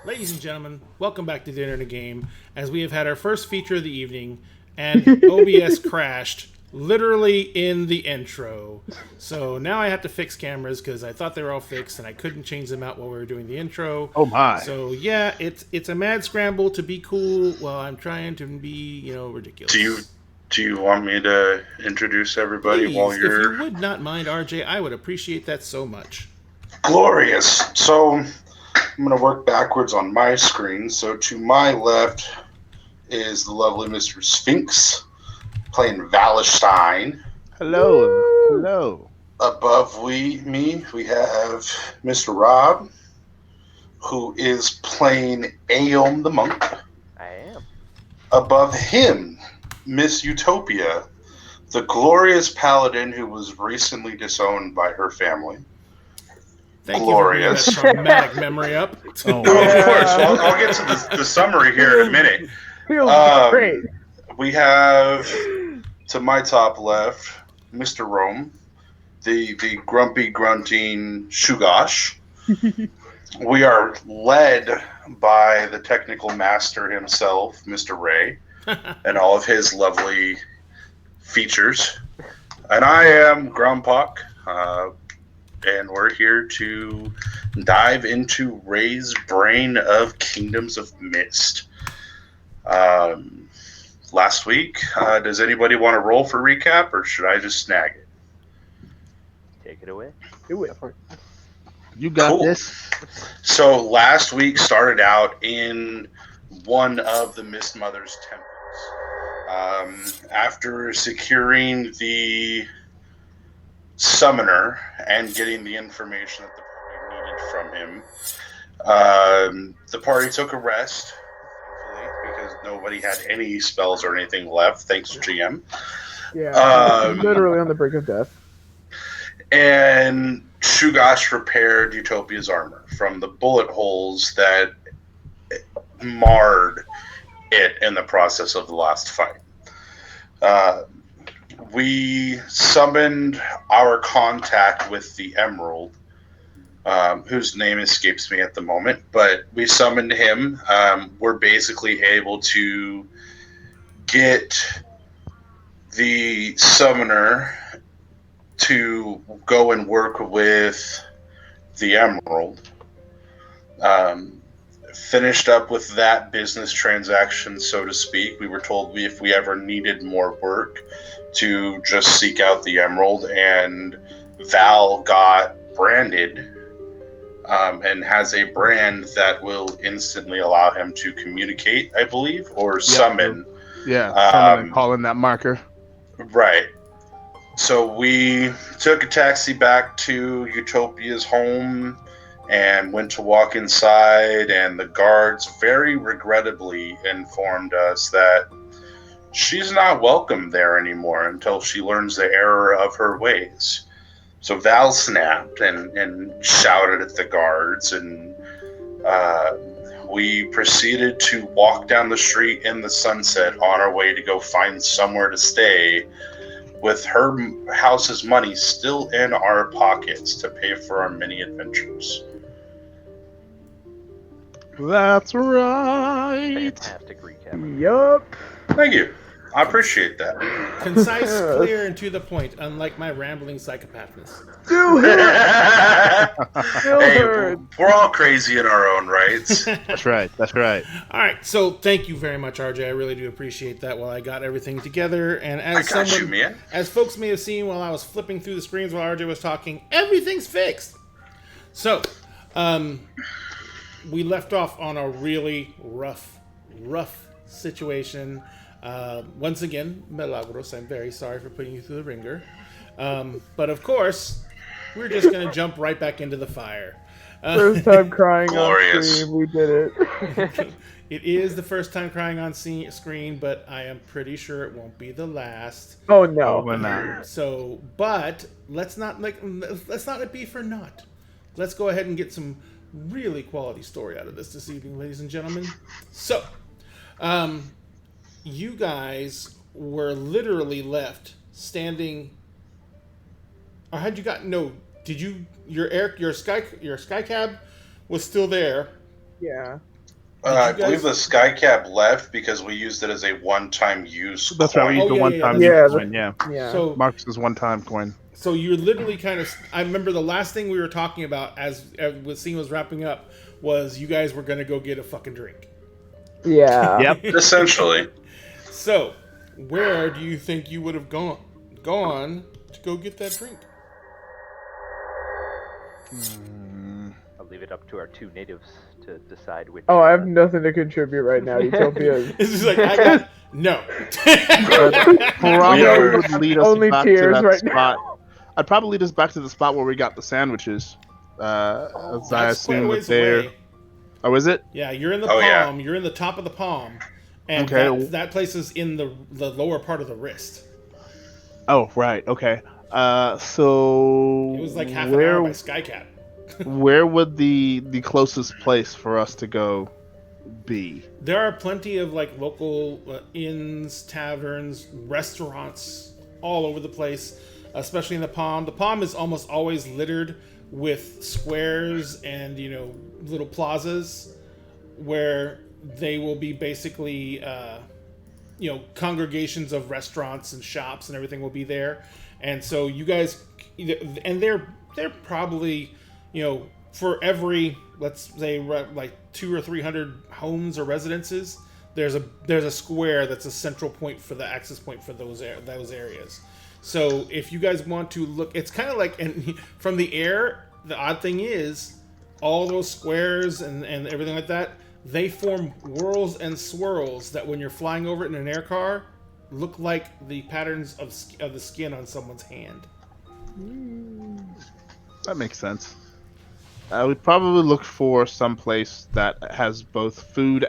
Ladies and gentlemen, welcome back to Dinner and a Game, as we have had our first feature of the evening, and OBS crashed literally in the intro. So now I have to fix cameras because I thought they were all fixed and I couldn't change them out while we were doing the intro. Oh my. So yeah, it's a mad scramble to be cool while I'm trying to be, ridiculous. Do you want me to introduce everybody Please, while you're... if you would not mind, RJ, I would appreciate that so much. Glorious. So I'm going to work backwards on my screen. So to my left is the lovely Mr. Sphinx playing Wallenstein. Hello. Hello. Above me, we have Mr. Rob, who is playing Aeom the Monk. I am. Above him, Miss Utopia, the glorious paladin who was recently disowned by her family. Thank Glorious. you for bringing that traumatic memory up. Oh, of course. I'll get to the summary here in a minute. Feels great. We have, to my top left, Mr. Rome, the grumpy, grunting Shugosh. We are led by the technical master himself, Mr. Ray, and all of his lovely features. And I am Grumpok, and we're here to dive into Ray's brain of Kingdoms of Mist. Last week, does anybody want to roll for recap, or should I just snag it? Take it away. Do it. You got Cool. this. So last week started out in one of the Mist Mother's temples. After securing the summoner and getting the information that the party needed from him, the party took a rest, thankfully, because nobody had any spells or anything left, thanks to GM. Yeah, literally on the brink of death. And Shugosh repaired Utopia's armor from the bullet holes that marred it in the process of the last fight. We summoned our contact with the Emerald, whose name escapes me at the moment, but we summoned him. We're basically able to get the summoner to go and work with the Emerald. Finished up with that business transaction, so to speak. We were told if we ever needed more work to just seek out the Emerald, and Val got branded and has a brand that will instantly allow him to communicate, I believe, or summon. Yeah, summon and call in that marker. Right. So we took a taxi back to Utopia's home and went to walk inside, and the guards very regrettably informed us that she's not welcome there anymore until she learns the error of her ways. So Val snapped and shouted at the guards, and we proceeded to walk down the street in the sunset on our way to go find somewhere to stay, with her house's money still in our pockets to pay for our many adventures. That's right. Fantastic recap. Yup. Thank you. I appreciate that. Concise, clear, and to the point, unlike my rambling psychopathness. Still Hey, hurt. we're all crazy in our own rights. That's right. That's right. All right, so thank you very much, RJ. I really do appreciate that while I got everything together. And as I got you, man. as folks may have seen while I was flipping through the screens while RJ was talking, everything's fixed. So, we left off on a really rough situation. Once again, Milagros, I'm very sorry for putting you through the ringer. But of course, we're just going to jump right back into the fire. First time crying Glorious. on stream, we did it. It is the first time crying on screen, but I am pretty sure it won't be the last. Oh no. We're not. So, but let's not let it be for naught. Let's go ahead and get some really quality story out of this evening, ladies and gentlemen. So, you guys were literally left standing. Or had you got no? Did you your sky cab was still there? Yeah. I you guys- believe the Skycab left because we used it as a one-time use That's right. We coin. used the yeah, one-time yeah. coin. Yeah. Yeah. So Marcus's one-time coin. So you're literally kind of. I remember the last thing we were talking about as the scene was wrapping up was you guys were gonna go get a fucking drink. Yeah. Yep. Essentially. So, where do you think you would have gone to go get that drink? I'll leave it up to our two natives to decide which. Oh, I have nothing to contribute right now. Utopia. It's just like I got no. Probably We are- would lead us Only back tears to that right spot. I'd probably lead us back to the spot where we got the sandwiches. As I That's quite a assume that ways they're. away. Oh, is it? Yeah, you're in the Oh, yeah. palm. You're in the top of the palm, and Okay. that place is in the lower part of the wrist. Oh, right. Okay. So It was like half an hour where by Skycat. where would the closest place for us to go be? There are plenty of like local inns, taverns, restaurants all over the place, especially in the Palm. The Palm is almost always littered with squares and little plazas where they will be basically, congregations of restaurants and shops and everything will be there. And so you guys, and they're probably, for every, let's say, like 200 or 300 homes or residences, there's a square that's a central point for the access point for those areas. So if you guys want to look, it's kind of like, and from the air, the odd thing is, all those squares and everything like that, they form whirls and swirls that when you're flying over it in an air car, look like the patterns of the skin on someone's hand. That makes sense. I would probably look for some place that has both food,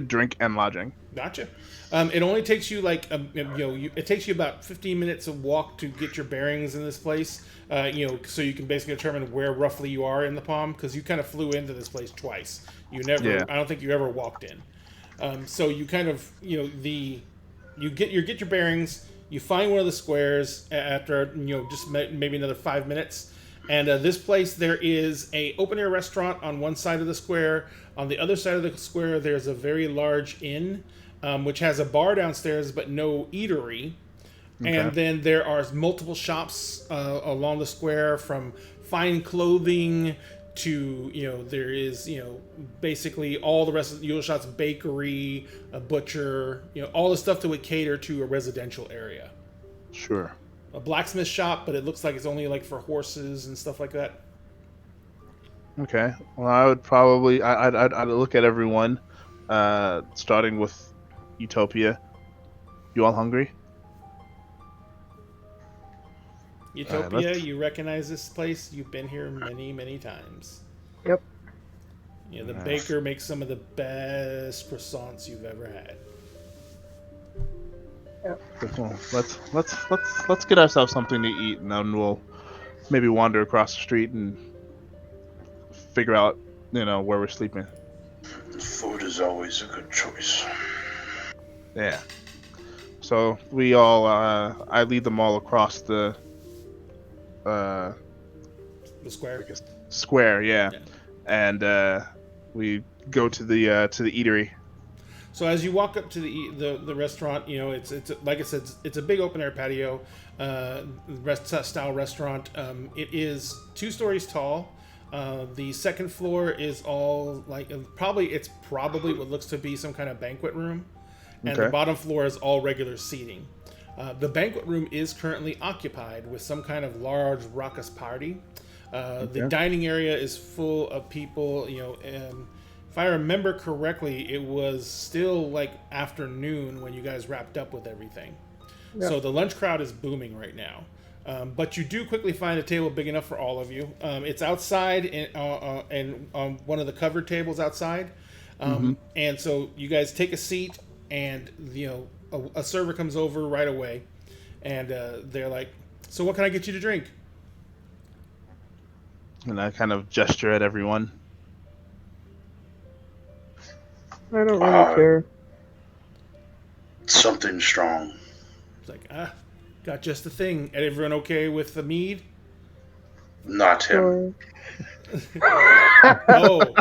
drink, and lodging. Gotcha. It only takes you it takes you about 15 minutes of walk to get your bearings in this place. So you can basically determine where roughly you are in the Palm, because you kind of flew into this place twice. I don't think you ever walked in. So you kind of, you get your bearings. You find one of the squares after just maybe another 5 minutes. And this place, there is a open air restaurant on one side of the square. On the other side of the square, there's a very large inn, which has a bar downstairs but no eatery. Okay. And then there are multiple shops along the square, from fine clothing to, there is, basically all the rest of the Yule Shots, bakery, a butcher, all the stuff that would cater to a residential area. Sure. A blacksmith shop, but it looks like it's only like for horses and stuff like that. Okay. Well, I would probably I'd look at everyone, starting with Utopia. You all hungry? Utopia, you recognize this place? You've been here many, many times. Yep. The baker makes some of the best croissants you've ever had. Well, let's get ourselves something to eat, and then we'll maybe wander across the street and figure out, where we're sleeping. Food is always a good choice. Yeah. So we all, I lead them all across the square. Square, yeah. And we go to the eatery. So as you walk up to the restaurant, it's like I said, it's a big open air patio, style restaurant. It is 2 stories tall. The second floor is all like it's probably what looks to be some kind of banquet room, and the bottom floor is all regular seating. The banquet room is currently occupied with some kind of large raucous party. The dining area is full of people, if I remember correctly, it was still like afternoon when you guys wrapped up with everything. Yeah. So the lunch crowd is booming right now. But you do quickly find a table big enough for all of you. It's outside and on one of the covered tables outside. And so you guys take a seat, and a server comes over right away, and they're like, "So what can I get you to drink?" And I kind of gesture at everyone. I don't really care. Something strong. It's like, got just the thing. Everyone okay with the mead? Not him. Oh,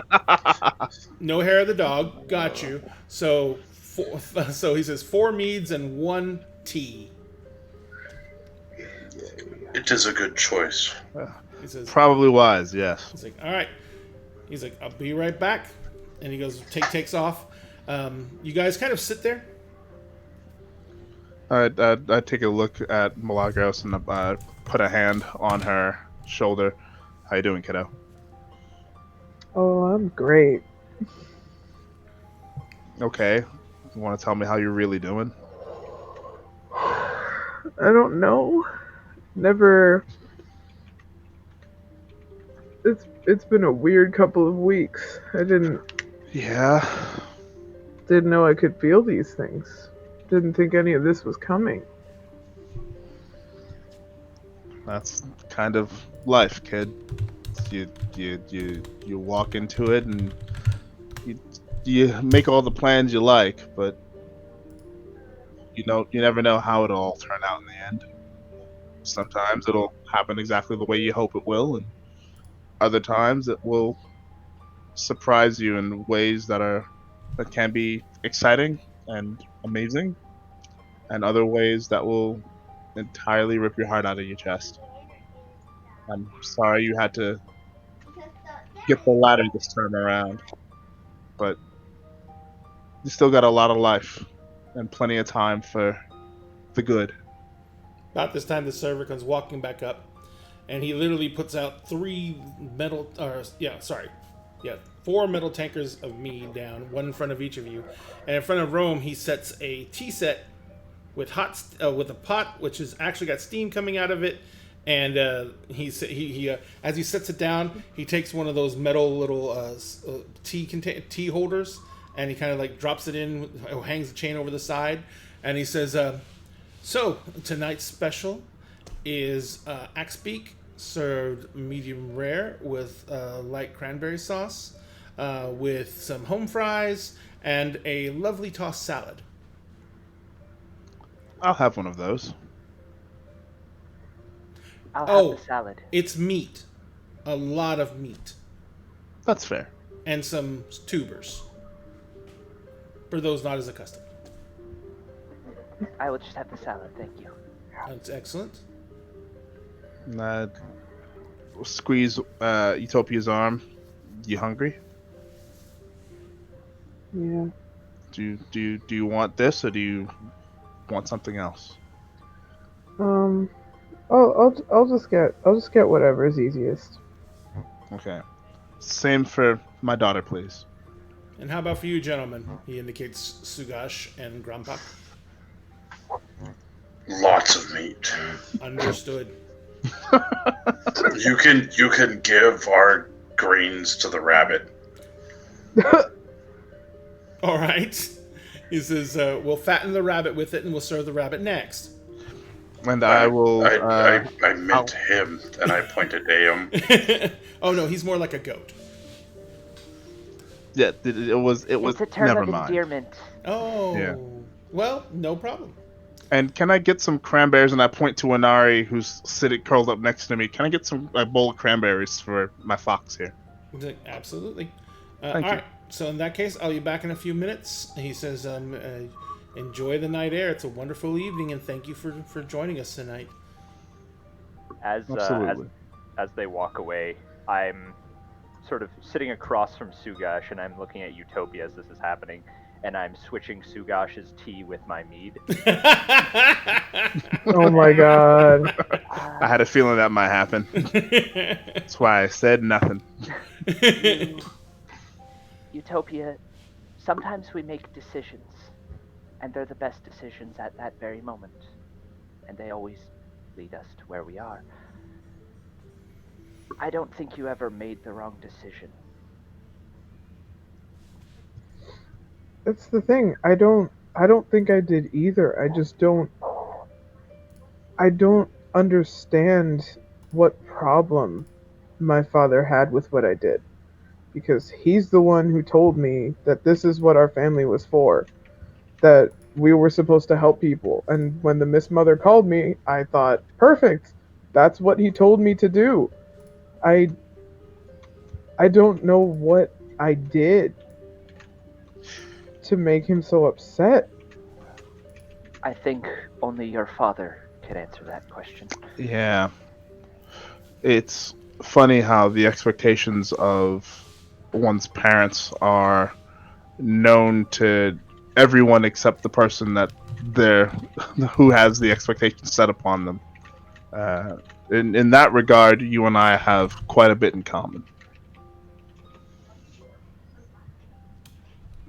no hair of the dog. Got you. So he says 4 meads and 1 tea. It is a good choice. He says, probably wise, yes. He's like, all right. He's like, I'll be right back. And he goes, takes off. You guys kind of sit there. I take a look at Milagros and put a hand on her shoulder. How you doing, kiddo? Oh, I'm great. Okay. You want to tell me how you're really doing? I don't know. Never. It's been a weird couple of weeks. I didn't know I could feel these things. Didn't think any of this was coming. That's kind of life, kid. You walk into it and you make all the plans you like, but you never know how it'll all turn out in the end. Sometimes it'll happen exactly the way you hope it will, and other times it will surprise you in ways that can be exciting and amazing, and other ways that will entirely rip your heart out of your chest. I'm sorry you had to get the latter this time around, but you still got a lot of life and plenty of time for the good. About this time, the server comes walking back up, and he literally puts out four metal tankers of mead down, one in front of each of you, and in front of Rome, he sets a tea set with with a pot which has actually got steam coming out of it, and as he sets it down, he takes one of those metal little tea holders, and he kind of like drops it in, hangs the chain over the side, and he says, "So tonight's special is axe beak served medium rare with light cranberry sauce, with some home fries and a lovely tossed salad." I'll have one of those. I'll have the salad. It's meat, a lot of meat, That's fair. and some tubers for those not as accustomed. I will just have the salad, thank you. That's excellent. Squeeze Utopia's arm. You hungry? Yeah. Do you want this, or do you want something else? I'll just get whatever is easiest. Okay. Same for my daughter, please. And how about for you, gentlemen? He indicates Sugash and Grumpak. Lots of meat. Understood. You can give our greens to the rabbit. All right. He says, "We'll fatten the rabbit with it, and we'll serve the rabbit next." And I will. I meant him, and I pointed to him. Oh no, he's more like a goat. Yeah, it was. It's a term Never of mind. endearment. Oh. Yeah. Well, no problem. And can I get some cranberries? And I point to Inari, who's sitting curled up next to me. Can I get a bowl of cranberries for my fox here? He's like, absolutely. Thank all you. right. So in that case, I'll be back in a few minutes. He says, "Enjoy the night air. It's a wonderful evening, and thank you for joining us tonight." Absolutely. As they walk away, I'm sort of sitting across from Sugash, and I'm looking at Utopia as this is happening, and I'm switching Sugash's tea with my mead. Oh my god. I had a feeling that might happen. That's why I said nothing. Utopia, sometimes we make decisions, and they're the best decisions at that very moment, and they always lead us to where we are. I don't think you ever made the wrong decision. That's the thing. I don't think I did either. I don't understand what problem my father had with what I did. Because he's the one who told me that this is what our family was for. That we were supposed to help people. And when the Miss Mother called me, I thought, perfect. That's what he told me to do. I don't know what I did to make him so upset. I think only your father could answer that question. Yeah. It's funny how the expectations of one's parents are known to everyone except the person who has the expectations set upon them. In that regard, you and I have quite a bit in common.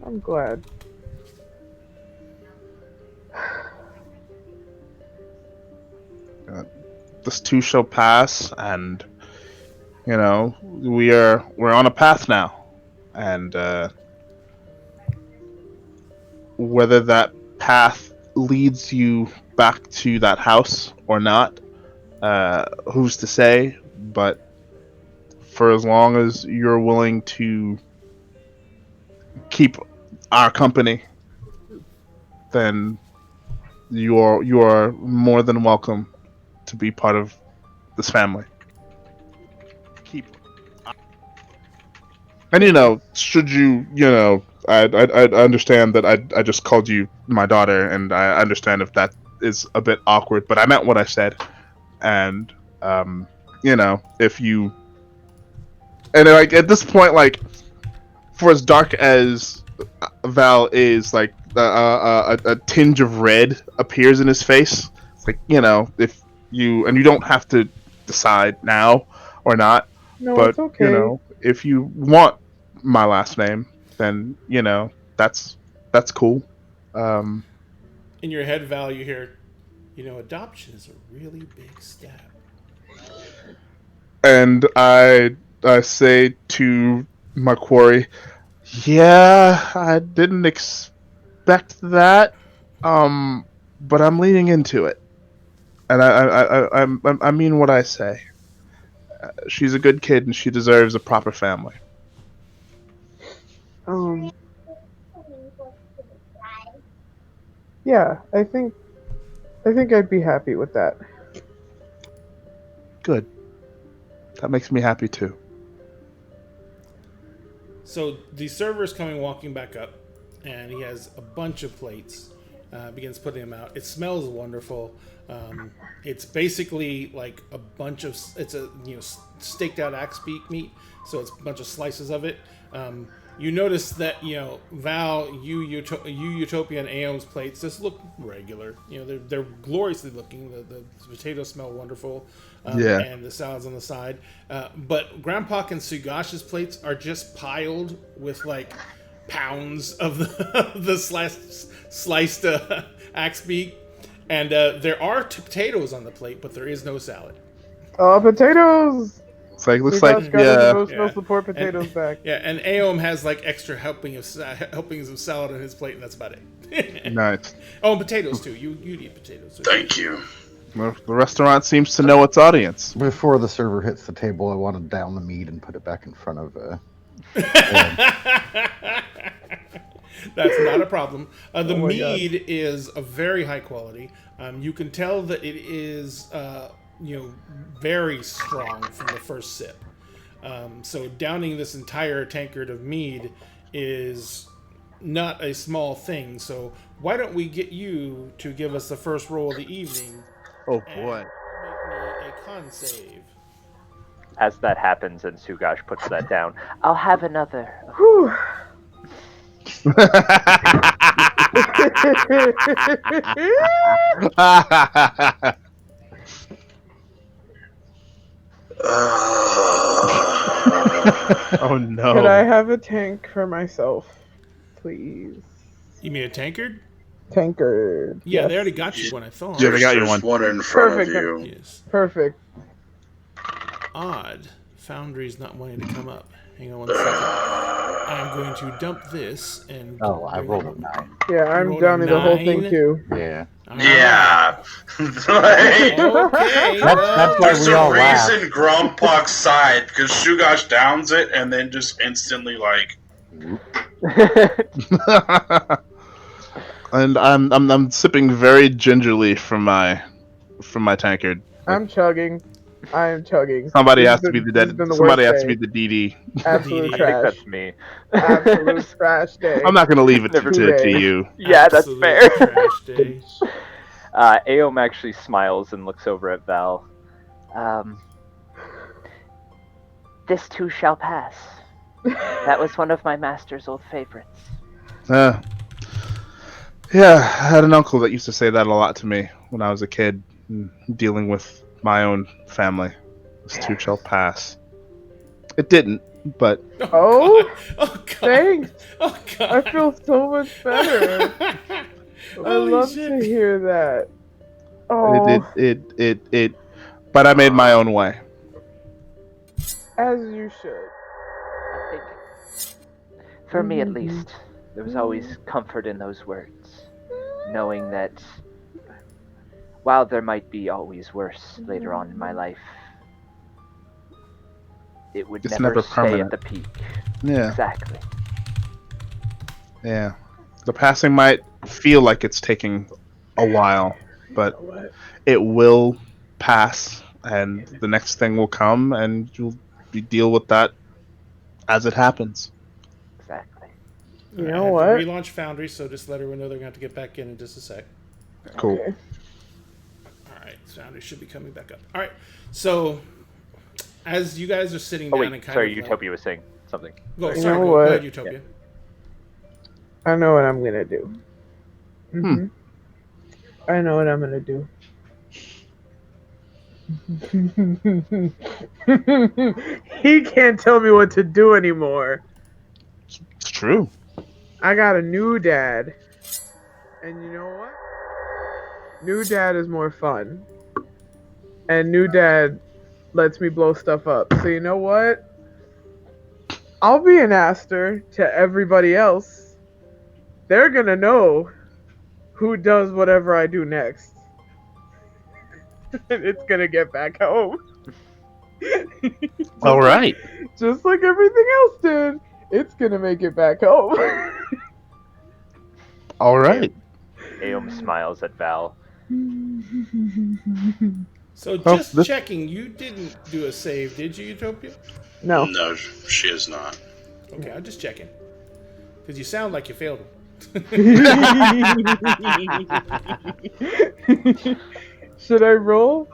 I'm glad. This too shall pass, and we're on a path now, and whether that path leads you back to that house or not, who's to say? But for as long as you're willing to keep our company, then you are more than welcome to be part of And should you, I understand that I just called you my daughter, and I understand if that is a bit awkward, but I meant what I said. And if you, and like at this point, like for as dark as Val is, like a tinge of red appears in his face. It's like if you don't have to decide now or not, No, but it's okay. if you want my last name, then that's cool. In your head, Val, you hear, adoption is a really big step. And I say to my quarry, yeah, I didn't expect that, but I'm leaning into it, and I mean what I say. She's a good kid, and she deserves a proper family. Yeah, I think I'd be happy with that. Good. That makes me happy too. So the server is coming walking back up, and he has a bunch of plates. Begins putting them out. It smells wonderful. It's basically like a bunch of staked out axe beak meat. So it's a bunch of slices of it. You notice that Val, Utopia, and Aeon's plates just look regular. They're gloriously looking. The potatoes smell wonderful. Yeah. And the salads on the side. But Grandpa and Sugash's plates are just piled with like pounds of the sliced axe beak. And there are potatoes on the plate, but there is no salad. Oh, potatoes! It's like looks We like got yeah. no support potatoes back. Yeah, and Aeom has like extra helpings of salad on his plate, and that's about it. Nice. Oh, and potatoes too. You eat potatoes. So Thank you. Well, the restaurant seems to know its audience. Before the server hits the table, I want to down the meat and put it back in front of. That's not a problem. The Oh my mead is a very high quality. You can tell that it is, very strong from the first sip. So downing this entire tankard of mead is not a small thing. So why don't we get you to give us the first roll of the evening? Oh and boy. Make me a con save. As that happens and Sugash puts that down, I'll have another. Whew. Oh no. Could I have a tank for myself, please? You mean a tankard? Tankard. Yeah, Yes. they already got you one, I thought. Yeah, they got you There's one. in front Perfect. of you. Yes. Perfect. Odd. Foundry's not wanting to come up. Hang on one second. I'm going to dump this and. Oh, I bring rolled it a 9. Yeah, I'm rolled downing the whole thing 9. too. Yeah. All right. Yeah. Like, Okay. That's why there's we a all laugh. reason Grumpuk sighed because Shugosh downs it and then just instantly like. And I'm sipping very gingerly from my tankard. I'm chugging. I am chugging. Somebody This has has to be been- the this has dead. been the Somebody worst has to day. be the DD. Absolute I I trash. think that's me. Absolute trash day. I'm not gonna leave it Never to today. you. Yeah, that's Absolute fair. Trash day. Aeom actually smiles and looks over at Val. This too shall pass. That was one of my master's old favorites. Yeah, I had an uncle that used to say that a lot to me when I was a kid, dealing with my own family. This too shall pass. It didn't, but Oh, Oh god. thanks. Oh god. I feel so much better. I Holy love shit. to hear that. Oh, it. But I made my own way. as you should. I think, for me at least, there was always comfort in those words, knowing that while there might be always worse later on in my life, it would It's never never stay permanent. at the peak. Yeah, Exactly. yeah. The passing might feel like it's taking a while, but it will pass, and the next thing will come, and you'll deal with that As it happens. Exactly. You I know have what? to relaunch Foundry, so just let everyone know they're going to have to get back in just a sec. Cool. Okay. All right, Foundry should be coming back up. All right, so as you guys are sitting Oh down wait, and kind sorry, of Utopia was saying something. Go, You sorry, know go ahead, what? Utopia. I know what I'm gonna do. I know what I'm gonna do. He can't tell me what to do anymore. It's true. I got a new dad. And you know what? New dad is more fun. And new dad lets me blow stuff up. So you know what? I'll be an aster to everybody else. They're gonna know who does whatever I do next. And it's gonna get back home. All right. Just like everything else did. It's gonna make it back home. All right. Aeom smiles at Val. So Oh, just this- checking, you didn't do a save, did you, Utopia? No. No, she is not. Okay, I'm just checking. Because you sound like you failed him. Should I roll?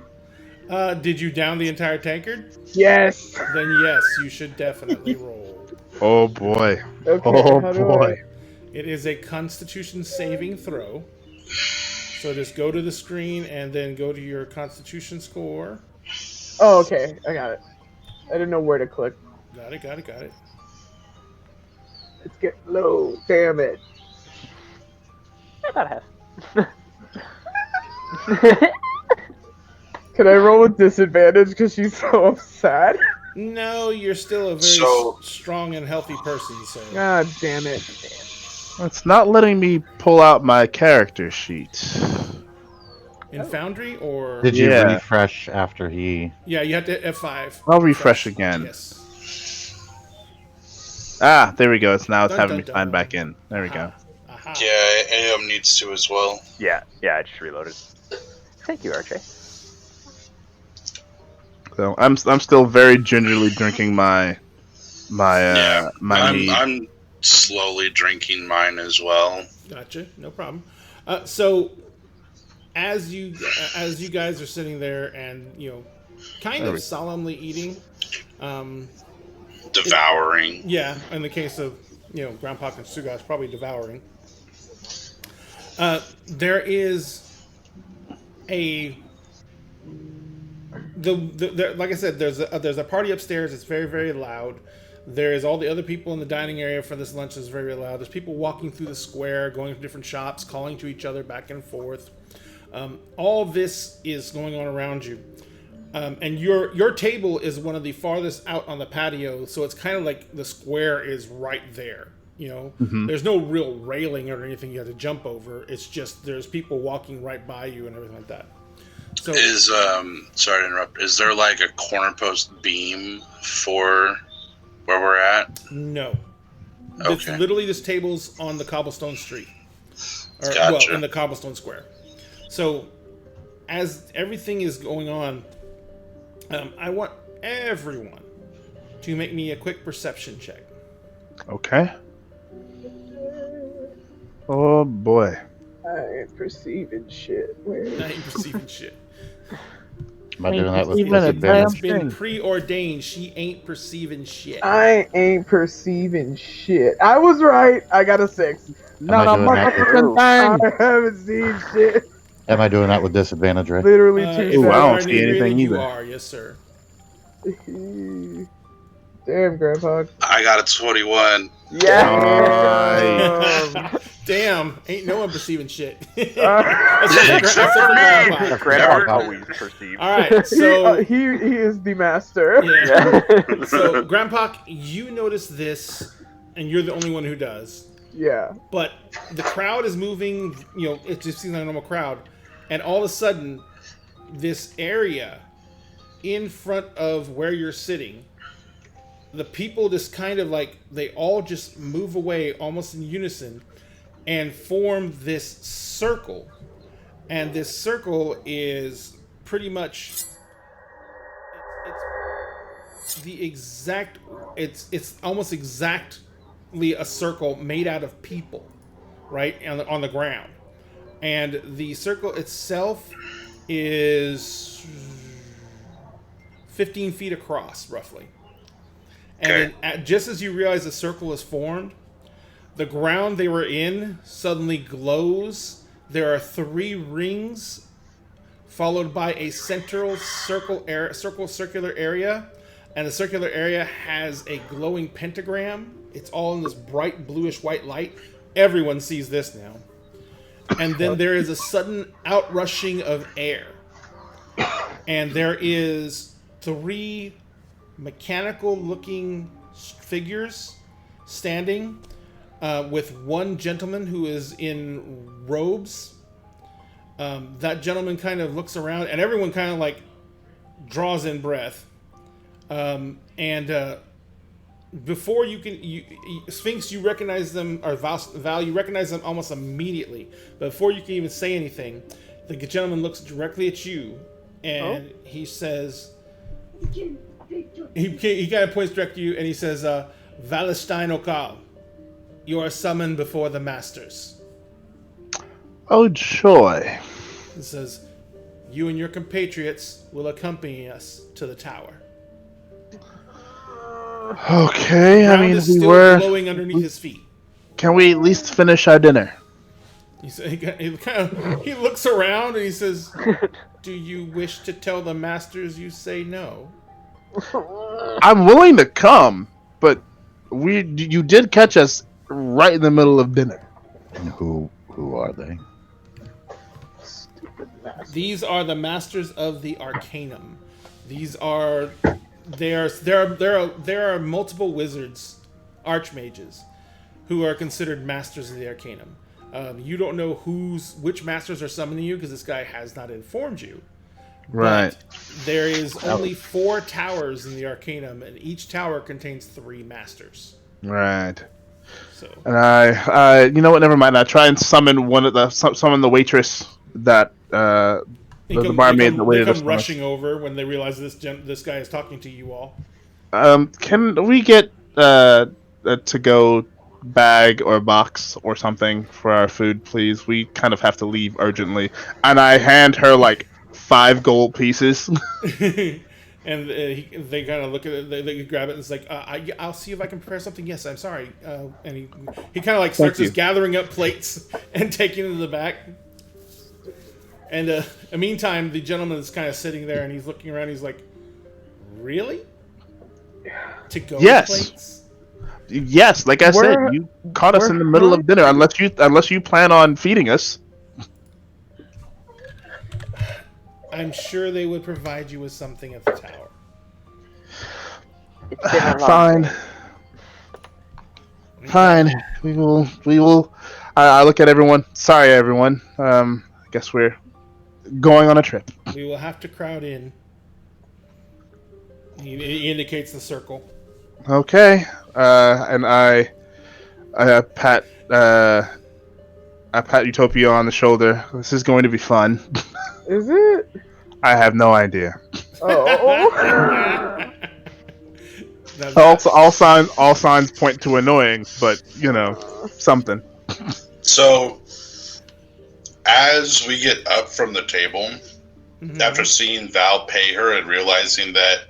Did you down the entire tankard? Yes. Then yes, you should definitely roll. Oh boy. Okay, Oh how do boy. It is a Constitution saving throw. So just go to the screen and then go to your Constitution score. Oh, okay. I got it. I didn't know where to click. Got it, got it, got it. It's getting low. Damn it. About half. Can I roll with disadvantage because she's so sad? No, you're still a very So- strong and healthy person, so. God damn it. It's not letting me pull out my character sheet. In Foundry or. Did you Yeah. refresh after he? Yeah, you have to hit F5. I'll refresh again. Yes. Ah, there we go. It's now it's Dun, having dun, me sign dun. back in. There we go. Aha. Yeah, Aeom needs to as well. yeah, I just reloaded. Thank you, RJ. So I'm still very gingerly drinking my mead. I'm slowly drinking mine as well. Gotcha. No problem. So, as you guys are sitting there and kind There of we- solemnly eating, Devouring. yeah. In the case of Groundhog and Sugas, probably devouring. There is a like I said, there's a party upstairs. It's very, very loud. There's all the other people in the dining area for this lunch is very loud. There's people walking through the square, going to different shops, calling to each other back and forth. All this is going on around you. And your table is one of the farthest out on the patio, so it's kind of like the square is right there. There's no real railing or anything you have to jump over. It's just there's people walking right by you and everything like that. So Is sorry to interrupt. Is there like a corner post beam for where we're at? no, it's Okay. literally just tables on the cobblestone street, or Gotcha. well, in the cobblestone square. So as everything is going on, I want everyone to make me a quick perception check. Okay. Oh boy. I ain't perceiving shit. Where? I ain't perceiving shit. Am I doing that with Even a disadvantage? It's been preordained. She ain't perceiving shit. I ain't perceiving shit. I was right. I got a 6. Not a motherfucking I haven't seen shit. Am I doing that with disadvantage, Ray? Literally If 2 you Ooh, I are don't an see anything inebriated, you either. are, yes, sir. seconds. Damn, Grandpa. I got a 21. Yeah. Damn, ain't no one perceiving shit. Except for me. Grandpa Never- always perceived. All right, so he is the master. yeah. So Grandpa, you notice this, and you're the only one who does. Yeah. But the crowd is moving. It just seems like a normal crowd, and all of a sudden, this area in front of where you're sitting, the people just kind of like they all just move away almost in unison and form this circle. And this circle is pretty much the exact. It's almost exactly a circle made out of people, right on the ground, and the circle itself is 15 feet across, roughly. And Okay. then, just as you realize the circle is formed, the ground they were in suddenly glows. There are 3 rings, followed by a central circular area, and the circular area has a glowing pentagram. It's all in this bright bluish white light. Everyone sees this now. And then there is a sudden outrushing of air. And there is 3 mechanical looking figures standing with one gentleman who is in robes. That gentleman kind of looks around, and everyone kind of like draws in breath. Before Sphinx, you recognize them, or Val, you recognize them almost immediately. But before you can even say anything, the gentleman looks directly at you, and he says, he kind of points direct to you, and he says, Valestein Okal, you are summoned before the masters. Oh, joy. He says, you and your compatriots will accompany us to the tower. Okay, I Ground mean, is we still were. glowing underneath his feet. Can we at least finish our dinner? He looks around and he says, do you wish to tell the masters you say no? I'm willing to come, but you did catch us right in the middle of dinner. And who are they? These are the masters of the Arcanum. There are multiple wizards, archmages, who are considered masters of the Arcanum. You don't know which masters are summoning you because this guy has not informed you. Right. But there is only 4 towers in the Arcanum, and each tower contains 3 masters. Right. So And I, you know what? Never mind. I try and summon summon the waitress that the barmaid that waited they us. come rushing over when they realize this guy is talking to you all. Can we get a to-go bag or box or something for our food, please? We kind of have to leave urgently. And I hand her like 5 gold pieces. And they kind of look at it, they grab it, and it's like, I'll see if I can prepare something. Yes, I'm sorry. And he kind of like starts just gathering up plates and taking them to the back. And in the meantime, the gentleman is kind of sitting there, and he's looking around. He's like, really? To go plates? Yes, like I said, you caught us in the middle of dinner. Unless you plan on feeding us. I'm sure they would provide you with something at the tower. It's been a long Fine. day. Fine. We will. I look at everyone. Sorry, everyone. I guess we're going on a trip. We will have to crowd in. He indicates the circle. Okay. And I pat Utopia on the shoulder. This is going to be fun. Is it? I have no idea. Oh. All signs point to annoying, but something. So, as we get up from the table, after seeing Val pay her and realizing that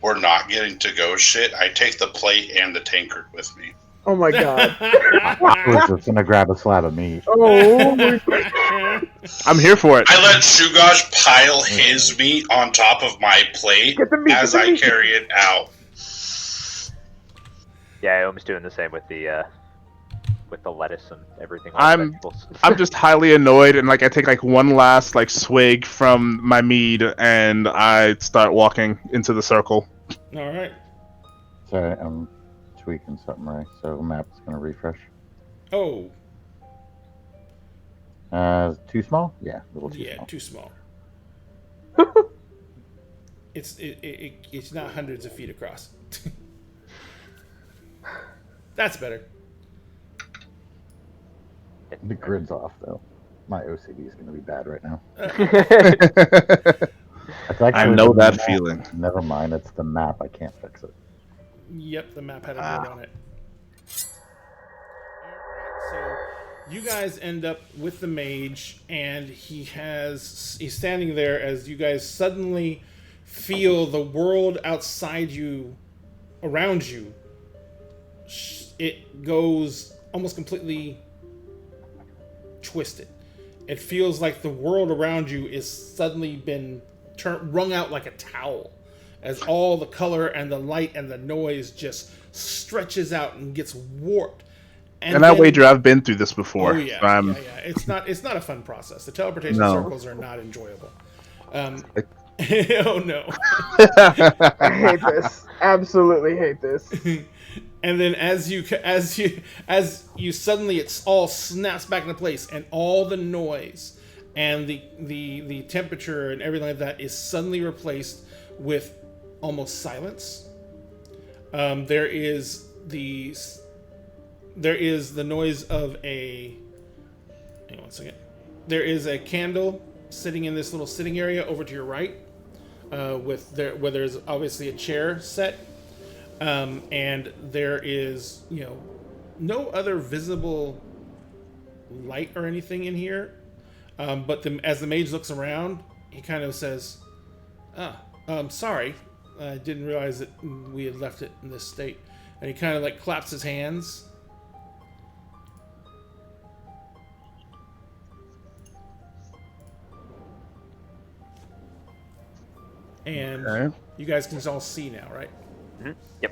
we're not getting to go shit, I take the plate and the tankard with me. Oh my god. I was just gonna grab a slab of meat. Oh my god. I'm here for it. I let Shugosh pile his meat on top of my plate Get the meat, as get the I meat. carry it out. Yeah, I'm just doing the same with the lettuce and everything. All I'm- the vegetables. I'm just highly annoyed, and I take one last swig from my mead, and I start walking into the circle. All right. Sorry, I'm tweaking something right. So the map's gonna refresh. Oh, Too small? Yeah, a little too yeah, small. too small. It's not hundreds of feet across. That's better. The grid's off though. My OCD is gonna be bad right now. It's I actually know the that map. feeling. Never mind, it's the map. I can't fix it. Yep, the map had a board on it. So you guys end up with the mage, and he's standing there as you guys suddenly feel the world outside you, around you. It goes almost completely twisted. It feels like the world around you is suddenly been wrung out like a towel, as all the color and the light and the noise just stretches out and gets warped. And I then- wager I've been through this before. Oh yeah, so I'm- yeah. It's not a fun process. The teleportation No. circles are not enjoyable. Oh no. I hate this. Absolutely hate this. And then as you suddenly it's all snaps back into place, and all the noise and the temperature and everything like that is suddenly replaced with almost silence. There is the noise of a. Hang on 1 second. There is a candle sitting in this little sitting area over to your right, where there's obviously a chair set. And there is, no other visible light or anything in here. But as the mage looks around, he kind of says, sorry. I didn't realize that we had left it in this state. And he kind of like claps his hands. And Okay. you guys can all see now, right?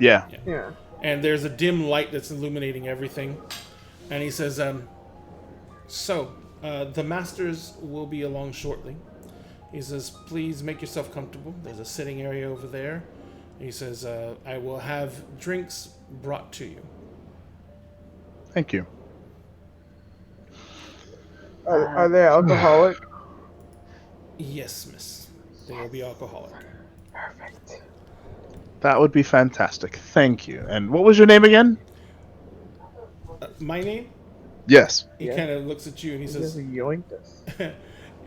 Yeah. Yeah. And there's a dim light that's illuminating everything. And he says, the masters will be along shortly. He says, please make yourself comfortable. There's a sitting area over there. He says, I will have drinks brought to you. Thank you. Are they alcoholic? Yes, miss. They will be alcoholic. Perfect. That would be fantastic. Thank you. And what was your name again? My name? Yes. He Yeah. kind of looks at you and he He says, just yoinked us.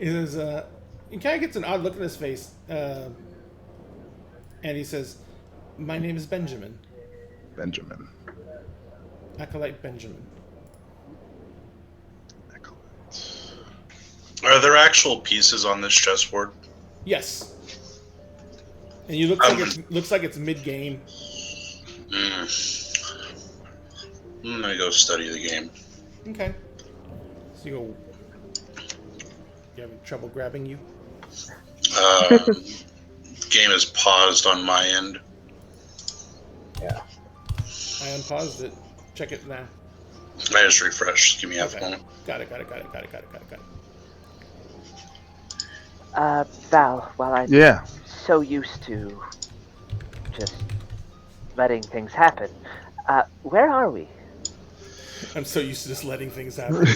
he says, he kind of gets an odd look in his face. And he says, my name is Benjamin. Benjamin. Acolyte Benjamin. Are there actual pieces on this chessboard? Yes. And you looks like it's mid game. I'm gonna go study the game. Okay. So you having trouble grabbing you? Game is paused on my end. I unpaused it. Check it now. I just refreshed. Give me half a Okay. moment. Got it. Val, while I'm Yeah. so used to just letting things happen, where are we? I'm so used to just letting things happen.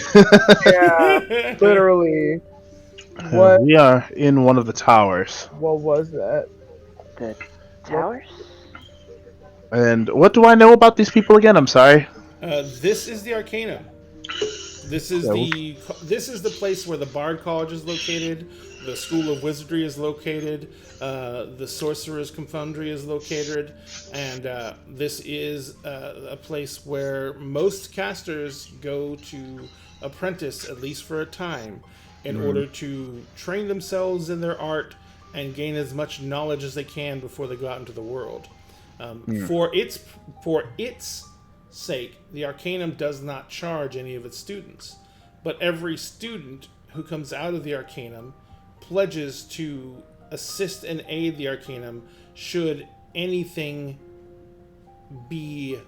Yeah, literally. What? We are in one of the towers. What was that? The towers? And what do I know about these people again? I'm sorry. This is the Arcanum. This is the place where the Bard College is located. The School of Wizardry is located. The Sorcerer's Confundry is located, and this is a place where most casters go to apprentice, at least for a time, in order to train themselves in their art and gain as much knowledge as they can before they go out into the world. For its sake, the Arcanum does not charge any of its students, but every student who comes out of the Arcanum pledges to assist and aid the Arcanum should anything be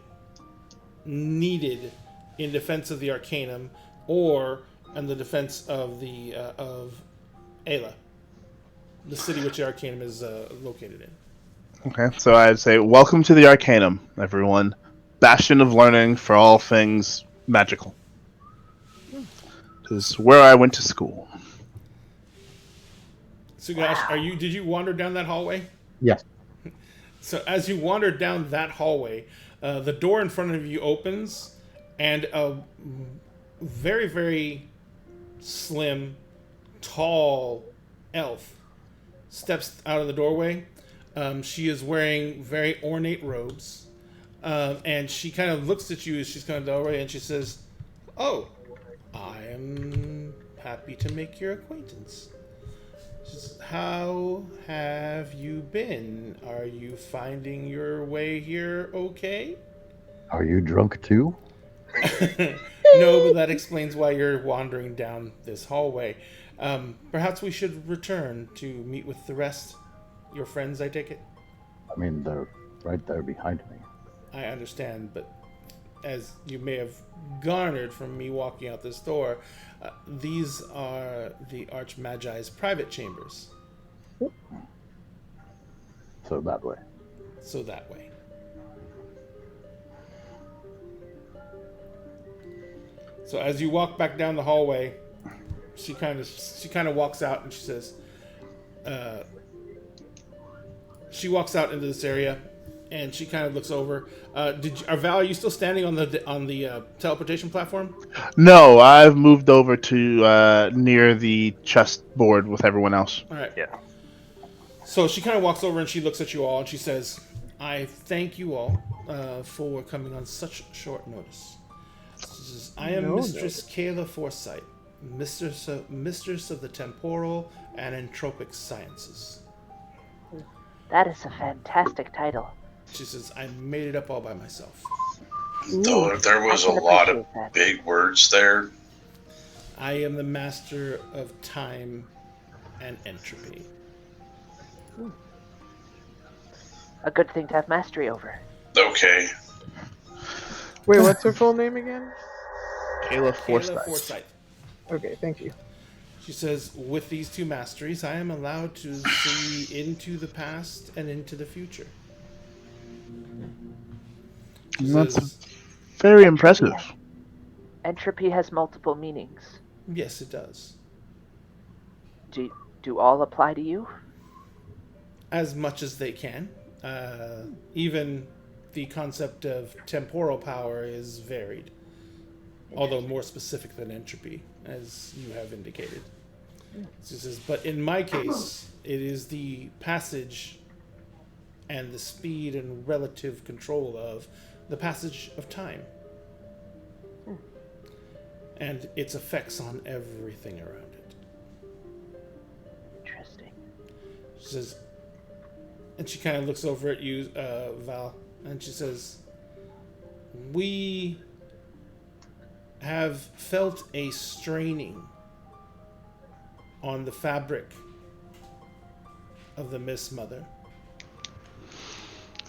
needed in defense of the Arcanum or in the defense of the of Ayla, the city which the Arcanum is located in. Okay, so I'd say welcome to the Arcanum, everyone. Bastion of learning for all things magical. This is where I went to school. Sugash, did you wander down that hallway? Yes. So as you wander down that hallway, the door in front of you opens, and a very, very slim, tall elf steps out of the doorway. She is wearing very ornate robes, and she kind of looks at you as she's coming down the doorway, and she says, "Oh, I am happy to make your acquaintance. She says, how have you been? Are you finding your way here okay?" Are you drunk too? No, but that explains why you're wandering down this hallway. Perhaps we should return to meet with the rest. Your friends, I take it? I mean, they're right there behind me. I understand, but as you may have garnered from me walking out this door, these are the Archmagi's private chambers. So that way. So that way. So as you walk back down the hallway, she kind of walks out and she says, she walks out into this area, and she kind of looks over. Val, are you still standing on the teleportation platform? No, I've moved over to near the chessboard with everyone else. All right. Yeah. So she kind of walks over and she looks at you all and she says, "I thank you all for coming on such short notice. She says, I am Mistress Kayla Forsyth, mistress of the temporal and entropic sciences." That is a fantastic title. She says, "I made it up all by myself. Though there was I a can lot of appreciate that. big words there. I am the master of time and entropy." A good thing to have mastery over. Okay. Wait, what's her full name again? Kayla Kayla Forsyth. Forsyth. Okay, thank you. She says, "With these two masteries, I am allowed to see into the past and into the future." She That's says, very impressive. Entropy has multiple meanings. "Yes, it does. Do all apply to you? As much as they can. Even the concept of temporal power is varied, although more specific than entropy, as you have indicated." She says, "But in my case, it is the passage and the speed and relative control of the passage of time and its effects on everything around it." Interesting. She says, and she kind of looks over at you, Val, and she says, "We have felt a straining on the fabric of the Mist Mother.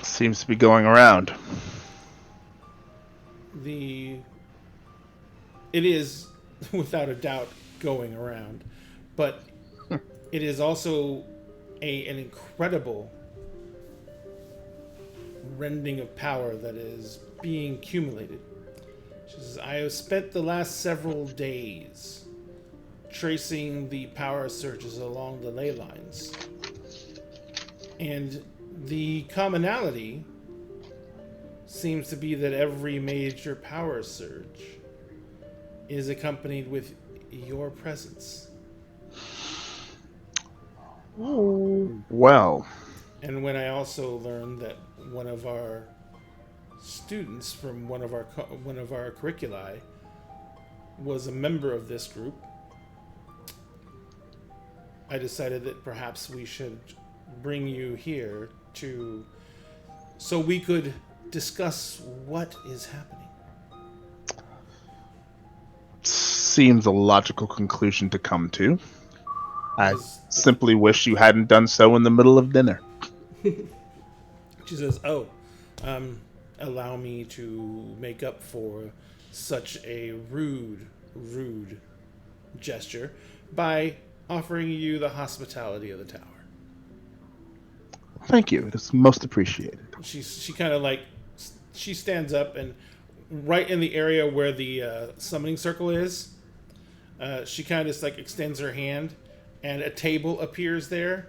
Seems to be going around. It is without a doubt going around, but it is also an incredible rending of power that is being accumulated." She says, "I have spent the last several days tracing the power surges along the ley lines, and the commonality seems to be that every major power surge is accompanied with your presence. Well, And when I also learned that one of our students from one of our curriculi was a member of this group, I decided that perhaps we should bring you here so we could discuss what is happening." seems a logical conclusion to come to. I Is- simply wish you hadn't done so in the middle of dinner. She says, "Allow me to make up for such a rude gesture by offering you the hospitality of the tower." Thank you. It's most appreciated. She kind of she stands up, and right in the area where the summoning circle is, she kind of just extends her hand, and a table appears there,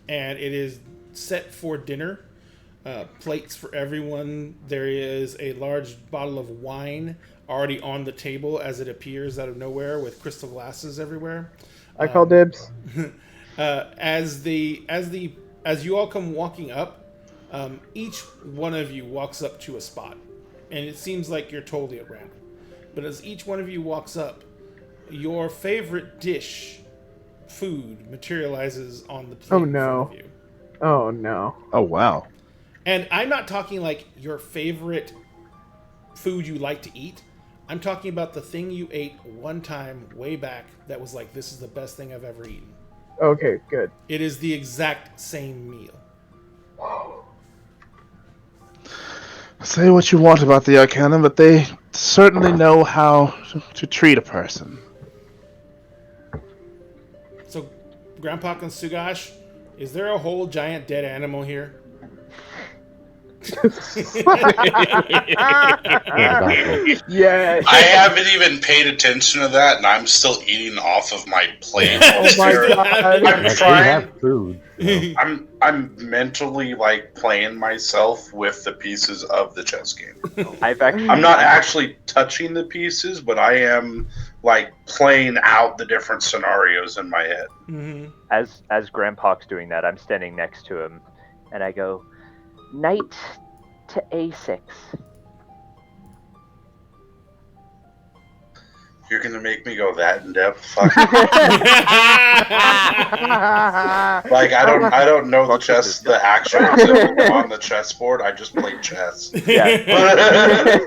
and it is set for dinner. Plates for everyone. There is a large bottle of wine already on the table as it appears out of nowhere with crystal glasses everywhere. I call dibs. As you all come walking up, each one of you walks up to a spot, and it seems like you're totally at random. But as each one of you walks up, your favorite dish, food, materializes on the plate Oh, in no. front of you. Oh no. Oh wow. And I'm not talking like your favorite food you like to eat. I'm talking about the thing you ate one time way back that was like, this is the best thing I've ever eaten. Okay, good. It is the exact same meal. Say what you want about the Arcana, but they certainly know how to treat a person. So, Grandpa and Sugash, is there a whole giant dead animal here? Exactly. Yeah. I haven't even paid attention to that, and I'm still eating off of my plate. Oh my god. I'm Like, we trying. have food. So. I'm mentally like playing myself with the pieces of the chess game. I've actually. I'm not actually touching the pieces, but I am like playing out the different scenarios in my head. Mm-hmm. As Grandpa's doing that, I'm standing next to him, and I go, knight to A6. You're gonna make me go that in depth? Fuck. Like I don't know the chess, the actual symbol on the chessboard. I just play chess. Yeah.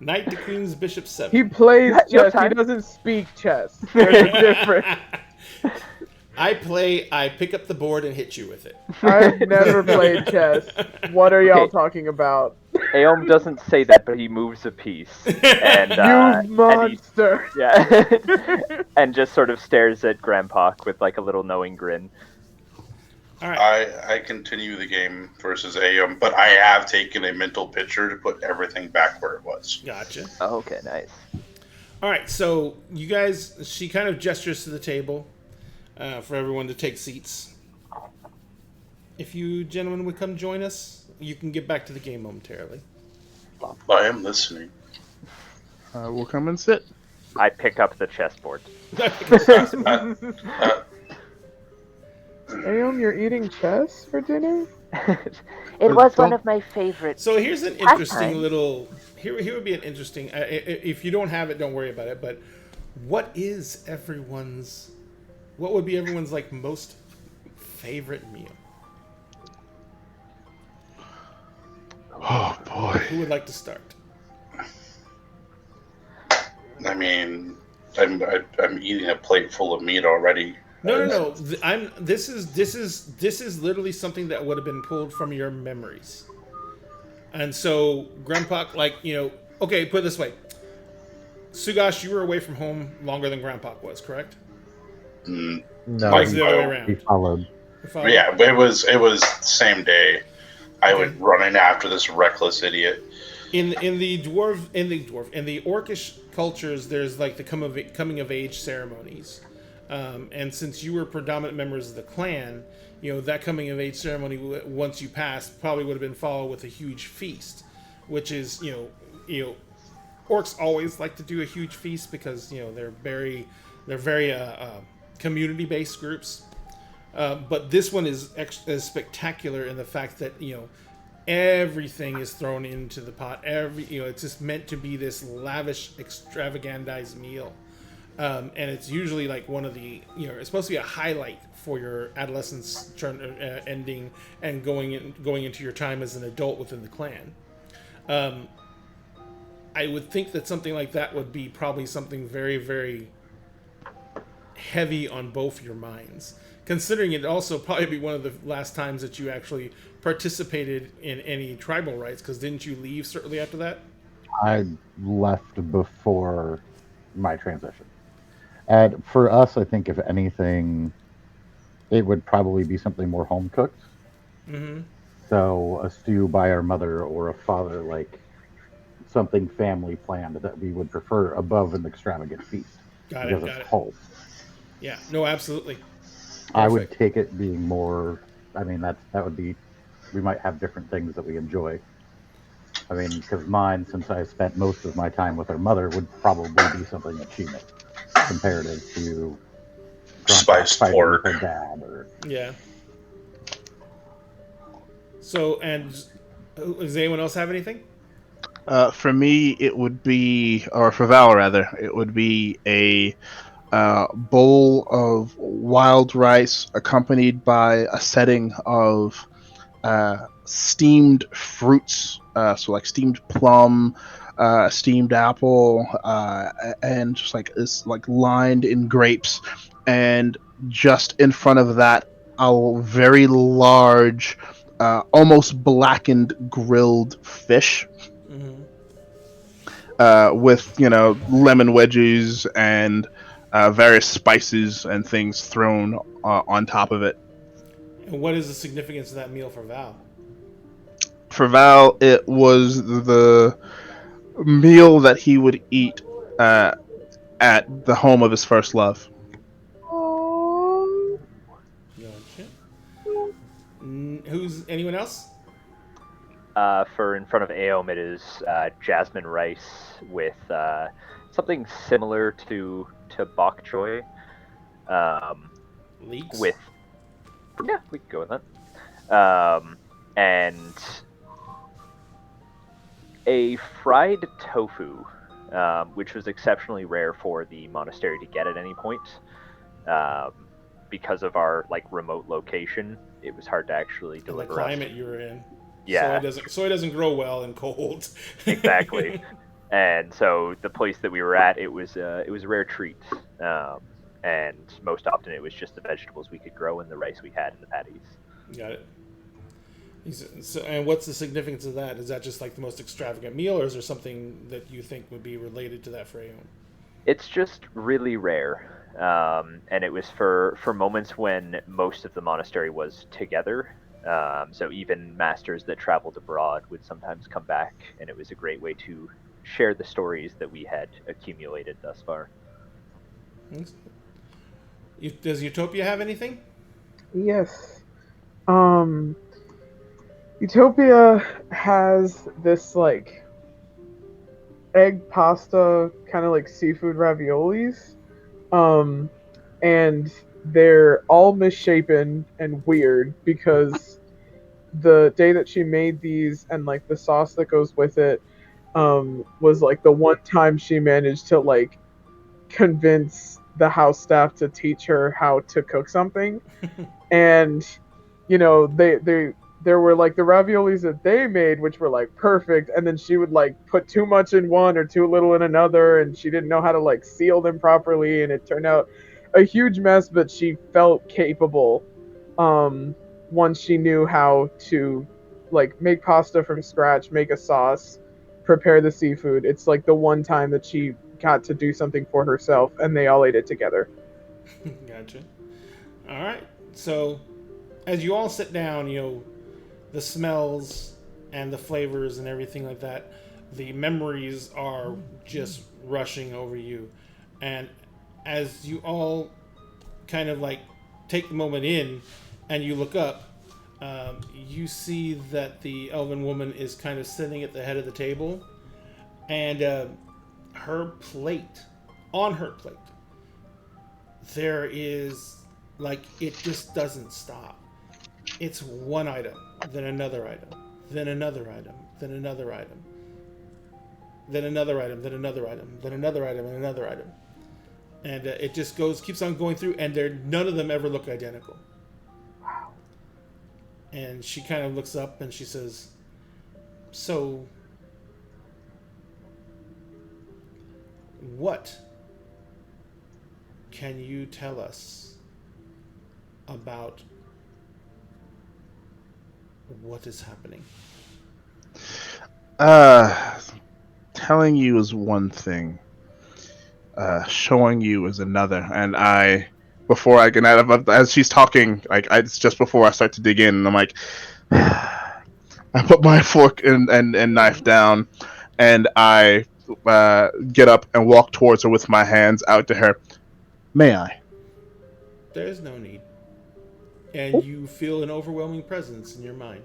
Knight to Queen's Bishop 7. He plays You have chess. He time? doesn't speak chess. There's a difference. I pick up the board and hit you with it. I've never played chess. What are y'all talking about? Aom doesn't say that, but he moves a piece. And, You and he, monster. yeah. And just sort of stares at Grandpa with like a little knowing grin. All right. I continue the game versus Aom, but I have taken a mental picture to put everything back where it was. Gotcha. Oh, okay, nice. All right. So you guys, she kind of gestures to the table for everyone to take seats. If you gentlemen would come join us, you can get back to the game momentarily. I am listening. We'll come and sit. I pick up the chessboard. Aom, you're eating chess for dinner? It was one of my favorites. So here's an interesting Pastime. little. Here would be an interesting. If you don't have it, don't worry about it. But what is everyone's? What would be everyone's like most favorite meal? Oh boy. Who would like to start? I mean, I'm eating a plate full of meat already. No. This is literally something that would have been pulled from your memories. And so, Grandpa, okay, put it this way. Sugash, you were away from home longer than Grandpa was, correct? Mm, No, Or is it the other way he around? followed. You follow? yeah, it was the same day. I was running after this reckless idiot. In the Orcish cultures, there's like the coming of age ceremonies, and since you were predominant members of the clan, that coming of age ceremony, once you passed, probably would have been followed with a huge feast, which is orcs always like to do a huge feast because they're very community based groups, but this one is spectacular in the fact that everything is thrown into the pot. It's just meant to be this lavish, extravagandized meal, and it's usually like one of the it's supposed to be a highlight for your adolescence ending and going into your time as an adult within the clan. I would think that something like that would be probably something very, very heavy on both your minds, considering it also probably be one of the last times that you actually participated in any tribal rites, because didn't you leave shortly after that? I left before my transition. And for us, I think if anything, it would probably be something more home cooked. Mm-hmm. So a stew by our mother or a father, like something family planned that we would prefer above an extravagant feast. Got because it. it's home. Yeah, no, absolutely. I would Perfect. take it being more. I mean, that would be. We might have different things that we enjoy. I mean, because mine, since I spent most of my time with her mother, would probably be something that she made, comparative to spiced fighting pork. with her dad, or Yeah. So, and does anyone else have anything? For me, it would be, or for Val rather, it would be a bowl of wild rice accompanied by a setting of steamed fruits, so like steamed plum, steamed apple, and just like this, like lined in grapes, and just in front of that, a very large, almost blackened grilled fish. Mm-hmm. With lemon wedges and various spices and things thrown on top of it. And what is the significance of that meal for Val? For Val, it was the meal that he would eat at the home of his first love. Oh, Gotcha. Who's anyone else? For in front of Aom, it is jasmine rice with something similar to bok choy. Leeks. With yeah, we can go with that. And a fried tofu, which was exceptionally rare for the monastery to get at any point, because of our remote location. It was hard to actually and the deliver. climate you were in. Yeah, Soy doesn't grow well in cold. exactly. And so the place that we were at, it was a rare treat. And most often it was just the vegetables we could grow and the rice we had in the patties. Got it. So, and what's the significance of that? Is that just like the most extravagant meal, or is there something that you think would be related to that for Aeon? It's just really rare. And it was for moments when most of the monastery was together. So even masters that traveled abroad would sometimes come back, and it was a great way to share the stories that we had accumulated thus far. Does Utopia have anything? yes. Utopia has this egg pasta, kind of like seafood raviolis. And they're all misshapen and weird because the day that she made these and the sauce that goes with it was the one time she managed to convince the house staff to teach her how to cook something. And they there were the raviolis that they made, which were perfect, and then she would put too much in one or too little in another, and she didn't know how to seal them properly, and it turned out a huge mess. But she felt capable once she knew how to make pasta from scratch, make a sauce, prepare the seafood. It's the one time that she got to do something for herself, and they all ate it together. Gotcha. All right. So, as you all sit down, the smells and the flavors and everything like that, the memories are just rushing over you. And as you all kind of take the moment in and you look up, you see that the elven woman is kind of sitting at the head of the table, and on her plate, there is it just doesn't stop. It's one item, then another item, then another item, then another item, then another item, then another item, then another item, and another item. And it just keeps on going through, and none of them ever look identical. Wow. And she kind of looks up and she says, "So, what can you tell us about what is happening?" Telling you is one thing. Showing you is another. And before I can as she's talking, it's just before I start to dig in, and I'm like, I put my fork and knife down, and I get up and walk towards her with my hands out to her. May I? There is no need. And you feel an overwhelming presence in your mind.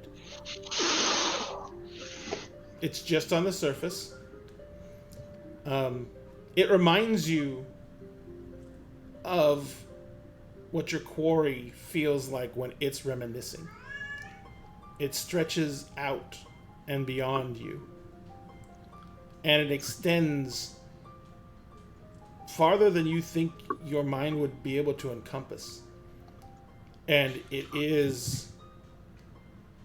It's just on the surface. It reminds you of what your quarry feels like when it's reminiscing. It stretches out and beyond you. And it extends farther than you think your mind would be able to encompass. And it is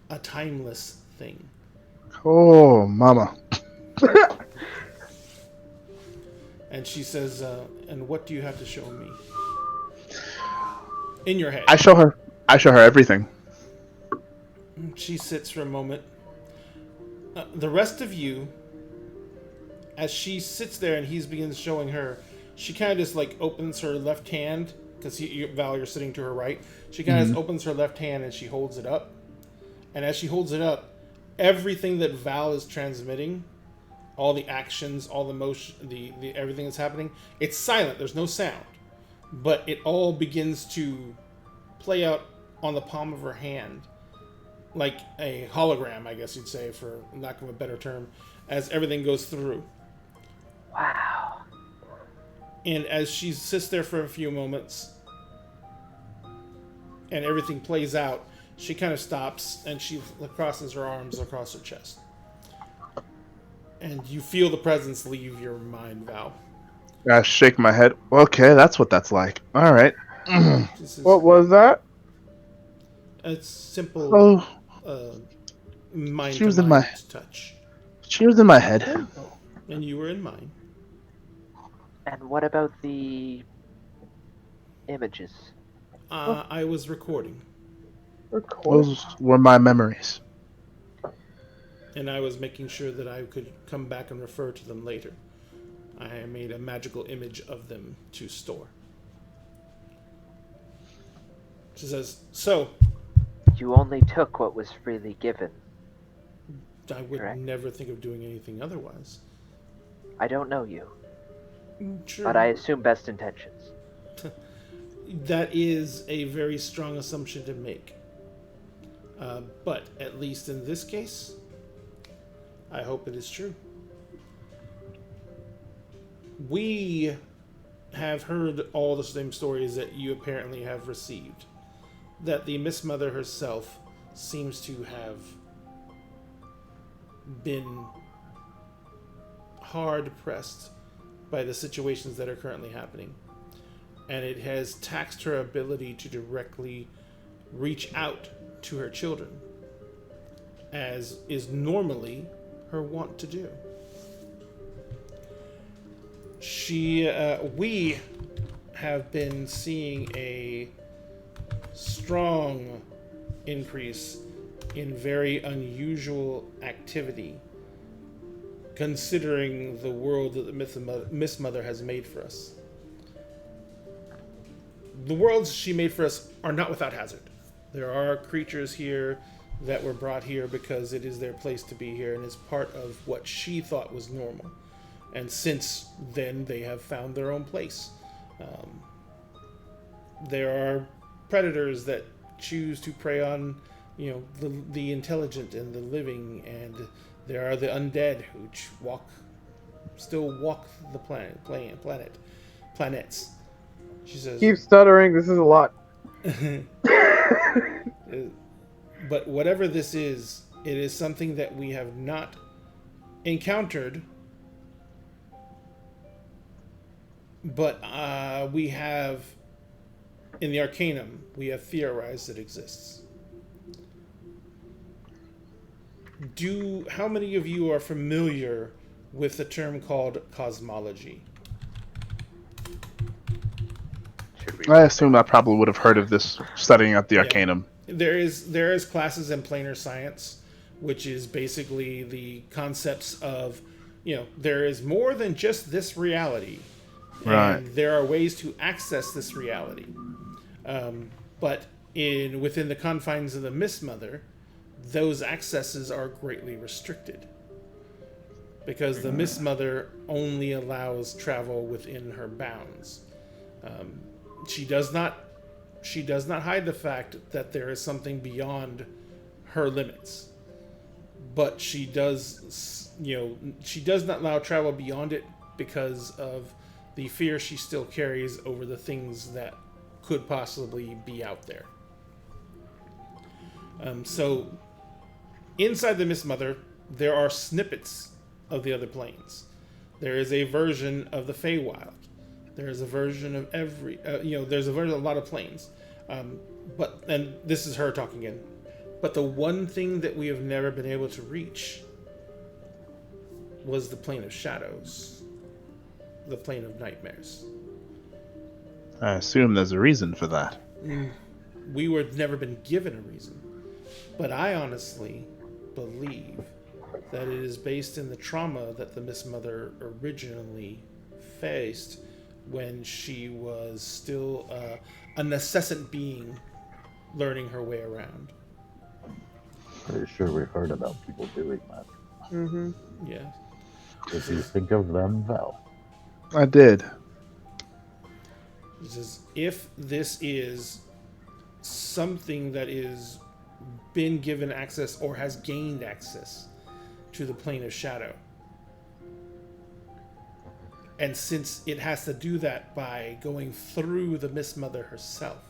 a timeless thing. Oh, mama. And she says, and what do you have to show me? In your head. I show her everything. She sits for a moment. The rest of you, as she sits there and he begins showing her, she kind of just like opens her left hand, because Val, you're sitting to her right. She kind of just opens her left hand and she holds it up. And as she holds it up, everything that Val is transmitting, all the actions, all the motion, the everything that's happening, it's silent. There's no sound, but it all begins to play out on the palm of her hand, like a hologram, I guess you'd say, for lack of a better term, as everything goes through. Wow. And as she sits there for a few moments, and everything plays out, she kind of stops and she crosses her arms across her chest. And you feel the presence leave your mind, Val. I shake my head. Okay, that's what that's like. All right. This is What was that? a simple mind She was to in mind my- touch. She was in my head. And you were in mine. And what about the images? I was recording. Record. Those were my memories. And I was making sure that I could come back and refer to them later. I made a magical image of them to store. She says, so, You only took what was freely given. I would Correct. never think of doing anything otherwise. I don't know you, Sure. but I assume best intentions. That is a very strong assumption to make. But at least in this case, I hope it is true. We have heard all the same stories that you apparently have received. That the Miss Mother herself seems to have been hard pressed by the situations that are currently happening. And it has taxed her ability to directly reach out to her children, as is normally her wont to do. We have been seeing a strong increase in very unusual activity, considering the world that the Miss Mother has made for us. The worlds she made for us are not without hazard. There are creatures here that were brought here because it is their place to be here and is part of what she thought was normal. And since then, they have found their own place. There are predators that choose to prey on, the intelligent and the living, and there are the undead who still walk the planets. She says, Keep stuttering. This is a lot. but whatever this is, it is something that we have not encountered, but we have, in the Arcanum, we have theorized it exists. How many of you are familiar with the term called cosmology? I assume I probably would have heard of this studying at the Yeah. Arcanum. There is classes in planar science, which is basically the concepts of, there is more than just this reality. Right. And there are ways to access this reality. But within the confines of the Miss Mother, those accesses are greatly restricted. Because the Miss Mother only allows travel within her bounds. She does not hide the fact that there is something beyond her limits, but she does not allow travel beyond it because of the fear she still carries over the things that could possibly be out there. So, inside the Mist Mother, there are snippets of the other planes. There is a version of the Feywild. There is a version of every, there's a version of a lot of planes. And this is her talking again. But the one thing that we have never been able to reach was the plane of shadows, the plane of nightmares. I assume there's a reason for that. We were never been given a reason. But I honestly believe that it is based in the trauma that the Mist Mother originally faced when she was still a nascent being learning her way around. Pretty sure we heard about people doing that. Mm-hmm. Yeah. Did you think of them, Val? I did. This is, if this is something that is been given access or has gained access to the plane of shadow, and since it has to do that by going through the Mist Mother herself,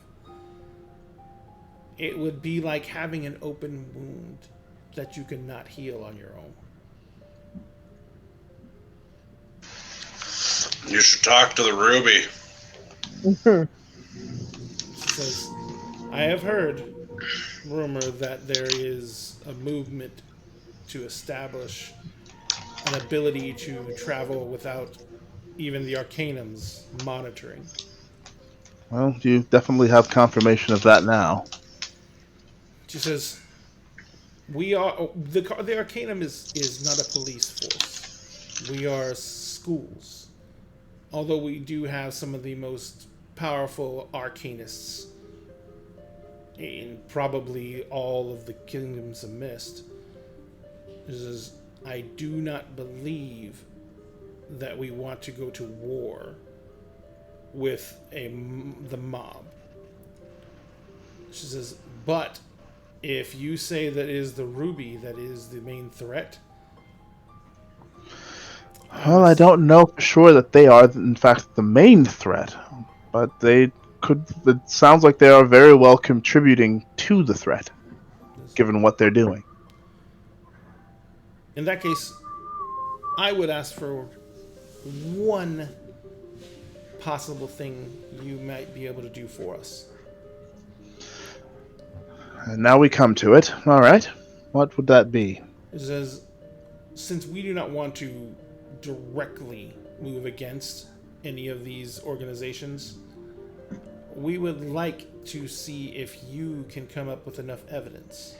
it would be like having an open wound that you cannot heal on your own. You should talk to the Ruby. Says, I have heard rumor that there is a movement to establish an ability to travel without even the Arcanum's monitoring. Well, you definitely have confirmation of that now. She says, "We are the Arcanum is not a police force. We are schools. Although we do have some of the most powerful arcanists in probably all of the Kingdoms of Mist. She says, I do not believe that we want to go to war with the mob." She says, but if you say that it is the Ruby that is the main threat... Well, I don't know for sure that they are, in fact, the main threat, but they could. It sounds like they are very well contributing to the threat, given what they're doing. In that case, I would ask for one possible thing you might be able to do for us. And now we come to it. All right. What would that be? It says, since we do not want to directly move against any of these organizations, we would like to see if you can come up with enough evidence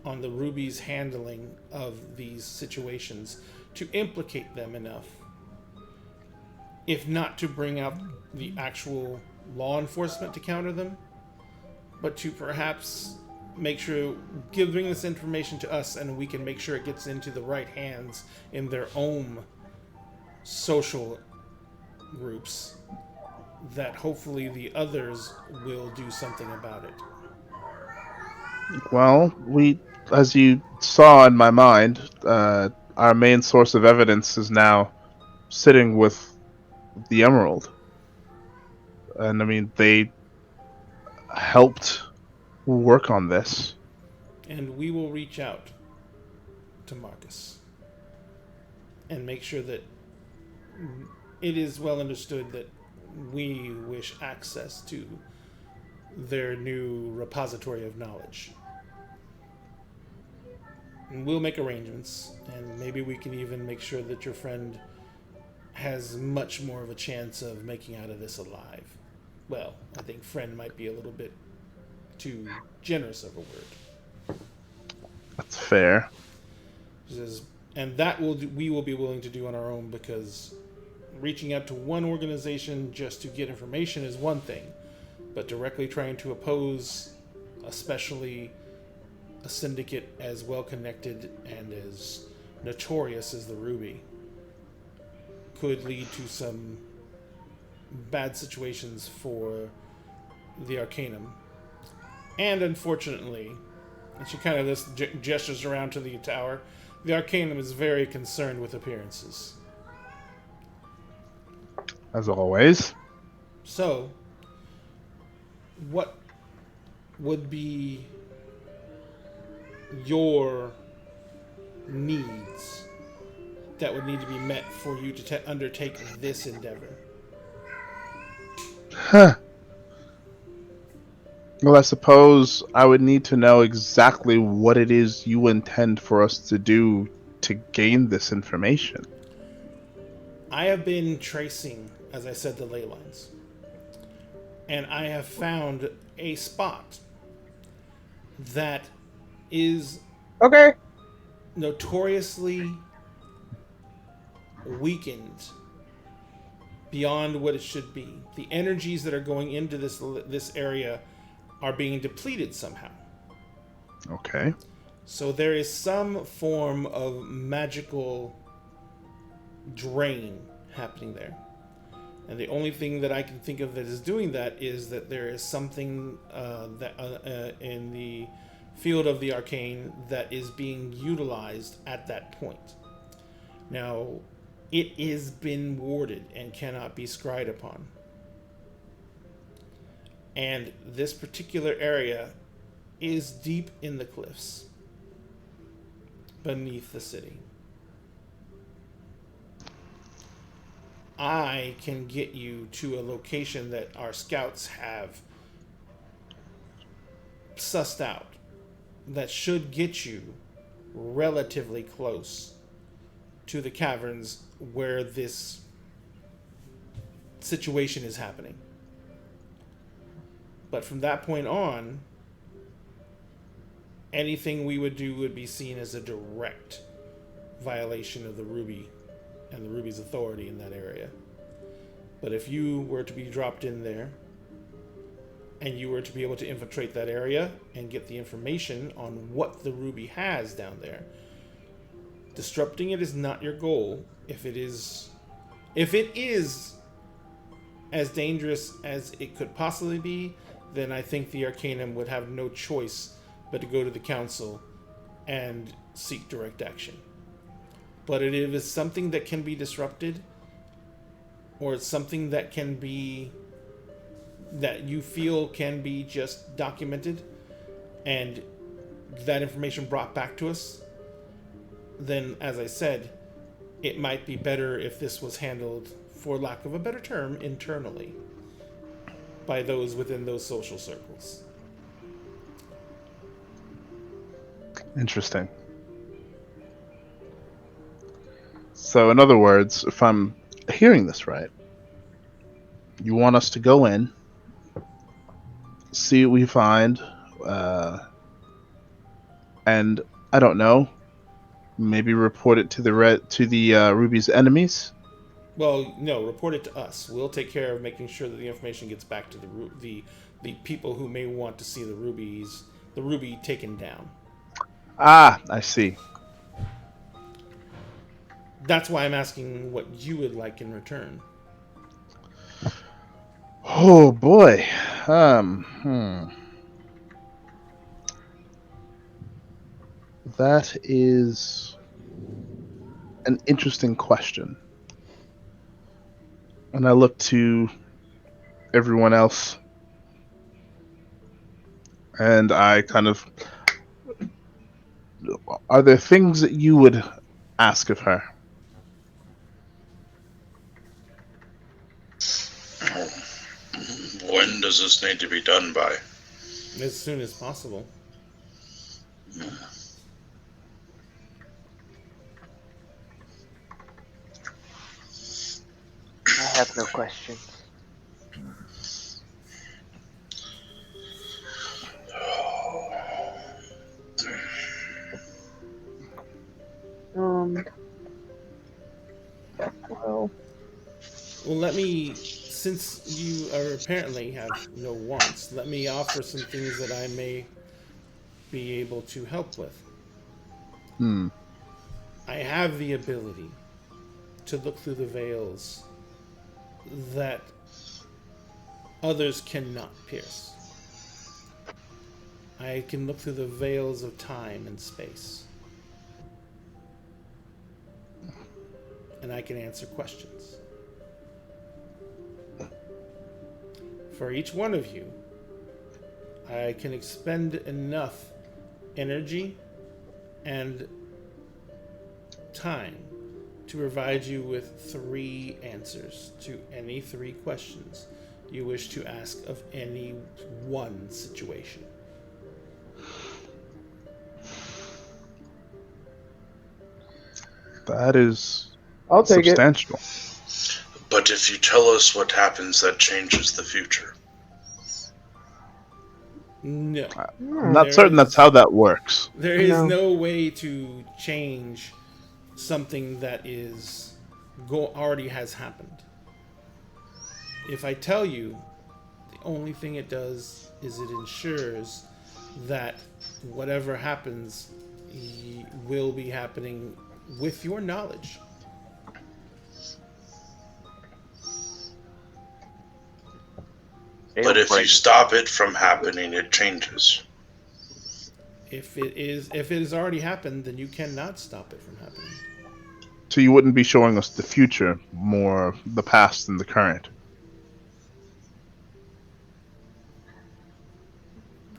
on the Ruby's handling of these situations to implicate them enough, if not to bring out the actual law enforcement to counter them, but to perhaps make sure, bring this information to us and we can make sure it gets into the right hands in their own social groups, that hopefully the others will do something about it. Well, as you saw in my mind, our main source of evidence is now sitting with the Emerald. And I mean, they helped work on this. And we will reach out to Marcus and make sure that it is well understood that we wish access to their new repository of knowledge. And we'll make arrangements, and maybe we can even make sure that your friend has much more of a chance of making out of this alive. Well, I think friend might be a little bit too generous of a word. That's fair. She says, and that we will be willing to do on our own, because reaching out to one organization just to get information is one thing, but directly trying to oppose, especially a syndicate as well connected and as notorious as the Ruby, could lead to some bad situations for the Arcanum. And unfortunately, and she kind of just gestures around to the tower, the Arcanum is very concerned with appearances. As always. So, what would be your needs that would need to be met for you to undertake this endeavor? Huh. Well, I suppose I would need to know exactly what it is you intend for us to do to gain this information. I have been tracing, as I said, the ley lines. And I have found a spot that is Okay. notoriously weakened beyond what it should be. The energies that are going into this area are being depleted somehow. Okay. So there is some form of magical drain happening there. And the only thing that I can think of that is doing that is that there is something in the field of the arcane that is being utilized at that point. Now, it is been warded and cannot be scryed upon. And this particular area is deep in the cliffs beneath the city. I can get you to a location that our scouts have sussed out that should get you relatively close to the caverns where this situation is happening. But from that point on, anything we would do would be seen as a direct violation of the Ruby and the Ruby's authority in that area. But if you were to be dropped in there and you were to be able to infiltrate that area and get the information on what the Ruby has down there, disrupting it is not your goal. If it is as dangerous as it could possibly be, then I think the Arcanum would have no choice but to go to the council and seek direct action. But if it is something that can be disrupted, or it's something that can be, that you feel can be just documented and that information brought back to us, then, as I said, it might be better if this was handled, for lack of a better term, internally by those within those social circles. Interesting. So, in other words, if I'm hearing this right, you want us to go in, see what we find, and I don't know, maybe report it to the Ruby's enemies. Well, no, report it to us. We'll take care of making sure that the information gets back to the people who may want to see the Ruby taken down. Ah, I see. That's why I'm asking what you would like in return. Oh boy. That is an interesting question. And I look to everyone else, and I kind of... Are there things that you would ask of her? When does this need to be done by? As soon as possible. I have no questions. Well, Let me, since you apparently have no wants, let me offer some things that I may be able to help with. I have the ability to look through the veils that others cannot pierce. I can look through the veils of time and space. And I can answer questions. For each one of you, I can expend enough energy and time to provide you with 3 answers to any 3 questions you wish to ask of any one situation. That is I'll take it. substantial. But if you tell us what happens, that changes the future. No. I'm not certain that's how that works. There is No. no way to change something that is already has happened. If I tell you, the only thing it does is it ensures that whatever happens will be happening with your knowledge. But if you stop it from happening, it changes. If it has already happened, then you cannot stop it from happening. So you wouldn't be showing us the future, more the past than the current.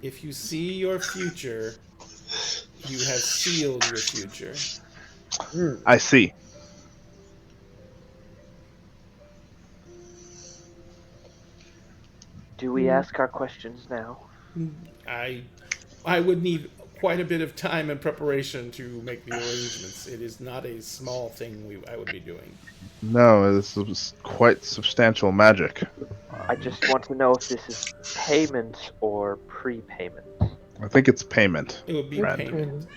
If you see your future, you have sealed your future. I see. Do we ask our questions now? I would need quite a bit of time and preparation to make the arrangements. It is not a small thing I would be doing. No, this is quite substantial magic. I just want to know if this is payment or prepayment. I think it's payment. It would be Right. payment.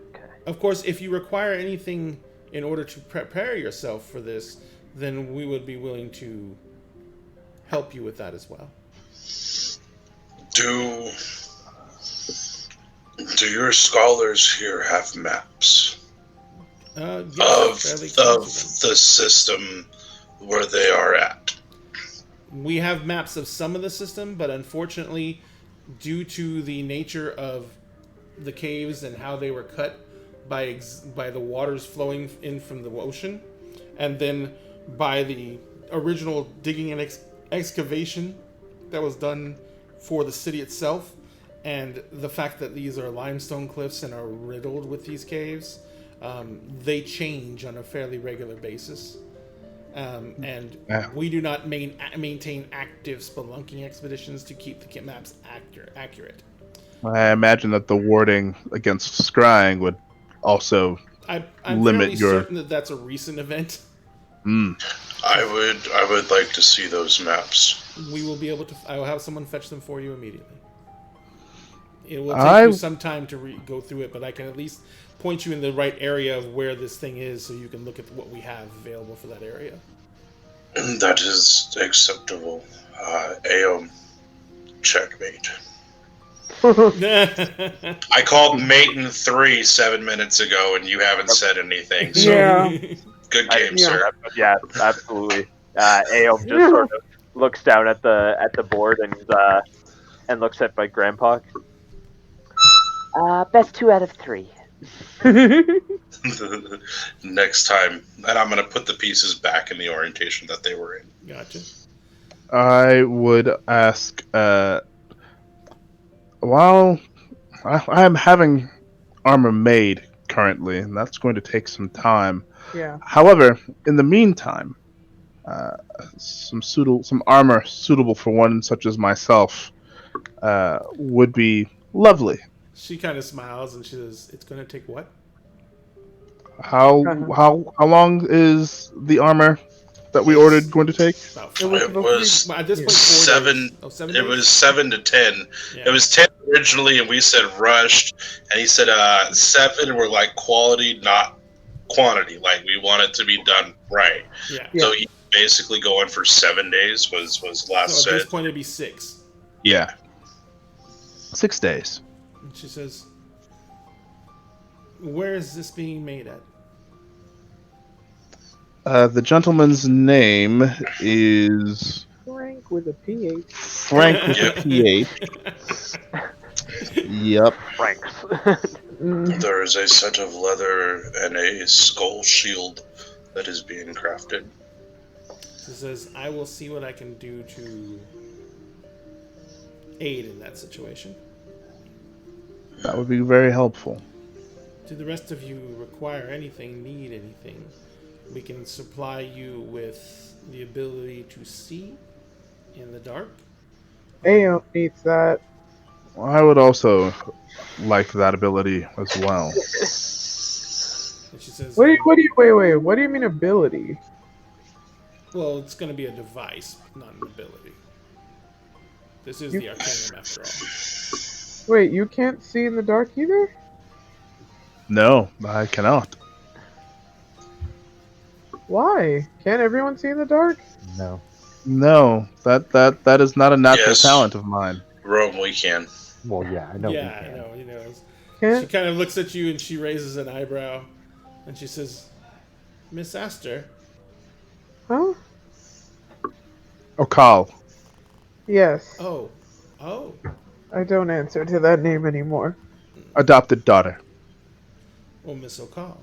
Okay. Of course, if you require anything in order to prepare yourself for this, then we would be willing to help you with that as well. Do your scholars here have maps Yes, fairly of close to them. the system where they are at? We have maps of some of the system, but unfortunately, due to the nature of the caves and how they were cut by the waters flowing in from the ocean, and then by the original digging and excavation that was done for the city itself, and the fact that these are limestone cliffs and are riddled with these caves, they change on a fairly regular basis. And we do not maintain active spelunking expeditions to keep the maps accurate. I imagine that the warding against scrying would also I'm limit fairly your. certain that that's a recent event. I would like to see those maps. We will be able to. I will have someone fetch them for you immediately. It will take you some time to go through it, but I can at least point you in the right area of where this thing is, so you can look at what we have available for that area. That is acceptable. Aeom, checkmate. I called Maiden 3 7 minutes ago, and you haven't said anything. So Yeah. good game, sir. Yeah, absolutely. Aeom just sort of looks down at the board and looks at my grandpa. Best 2 out of 3. Next time, and I'm gonna put the pieces back in the orientation that they were in. Gotcha. I would ask. While I am having armor made currently, and that's going to take some time. Yeah. However, in the meantime, some armor suitable for one such as myself would be lovely. She kind of smiles and she says, "It's going to take what?" How long is the armor that we ordered going to take? About It was 5. It was At this point, 4 7. days. Oh, 7 It days? was 7 to 10. Yeah. It was 10 originally, and we said rushed, and he said 7 were like quality, not quantity. Like we want it to be done right. Yeah. So he basically going for 7 days was last So at this said. point, it'd be 6. Yeah. 6 days. And she says, "Where is this being made at?" The gentleman's name is Frank with a PH. Frank with a PH. Yep. Franks. There is a set of leather and a skull shield that is being crafted. She says, "I will see what I can do to aid in that situation. That would be very helpful. Do the rest of you require anything, need anything? We can supply you with the ability to see in the dark. Aeon needs that. I would also like that ability as well. And she says, What do you mean ability? well, it's going to be a device, not an ability. This is the Arcanum after all. Wait, you can't see in the dark either? No, I cannot. Why? Can't everyone see in the dark? No. No, that is not a natural Yes. talent of mine. Rome, we can. Well, yeah, I know. we Yeah, I can. know, he knows. She Can't? kind of looks at you and she raises an eyebrow. And she says, Miss Astor, Huh? Okal. Yes. oh, I don't answer to that name anymore. Adopted daughter. well, Miss O'Call.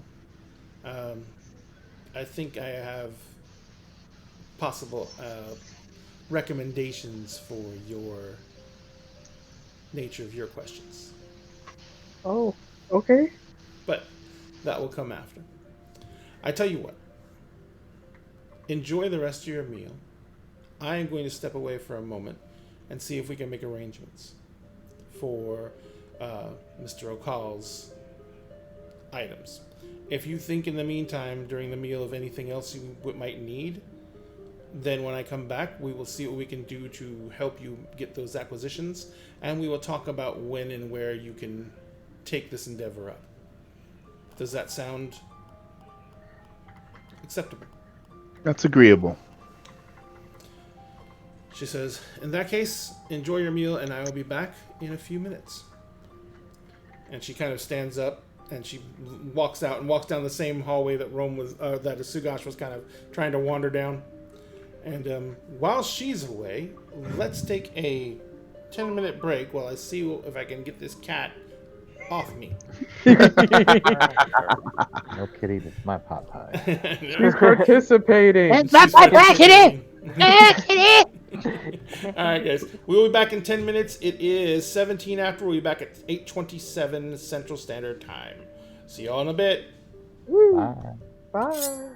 I think I have possible recommendations for your nature of your questions. Oh, okay. But that will come after. I tell you what. Enjoy the rest of your meal. I am going to step away for a moment and see if we can make arrangements for Mr. O'Call's items. If you think in the meantime, during the meal, of anything else you might need, then when I come back, we will see what we can do to help you get those acquisitions, and we will talk about when and where you can take this endeavor up. Does that sound acceptable? That's agreeable. She says, in that case, enjoy your meal and I will be back in a few minutes. And she kind of stands up and she walks out and walks down the same hallway that that Sugash was kind of trying to wander down. And while she's away, let's take a 10-minute break while I see if I can get this cat off me. No kitty, this is my pot pie. She's participating. She's participating. Alright guys, we will be back in 10 minutes. It is 17 after. We'll be back at 8:27 Central Standard Time. See y'all in a bit. Woo. Bye. Bye.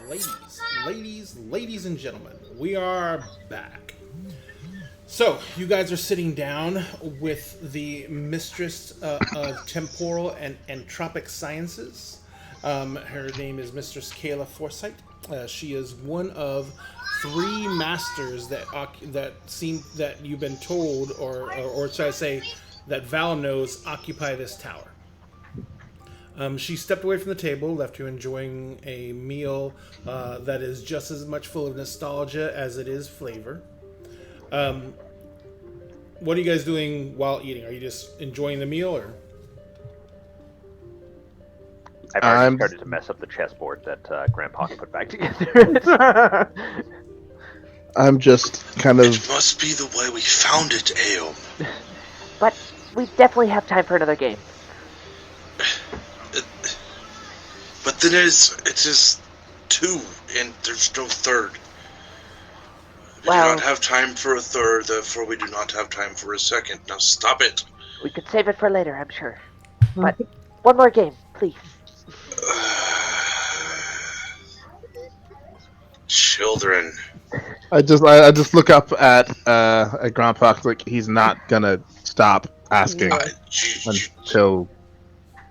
ladies and gentlemen, we are back. So, you guys are sitting down with the mistress of temporal and entropic sciences. Her name is Mistress Kayla Forsyth. She is one of 3 masters that you've been told, or should I say, that Val knows occupy this tower. She stepped away from the table, left you enjoying a meal that is just as much full of nostalgia as it is flavor. What are you guys doing while eating? Are you just enjoying the meal, or? I've already started to mess up the chessboard that Grandpa put back together. I'm just kind of. It must be the way we found it, Ao. But we definitely have time for another game. But then it is 2, and there's no third. We do not have time for a third, therefore we do not have time for a second. Now stop it. We could save it for later, I'm sure. But one more game, please. Children. I just look up at Grandpa, like he's not gonna stop asking until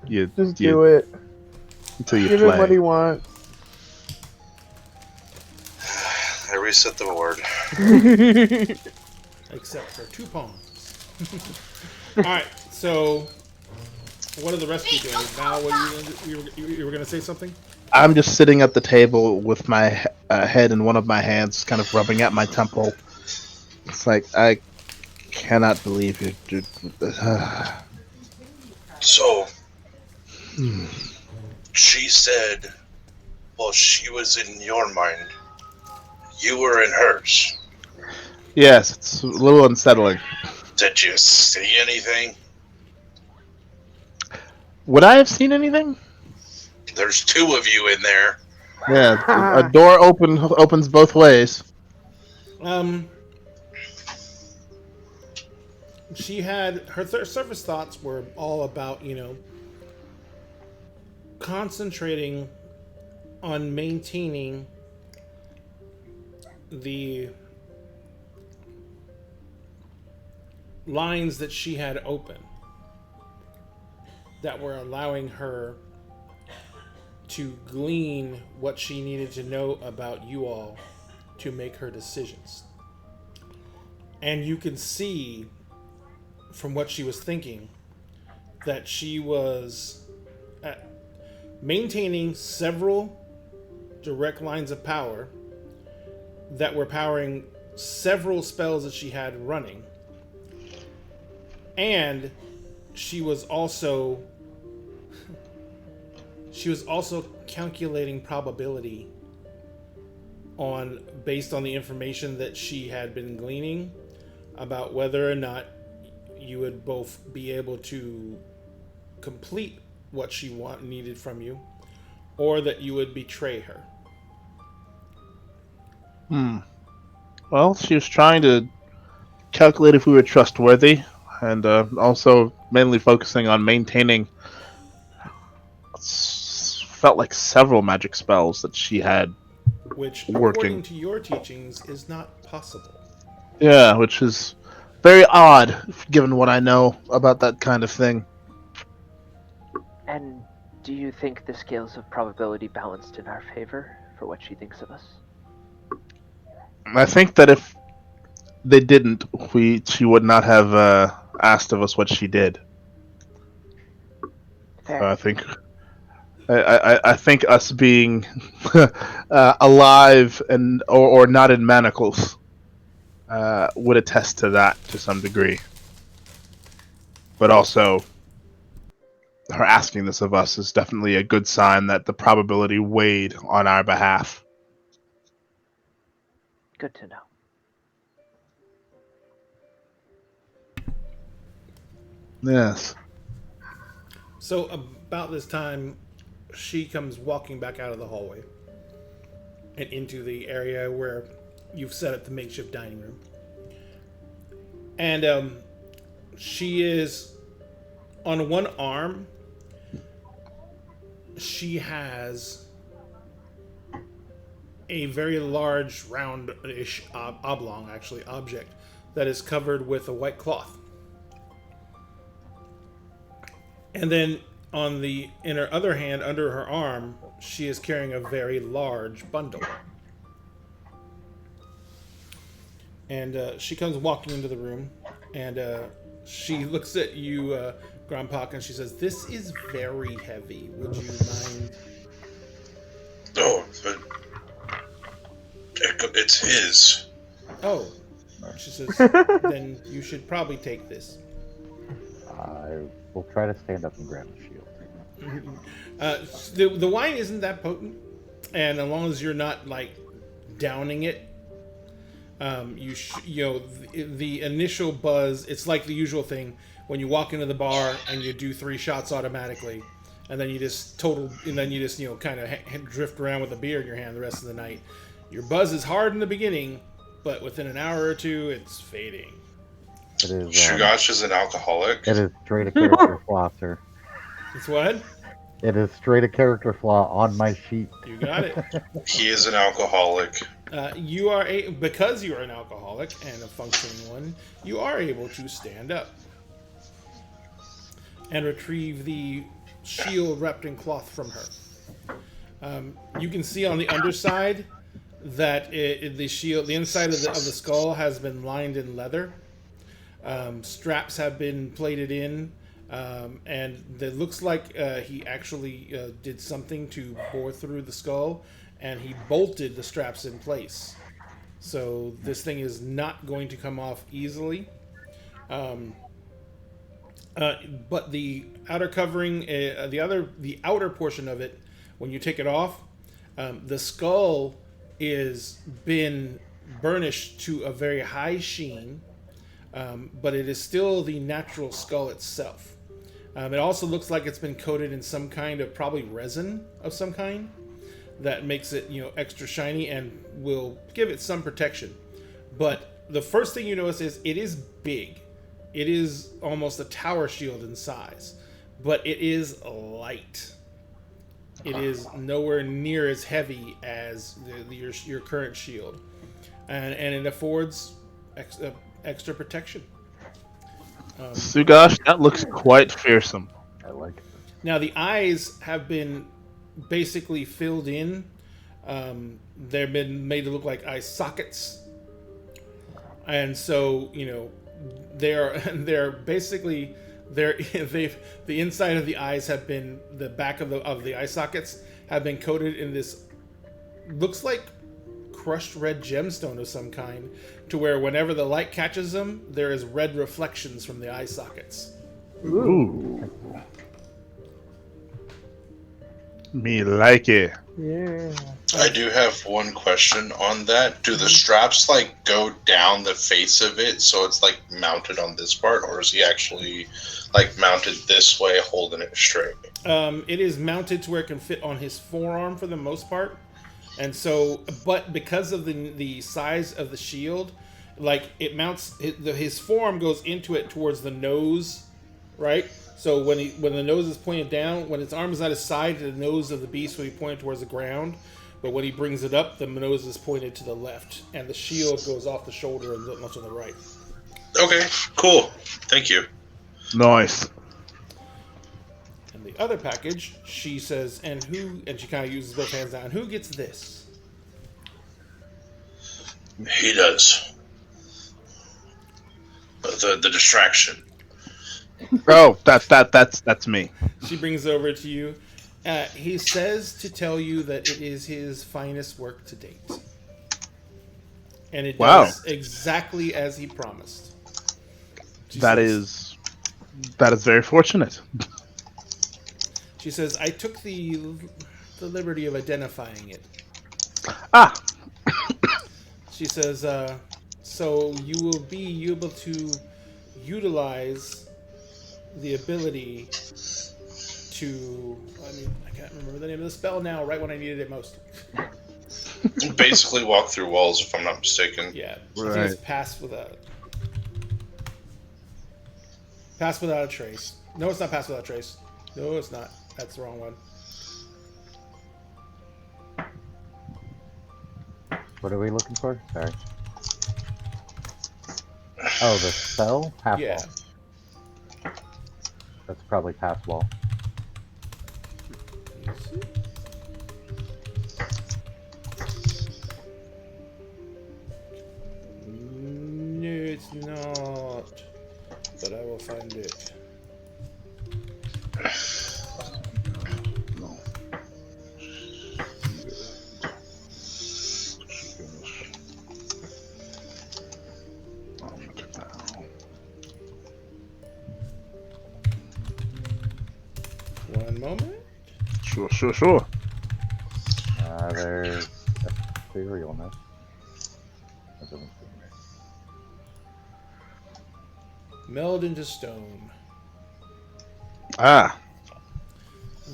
you Just do it. until you Give play. him what he wants. I reset the board. Except for 2 pawns. Alright, so what are the rest of you doing? Val, what you were going to say something? I'm just sitting at the table with my head in one of my hands, kind of rubbing at my temple. It's like, I cannot believe you, dude. So, she said, well, she was in your mind. You were in hers. Yes, it's a little unsettling. Did you see anything? Would I have seen anything? There's 2 of you in there. Yeah, a door opens both ways. She had her surface thoughts were all about, concentrating on maintaining the lines that she had open that were allowing her to glean what she needed to know about you all to make her decisions. And you can see from what she was thinking that she was maintaining several direct lines of power that were powering several spells that she had running. And she was also calculating probability based on the information that she had been gleaning about whether or not you would both be able to complete what she needed from you, or that you would betray her. Well, she was trying to calculate if we were trustworthy, and also mainly focusing on maintaining. Felt like several magic spells that she had, which, working. According to your teachings, is not possible. Yeah, which is very odd, given what I know about that kind of thing. And do you think the scales of probability balanced in our favor for what she thinks of us? I think that if they didn't, she would not have asked of us what she did. Fair. I think us being alive and or not in manacles would attest to that to some degree. But also, her asking this of us is definitely a good sign that the probability weighed on our behalf. Good to know. Yes. So about this time, she comes walking back out of the hallway and into the area where you've set up the makeshift dining room. And she is on one arm. She has a very large, round-ish, oblong, actually, object that is covered with a white cloth. And then in her other hand, under her arm, she is carrying a very large bundle. And she comes walking into the room, and she looks at you, Grandpa, and she says, "This is very heavy. Would you mind?" Oh, but it's his. Oh, she says, "Then you should probably take this." I will try to stand up and grab the shield. The wine isn't that potent, and as long as you're not like downing it, the initial buzz. It's like the usual thing when you walk into the bar and you do 3 shots automatically, and then you just kind of drift around with a beer in your hand the rest of the night. Your buzz is hard in the beginning, but within an hour or two, it's fading. It is. Shugosh is an alcoholic. It is straight a character flaw, sir. It's what? It is straight a character flaw on my sheet. You got it. He is an alcoholic. Because you are an alcoholic and a functioning one, you are able to stand up and retrieve the shield wrapped in cloth from her. You can see on the underside that the shield, the inside of the skull, has been lined in leather. Straps have been plated in, and it looks like he actually did something to bore through the skull, and he bolted the straps in place. So this thing is not going to come off easily. But the outer covering, the outer portion of it, when you take it off, the skull is been burnished to a very high sheen, but it is still the natural skull itself. It also looks like it's been coated in some kind of probably resin of some kind that makes it extra shiny and will give it some protection. But the first thing you notice is it is big. It is almost a tower shield in size, but it is light. It is nowhere near as heavy as your current shield, and it affords extra protection. Shugosh, that looks quite fearsome. I like it. Now the eyes have been basically filled in. They've been made to look like eye sockets, and so they're basically the inside of the eyes have been, the back of the eye sockets have been coated in this, looks like crushed red gemstone of some kind, to where whenever the light catches them, there is red reflections from the eye sockets. Ooh. Me like it. Yeah. I do have one question on that. Do the straps go down the face of it so it's mounted on this part, or is he actually mounted this way holding it straight? It is mounted to where it can fit on his forearm for the most part. And so, but because of the size of the shield, it mounts, his forearm goes into it towards the nose, right? So when the nose is pointed down, when his arm is at his side, the nose of the beast will be pointed towards the ground. But when he brings it up, the nose is pointed to the left, and the shield goes off the shoulder and much on the right. Okay, cool. Thank you. Nice. And the other package, she says, and she kind of uses both hands now, and who gets this? He does. The distraction. Oh, that's me. She brings it over to you. He says to tell you that it is his finest work to date. And it does exactly as he promised. That is very fortunate. She says, I took the liberty of identifying it. Ah! She says, so you will be able to utilize the ability to... I can't remember the name of the spell now, right when I needed it most. Basically walk through walls, if I'm not mistaken. Yeah. Right. I think it's pass without a trace. No, it's not pass without a trace. No, it's not. That's the wrong one. What are we looking for? Sorry. Oh, the spell? Half Yeah. wall. That's probably pass wall. Is it? No, it's not. But I will find it. No. One moment. Sure. There's etherealness. That doesn't seem right. Meld into stone. Ah,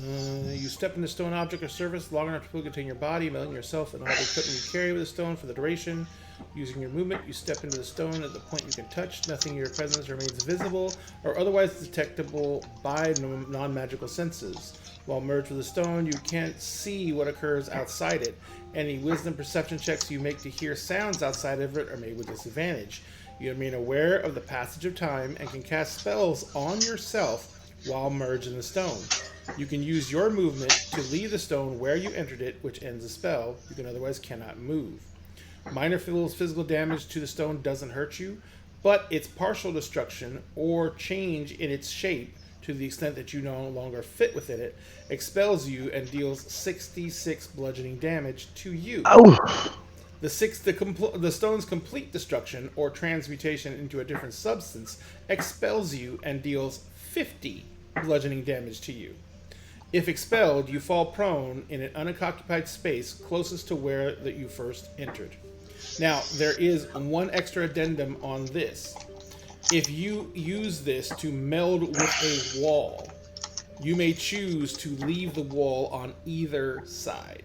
You step into stone object or surface long enough to contain your body, melding yourself and all the equipment you carry with the stone for the duration. Using your movement, you step into the stone at the point you can touch. Nothing in your presence remains visible or otherwise detectable by non-magical senses. While merged with the stone, you can't see what occurs outside it. Any wisdom perception checks you make to hear sounds outside of it are made with disadvantage. You remain aware of the passage of time and can cast spells on yourself while merged in the stone. You can use your movement to leave the stone where you entered it, which ends the spell. You can otherwise cannot move. Minor physical damage to the stone doesn't hurt you, but its partial destruction or change in its shape to the extent that you no longer fit within it expels you and deals 66 bludgeoning damage to you. oh, The stone's complete destruction or transmutation into a different substance expels you and deals 50 bludgeoning damage to you. If expelled, you fall prone in an unoccupied space closest to where that you first entered. Now, there is one extra addendum on this. If you use this to meld with a wall, you may choose to leave the wall on either side.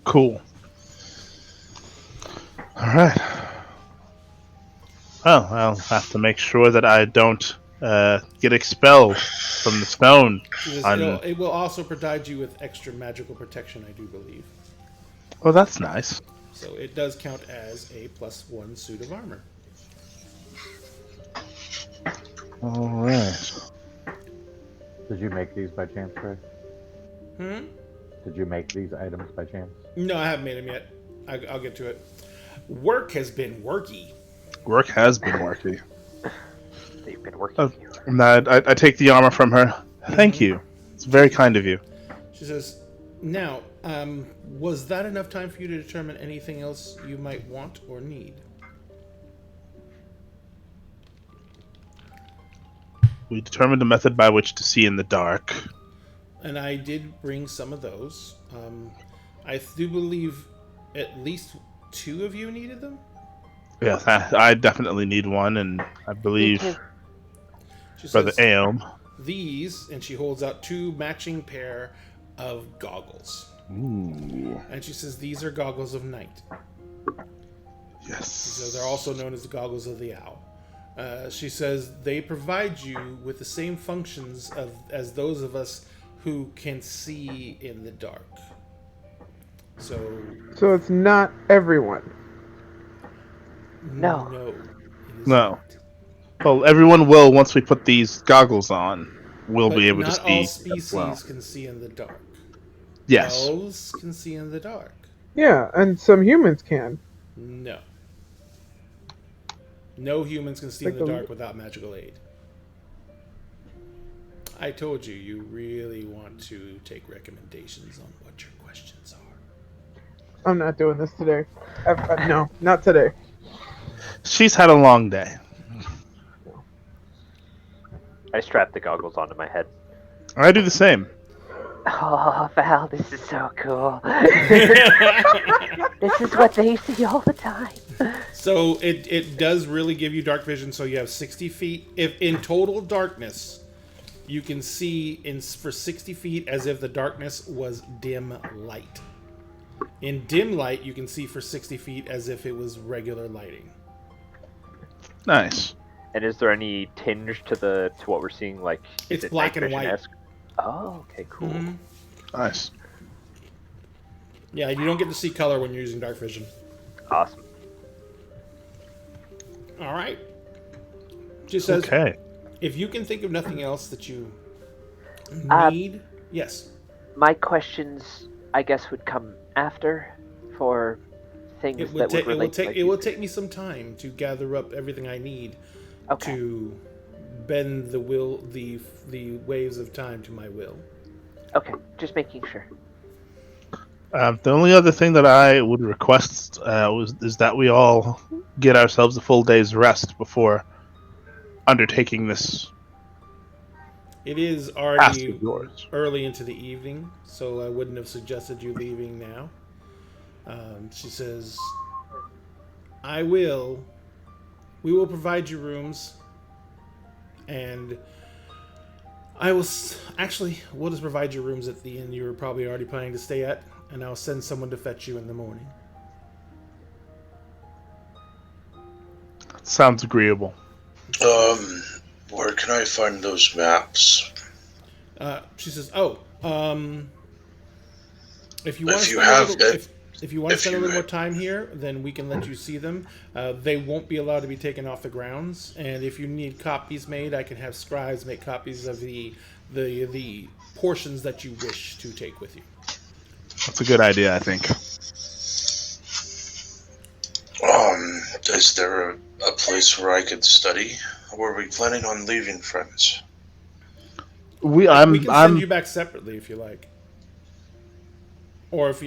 cool. All right. Well, I'll have to make sure that I don't get expelled from the stone. It will also provide you with extra magical protection, I do believe. Oh, that's nice. So it does count as a +1 suit of armor. All right. Did you make these by chance, Ray? Did you make these items by chance? No, I haven't made them yet. I'll get to it. Work has been worky. Work has been working. They've been working Oh, here. and I take the armor from her. Thank you. It's very kind of you. She says, now, was that enough time for you to determine anything else you might want or need? We determined a method by which to see in the dark. And I did bring some of those. I do believe at least 2 of you needed them. Yes, I definitely need one, and I believe She Brother says, Aom. these, and she holds out 2 matching pair of goggles. Ooh. And she says, these are goggles of night. Yes. So they're also known as the goggles of the owl. She says they provide you with the same functions as those of us who can see in the dark. So So it's not everyone. No. it is No. not. Well, everyone will once we put these goggles on. We'll But be able to not see all as species well. can see in the dark. Yes. Elves can see in the dark. Yeah, and some humans can. No. No humans can see in Like the the- dark without magical aid. I told you, you really want to take recommendations on what your questions are. I'm not doing this today. No, not today. She's had a long day. I strap the goggles onto my head. I do the same. Oh, Val, this is so cool. This is what they see all the time. So it does really give you dark vision. So you have 60 feet. If in total darkness, you can see for 60 feet as if the darkness was dim light. In dim light, you can see for 60 feet as if it was regular lighting. Nice. And is there any tinge to what we're seeing? Like, is It's it black night and white. vision-esque? Oh, okay, cool. Mhm. Nice. Yeah, you don't get to see color when you're using dark vision. Awesome. All right. She says, Okay. if you can think of nothing else that you need, yes. My questions, I guess, would come after for things It that would relate to my will future. take me some time to gather up everything I need Okay. to bend the waves of time to my will. Okay, just making sure. The only other thing that I would request is that we all get ourselves a full day's rest before undertaking this It is task already of yours. early into the evening, so I wouldn't have suggested you leaving now. She says, we will provide you rooms, and we'll just provide you rooms at the inn you were probably already planning to stay at, and I'll send someone to fetch you in the morning. Sounds agreeable. Where can I find those maps? She says, if you want to If you spend have a little, it- if you want to if spend a you little more ha- time here, then we can let you see them. They won't be allowed to be taken off the grounds, and if you need copies made, I can have scribes make copies of the portions that you wish to take with you. That's a good idea, I think. Is there a place where I could study? Or are we planning on leaving, friends? We can send you back separately if you like. Or if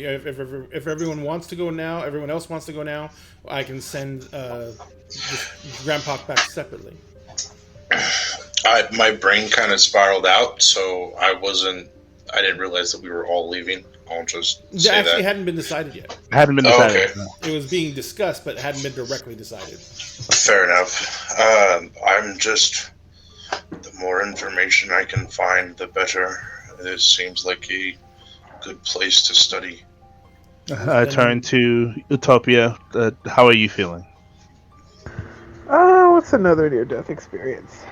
everyone wants to go now, everyone else wants to go now, I can send Grandpa back separately. My brain kind of spiraled out, so I didn't realize that we were all leaving. I'll just say Actually, it that. hadn't been decided yet. Hadn't been Oh, decided. okay. It was being discussed, but it hadn't been directly decided. Fair enough. I'm just... The more information I can find, the better. This seems like a good place to study. I turn to Utopia. How are you feeling? What's another near-death experience?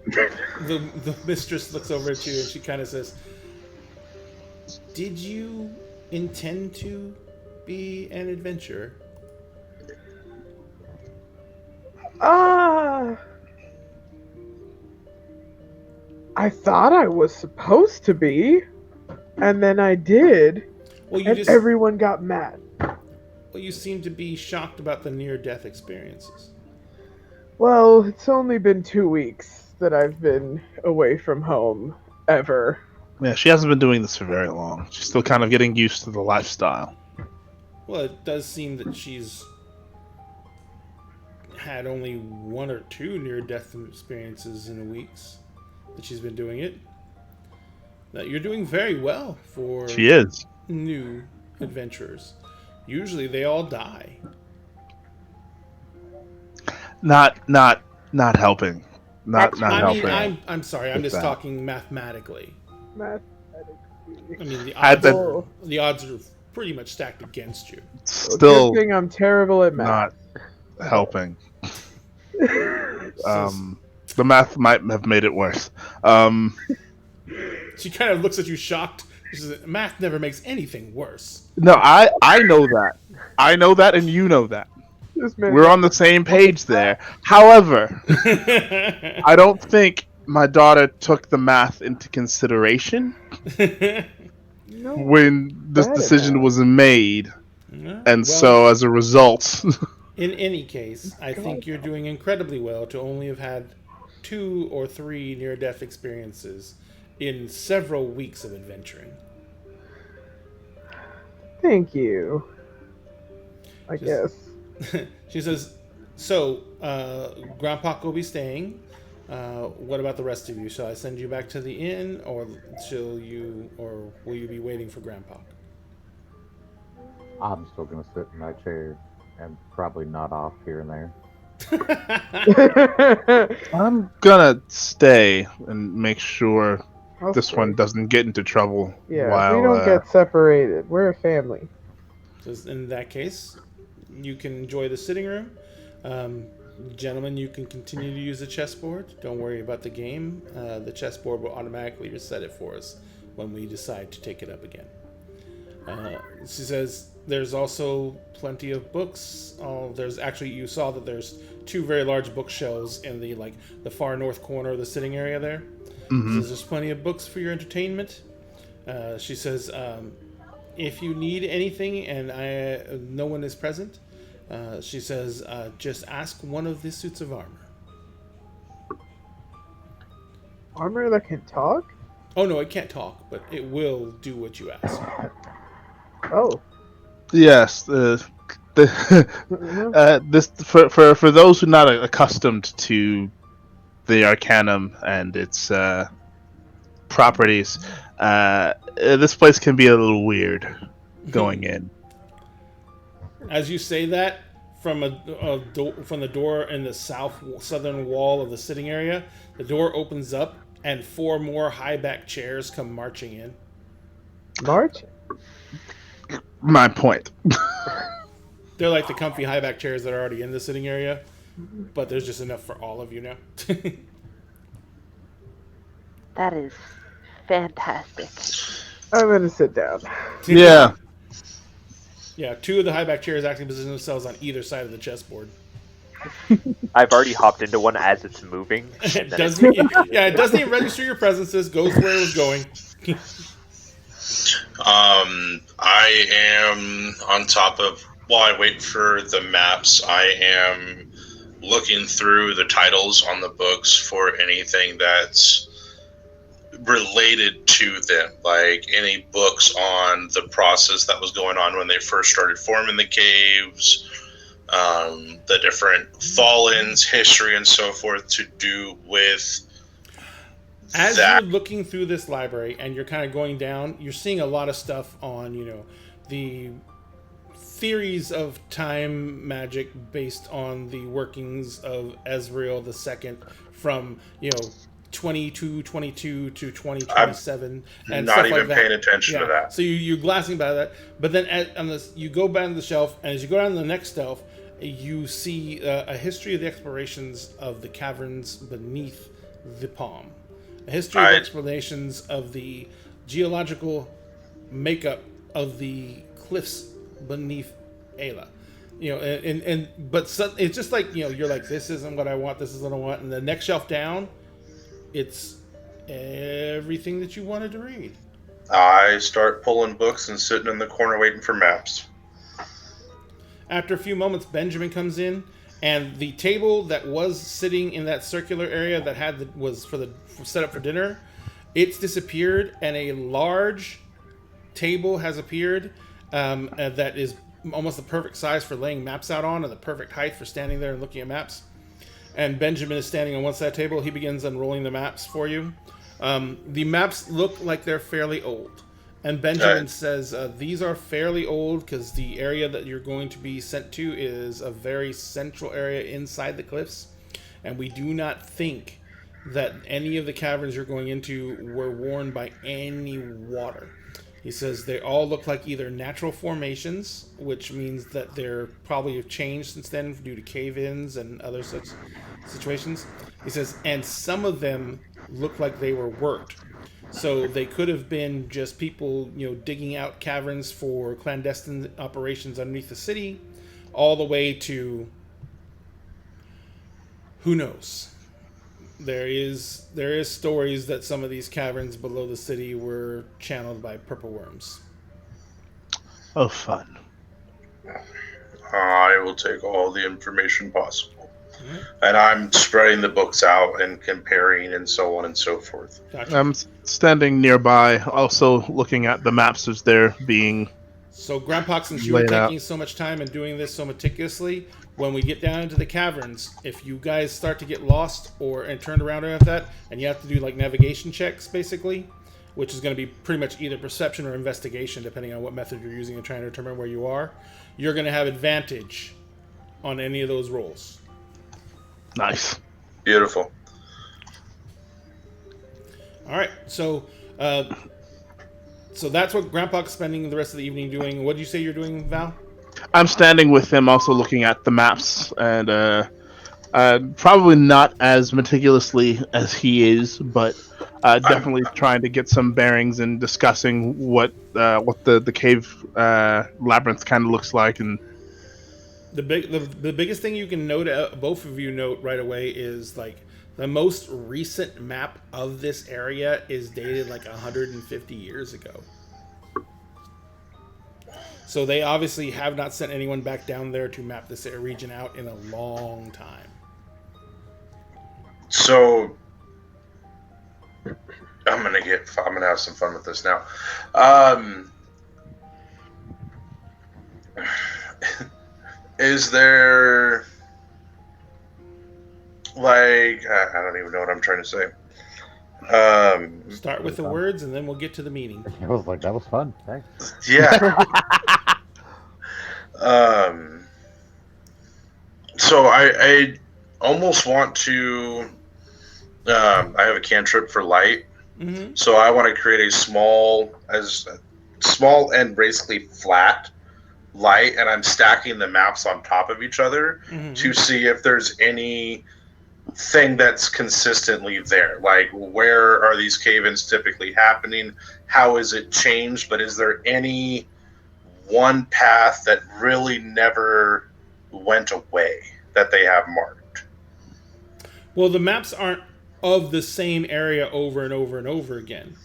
The mistress looks over at you and she kind of says, "Did you intend to be an adventurer?" I thought I was supposed to be, and then I did, Well, and everyone got mad. Well, you seem to be shocked about the near-death experiences. Well, it's only been 2 weeks that I've been away from home, ever. Yeah, she hasn't been doing this for very long. She's still kind of getting used to the lifestyle. Well, it does seem that she's had only 1 or 2 near-death experiences in a week's that she's been doing it. That you're doing very well for She is. new adventurers. Usually they all die. Not helping. Not helping. I'm sorry. I'm with just that. talking mathematically. I mean, the odds are pretty much stacked against you. Still Good thing I'm terrible at math. not helping. The math might have made it worse. She kind of looks at you shocked. She says, "Math never makes anything worse." No, I know that. I know that, and you know that. We're on the same page there. However, I don't think my daughter took the math into consideration when this decision was made. So as a result... In any case, I think you're doing incredibly well to only have had 2 or 3 near-death experiences in several weeks of adventuring. Thank you. I guess. She says, "So, Grandpa will be staying. What about the rest of you? Shall I send you back to the inn, or will you be waiting for Grandpa?" I'm still going to sit in my chair and probably nod off here and there. I'm gonna stay and make sure this stay. one doesn't get into trouble. Yeah, while, we don't get separated. We're a family. So in that case, you can enjoy the sitting room. Gentlemen, you can continue to use the chessboard. Don't worry about the game. The chessboard will automatically reset it for us when we decide to take it up again. She says there's also plenty of books. There's actually, you saw that there's 2 very large bookshelves in the far north corner of the sitting area there. Mm-hmm. So there's plenty of books for your entertainment. She says if you need anything and no one is present, she says just ask one of the suits of armor. Armor that can talk? Oh no, it can't talk, but it will do what you ask. Oh. Yes, this for those who are not accustomed to the Arcanum and its properties, this place can be a little weird going in. As you say that, from from the door in the southern wall of the sitting area, the door opens up and 4 more high-back chairs come marching in. March? My point. They're like the comfy high-back chairs that are already in the sitting area, but there's just enough for all of you now. That is fantastic. I'm gonna sit down. Yeah. Yeah, 2 of the high-back chairs actually position themselves on either side of the chessboard. I've already hopped into one as it's moving. It doesn't even register your presences, goes where it was going. I am on top of, while I wait for the maps, I am looking through the titles on the books for anything that's related to them, like any books on the process that was going on when they first started forming the caves, the different Fallens, history, and so forth to do with As that. you're looking through this library and you're kind of going down, you're seeing a lot of stuff on, the theories of time magic based on the workings of Ezreal II from, 2222 to 2027 and Not stuff even like that. paying attention to that. So you're glancing by that, but then you go back to the shelf, and as you go down to the next shelf, you see a history of the explorations of the caverns beneath the palm. A history of explanations of the geological makeup of the cliffs beneath Ayla. It's just like, you're like, this isn't what I want, this isn't what I want, and the next shelf down, it's everything that you wanted to read. I start pulling books and sitting in the corner waiting for maps. After a few moments, Benjamin comes in, and the table that was sitting in that circular area that was set up for dinner, it's disappeared, and a large table has appeared that is almost the perfect size for laying maps out on, and the perfect height for standing there and looking at maps. And Benjamin is standing on one side of the table. He begins unrolling the maps for you. The maps look like they're fairly old. And Benjamin says, these are fairly old because the area that you're going to be sent to is a very central area inside the cliffs. And we do not think that any of the caverns you're going into were worn by any water. He says they all look like either natural formations, which means that they're probably have changed since then due to cave-ins and other such situations. He says, and some of them look like they were worked. So they could have been just people, digging out caverns for clandestine operations underneath the city, all the way to who knows. There is stories that some of these caverns below the city were channeled by purple worms. Oh, fun. I will take all the information possible. And I'm spreading the books out and comparing and so on and so forth. Gotcha. I'm standing nearby, also looking at the maps as they're being... So, Grandpa, since you were laid taking out. so much time and doing this so meticulously, when we get down into the caverns, if you guys start to get lost and turned around after that, and you have to do navigation checks, basically, which is going to be pretty much either perception or investigation, depending on what method you're using and trying to determine where you are, you're going to have advantage on any of those rolls. Nice. Beautiful. All right, so that's what Grandpa's spending the rest of the evening doing. What did you say you're doing, Val? I'm standing with him, also looking at the maps and Probably not as meticulously as he is, but definitely trying to get some bearings and discussing what the cave labyrinth kind of looks like. And The biggest thing you can note, both of you note right away, is like the most recent map of this area is dated like 150 years ago. So they obviously have not sent anyone back down there to map this region out in a long time. So I'm gonna have some fun with this now. Is there, like, I don't even know what I'm trying to say. Start with the words and then we'll get to the meaning. I was like, that was fun. Thanks. Yeah. So I almost want to. I have a cantrip for light, Mm-hmm. so I want to create a small and basically flat light, and I'm stacking the maps on top of each other Mm-hmm. to see if there's any thing that's consistently there. Like, where are these cave-ins typically happening? How is it changed? But is there any one path that really never went away that they have marked? Well, the maps aren't of the same area over and over and over again.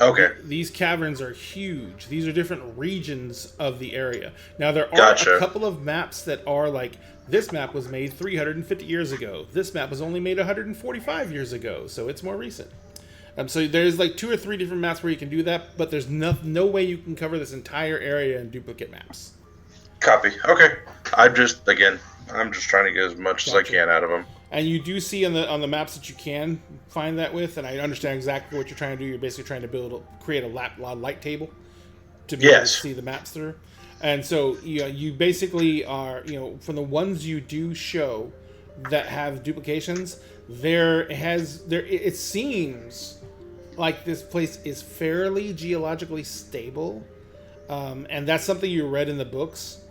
Okay. These caverns are huge. These are different regions of the area. Now, there are Gotcha. a couple of maps that are like, this map was made 350 years ago. This map was only made 145 years ago, so it's more recent. So there's like 2 or 3 different maps where you can do that, but there's no way you can cover this entire area in duplicate maps. Copy. Okay. I'm just trying to get as much as I can out of them. And you do see on the maps that you can find that with, and I understand exactly what you're trying to do. You're basically trying to create a light table to be able to see the maps through. And so you basically are, from the ones you do show that have duplications, it seems like this place is fairly geologically stable, and that's something you read in the books.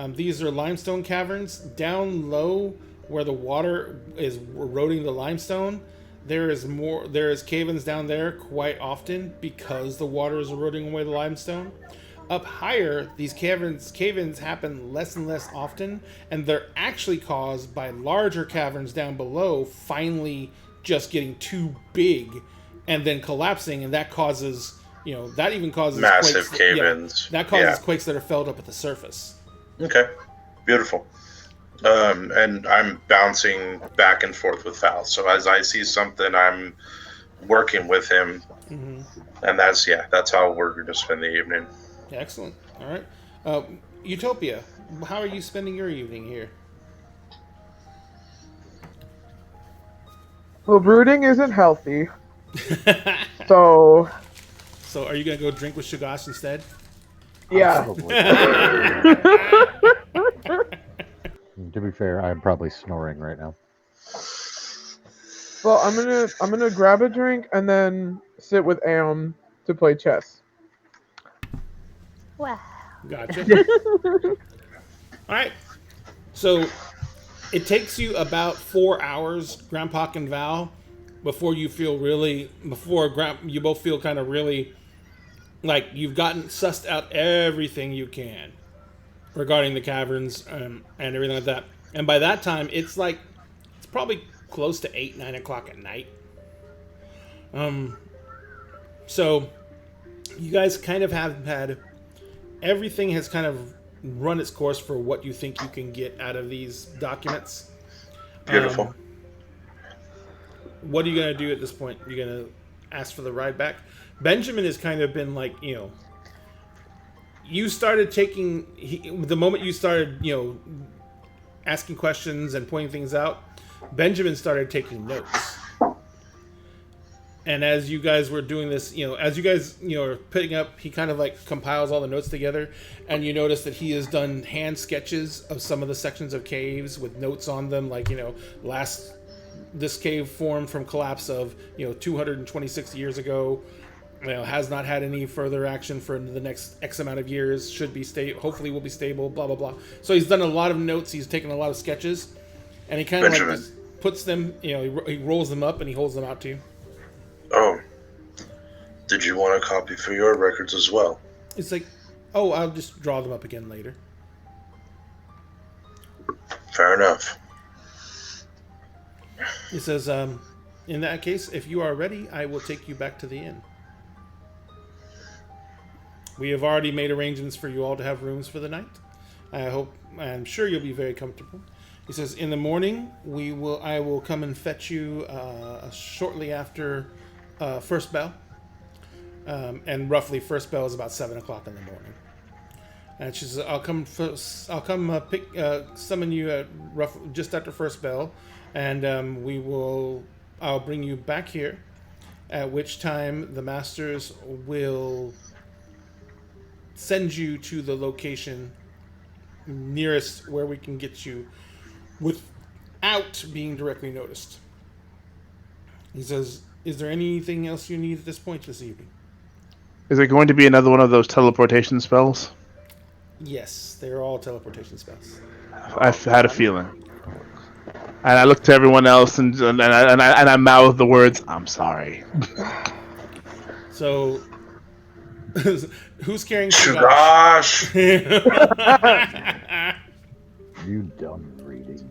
These are limestone caverns down low where the water is eroding the limestone. There is cave-ins down there quite often because the water is eroding away the limestone. Up higher, these cave-ins happen less and less often, and they're actually caused by larger caverns down below finally just getting too big and then collapsing, and that causes, that even causes massive quakes, cave-ins. That causes quakes that are felt up at the surface. Okay, beautiful. And I'm bouncing back and forth with Val. So as I see something, I'm working with him, and that's how we're going to spend the evening. Excellent. All right, Utopia, how are you spending your evening here? Well, brooding isn't healthy, so So are you gonna go drink with Shagash instead? yeah. To be fair, I'm probably snoring right now. Well, I'm gonna grab a drink and then sit with Aeon to play chess. Wow. Gotcha. All right. So it takes you about 4 hours, Grandpa and Val, before you both feel kind of really like you've sussed out everything you can regarding the caverns and everything like that. And by that time, it's probably close to 8, 9 o'clock at night. So you guys kind of have had everything has kind of run its course for what you think you can get out of these documents. Beautiful. What are you going to do at this point? You're going to ask for the ride back? Benjamin has kind of been like, you started the moment you started, asking questions and pointing things out, Benjamin started taking notes. And as you guys were doing this, as you guys, are putting up, he kind of like compiles all the notes together, and you notice that he has done hand sketches of some of the sections of caves with notes on them, like, this cave formed from collapse of, 226 years ago, has not had any further action for the next X amount of years, hopefully will be stable, blah, blah, blah. So he's done a lot of notes, he's taken a lot of sketches, And he kind of like Benjamin. just puts them, he rolls them up and he holds them out to you. Oh. Did you want a copy for your records as well? It's like, oh, I'll just draw them up again later. Fair enough. He says, in that case, if you are ready, I will take you back to the inn. We have already made arrangements for you all to have rooms for the night. I'm sure you'll be very comfortable. He says, in the morning, I will come and fetch you shortly after first bell. And roughly first bell is about 7 o'clock in the morning. And she says, I'll come summon you at just after first bell, and I'll bring you back here, at which time the masters will send you to the location nearest where we can get you without being directly noticed. He says, is there anything else you need at this point this evening? Is it going to be another one of those teleportation spells? Yes, they're all teleportation spells. I've had a feeling. And I look to everyone else and I mouth the words, I'm sorry. So, who's carrying Shugash! You done reading?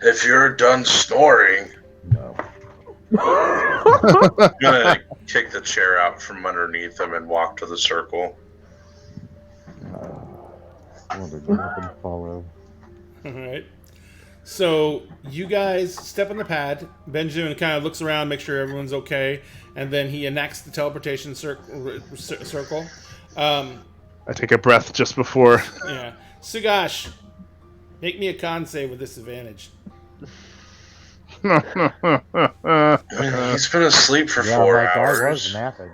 If you're done snoring, No. I'm gonna kick the chair out from underneath him and walk to the circle. Well, to get up and follow. All right. So you guys step on the pad. Benjamin kind of looks around, make sure everyone's okay, and then he enacts the teleportation circle. I take a breath just before. Yeah. Sugash, make me a con save with disadvantage. He's been asleep for Yeah, 4 my dog was hours. napping.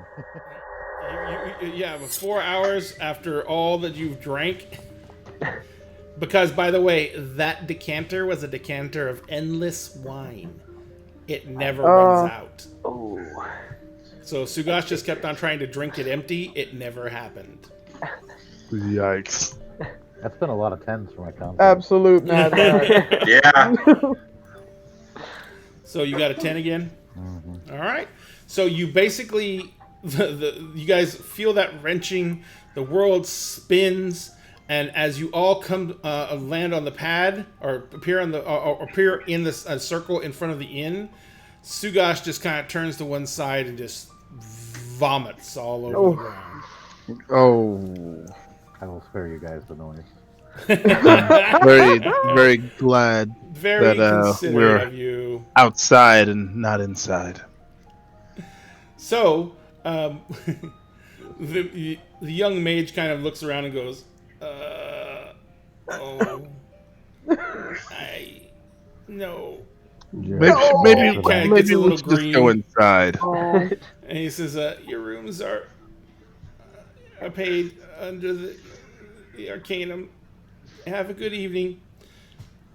Yeah, but 4 hours after all that you've drank. Because, by the way, that decanter was a decanter of endless wine. It never runs out. Oh. So Sugash just kept on trying to drink it empty. It never happened. Yikes. That's been a lot of tens for my con. Absolute madness. Yeah. So you got a 10 again? Mm-hmm. All right. So you basically, you guys feel that wrenching. The world spins, and as you all come land on the pad or appear in the circle in front of the inn, Sugash just kind of turns to one side and just vomits all over the ground. Oh. I will spare you guys the noise. Very, very glad Very that, considerate we're- of you. outside and not inside. So, the young mage kind of looks around and goes, no. Maybe Okay, maybe gets a little let's just green. go inside. And he says, your rooms are paid under the Arcanum. Have a good evening.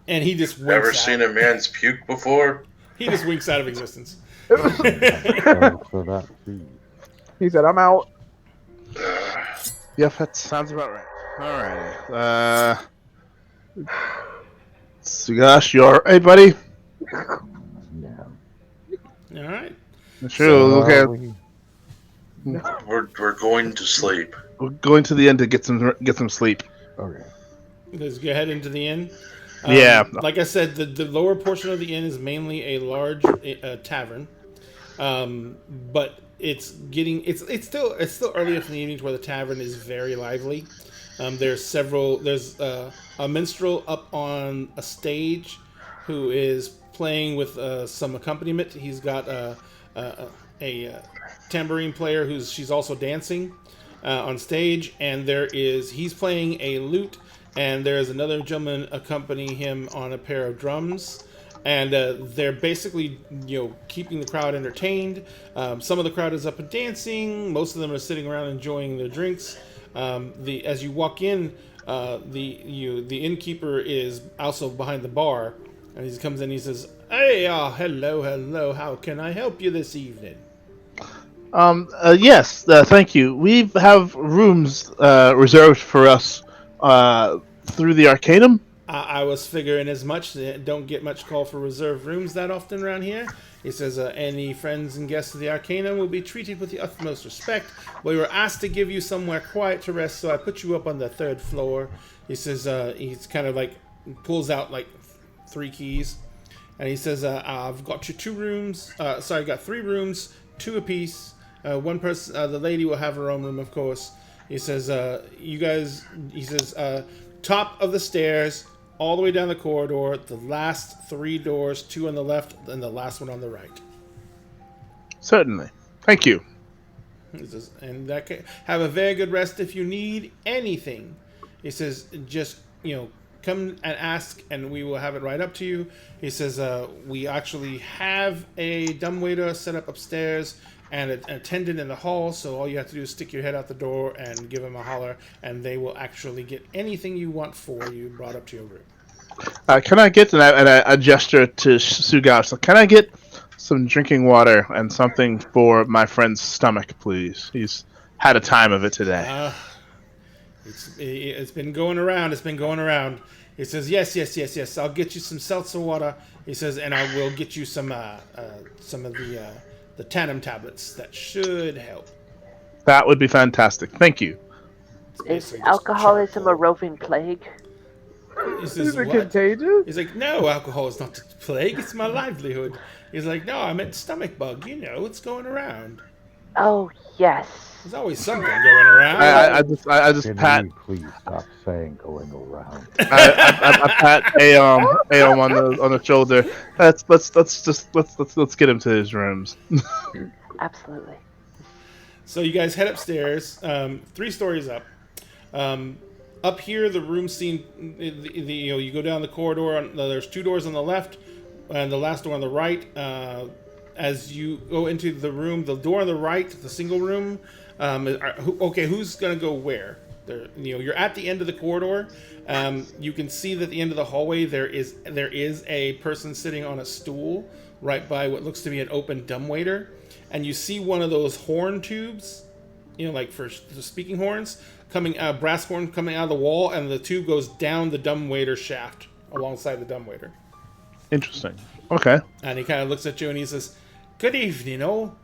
And he just winks Never out. seen a man's puke before? He just winks out of existence. So that too. He said, I'm out. Yep, that sounds about right. Alrighty. Sugash, you alright, buddy? Yeah. All right. Sure, So, okay. We're going to sleep. We're going to the end to get some sleep. Okay. Let's go ahead into the inn. Yeah. Like I said, the lower portion of the inn is mainly a large tavern, but it's still early enough in the evening to where the tavern is very lively. There's a minstrel up on a stage who is playing with some accompaniment. He's got a tambourine player she's also dancing on stage, and he's playing a lute, and there's another gentleman accompanying him on a pair of drums, and they're basically keeping the crowd entertained. Some of the crowd is up and dancing. Most of them are sitting around enjoying their drinks. As you walk in, the innkeeper is also behind the bar, and he comes in and he says, "Hey, hello, how can I help you this evening?" Yes, thank you. We have rooms reserved for us through the Arcanum. I was figuring as much. Don't get much call for reserved rooms that often around here. He says, any friends and guests of the Arcanum will be treated with the utmost respect. We were asked to give you somewhere quiet to rest, so I put you up on the 3rd floor. He says, he's kind of like, pulls out like 3 keys. And he says, I've got you 2 rooms. Sorry, got 3 rooms, 2 apiece. One person, the lady will have her own room, of course. He says, you guys, he says, top of the stairs, all the way down the corridor, the last 3 doors, 2 on the left, and the last one on the right. Certainly. Thank you. He says, and that can, have a very good rest if you need anything. He says, just, come and ask, and we will have it right up to you. He says, we actually have a dumbwaiter set up upstairs and an attendant in the hall, so all you have to do is stick your head out the door and give them a holler, and they will actually get anything you want for you brought up to your room. Can I get, and I gesture to Sugash, so can I get some drinking water and something for my friend's stomach, please? He's had a time of it today. It's been going around. It's been going around. He says, yes. I'll get you some seltzer water. He says, and I will get you some of the Tanum tablets. That should help. That would be fantastic. Thank you. Is alcoholism a roving plague? He says, Is it what? contagious? He's like, no, alcohol is not the plague. It's my livelihood. He's like, no, I meant stomach bug. It's going around. Oh, yes. There's always something going around. I just Can pat you please stop saying going around? I pat Aom on the shoulder. Let's get him to his rooms. Absolutely. So you guys head upstairs, 3 stories up. Up here, the room scene. You go down the corridor. There's 2 doors on the left, and the last door on the right. As you go into the room, the door on the right, the single room. Who's gonna go where? You're at the end of the corridor. You can see that at the end of the hallway there is a person sitting on a stool right by what looks to be an open dumbwaiter, and you see one of those horn tubes, like for the speaking horns, brass horn coming out of the wall, and the tube goes down the dumbwaiter shaft alongside the dumbwaiter. Interesting. Okay. And he kind of looks at you and he says, "Good evening,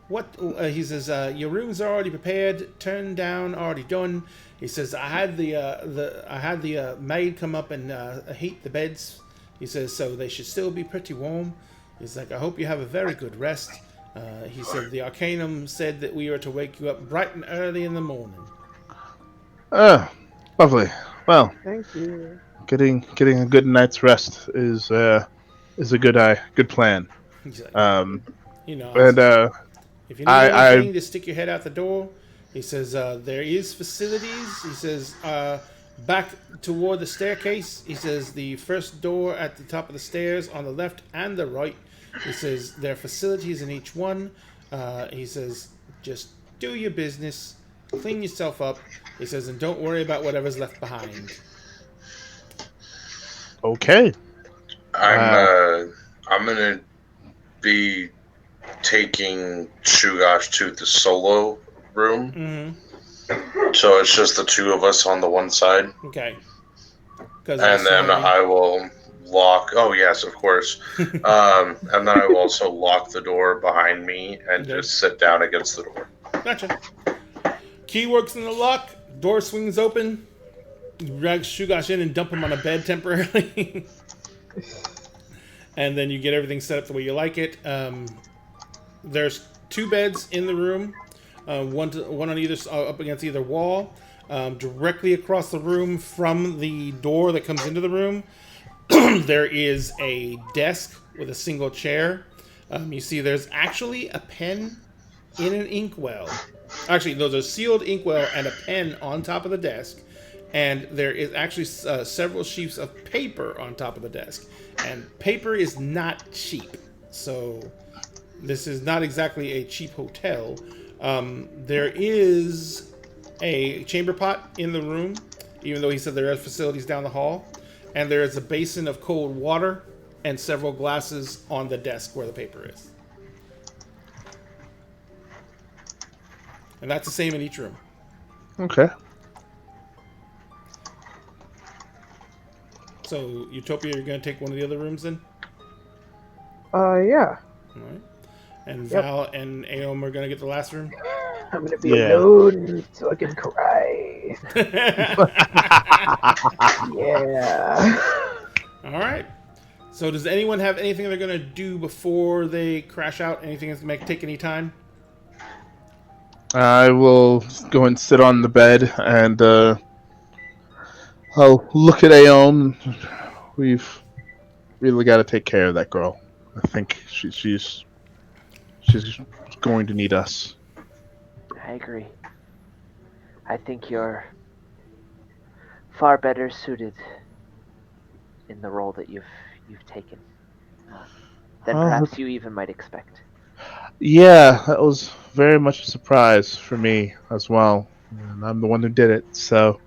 What?" He says, "Your rooms are already prepared, turned down, already done." He says, "I had the maid come up and heat the beds." He says, "So they should still be pretty warm." He's like, "I hope you have a very good rest." He said, "The Arcanum said that we are to wake you up bright and early in the morning." Lovely. Well, Thank you. getting a good night's rest is a good plan. He's like, And if you need anything, just stick your head out the door. He says, there is facilities. He says, back toward the staircase. He says, the first door at the top of the stairs on the left and the right. He says, there are facilities in each one. He says, just do your business. Clean yourself up. He says, and don't worry about whatever's left behind. Okay. I'm gonna be taking Shugash to the solo room. Mm-hmm. So it's just the 2 of us on the one side. Okay. And then I will lock. Oh yes, of course. And then I will also lock the door behind me and just sit down against the door. Gotcha. Key works in the lock. Door swings open. You drag Shugash in and dump him on a bed temporarily. And then you get everything set up the way you like it. There's 2 beds in the room. One on either up against either wall. Directly across the room from the door that comes into the room, there is a desk with a single chair. You see there's actually a pen in an inkwell. Actually, there's a sealed inkwell and a pen on top of the desk. And there is actually several sheets of paper on top of the desk. And paper is not cheap. So this is not exactly a cheap hotel. There is a chamber pot in the room, even though he said there are facilities down the hall. And there is a basin of cold water and several glasses on the desk where the paper is. And that's the same in each room. Okay. So, Utopia, you're going to take one of the other rooms then? Yeah. All right. And Yep. Val and Aom are going to get the last room? I'm gonna be Yeah. alone so I can cry. Yeah. All right. So, does anyone have anything they're going to do before they crash out? Anything that's going to take any time? I will go and sit on the bed, and I'll look at Aeon. We've really got to take care of that girl. I think she's going to need us. I agree. I think you're far better suited in the role that you've taken than perhaps you even might expect. Yeah, that was very much a surprise for me as well. And I'm the one who did it, so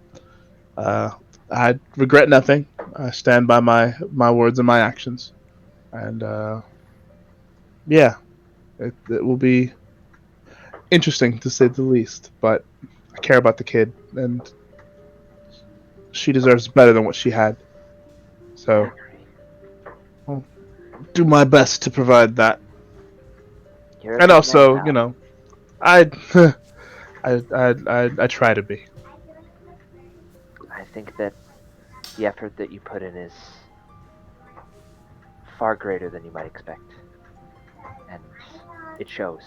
I regret nothing. I stand by my words and my actions, and yeah, it will be interesting to say the least. But I care about the kid, and she deserves better than what she had. So I'll do my best to provide that. You're a And good also, man, you Val. know, I try to be. I think that the effort that you put in is far greater than you might expect. And it shows.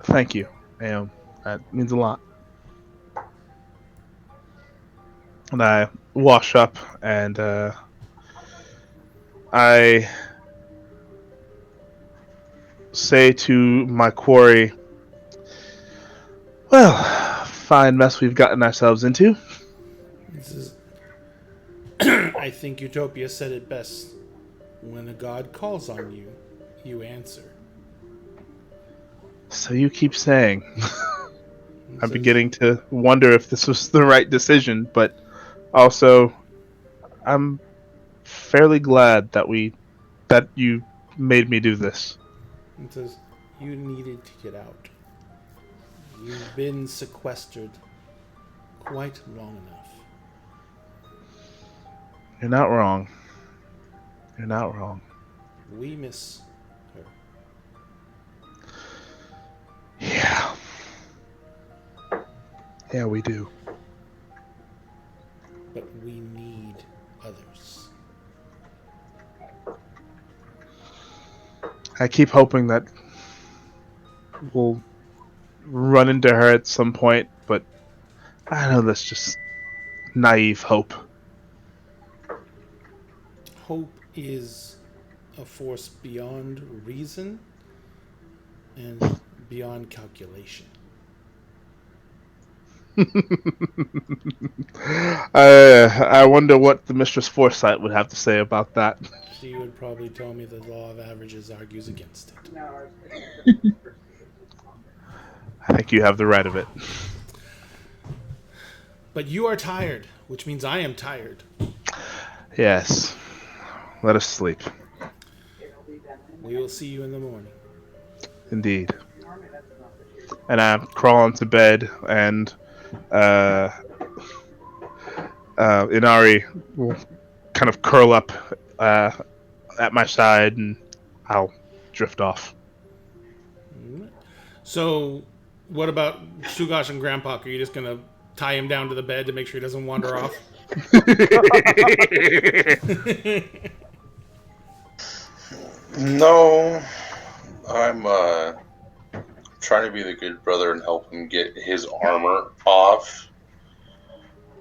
Thank you, Aeon. That means a lot. And I wash up, and I say to my quarry, "Well, fine mess we've gotten ourselves into." This is. I think Utopia said it best. When a god calls on you, you answer. So you keep saying. It I'm says, beginning to wonder if this was the right decision, but also I'm fairly glad that you made me do this. It says, you needed to get out. You've been sequestered quite long enough. You're not wrong. You're not wrong. We miss her. Yeah. Yeah, we do. But we need others. I keep hoping that we'll run into her at some point, but I know that's just naive hope. Hope is a force beyond reason and beyond calculation. I wonder what the Mistress Foresight would have to say about that. She would probably tell me the law of averages argues against it. I think you have the right of it. But you are tired, which means I am tired. Yes. Let us sleep. We will see you in the morning. Indeed. And I crawl into bed, and Inari will kind of curl up at my side, and I'll drift off. So, what about Sugash and Grandpa? Are you just going to tie him down to the bed to make sure he doesn't wander off? No, I'm trying to be the good brother and help him get his armor off.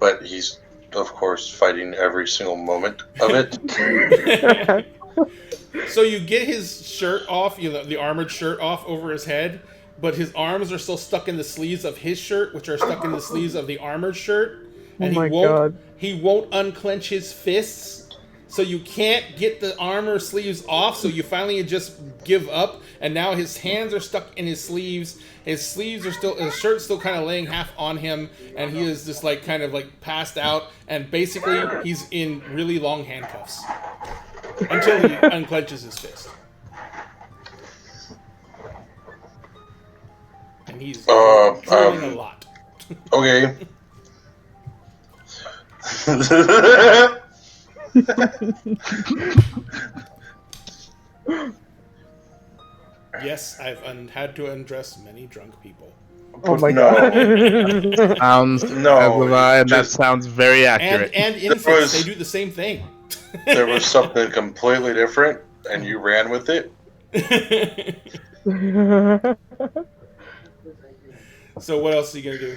But he's, of course, fighting every single moment of it. So you get his shirt off, the armored shirt off over his head, but his arms are still stuck in the sleeves of his shirt, which are stuck in the sleeves of the armored shirt. And Oh my God. he won't unclench his fists. So you can't get the armor sleeves off, so you finally just give up, and now his hands are stuck in his sleeves. His shirt's still kind of laying half on him, and he is just like kind of like passed out, and basically he's in really long handcuffs until he unclenches his fist. And he's drooling a lot. Okay. Yes, I've had to undress many drunk people. Oh my No. god. Sounds No, that just- sounds very accurate. And infants, was- they do the same thing. There was something completely different, and you ran with it. So what else are you gonna do?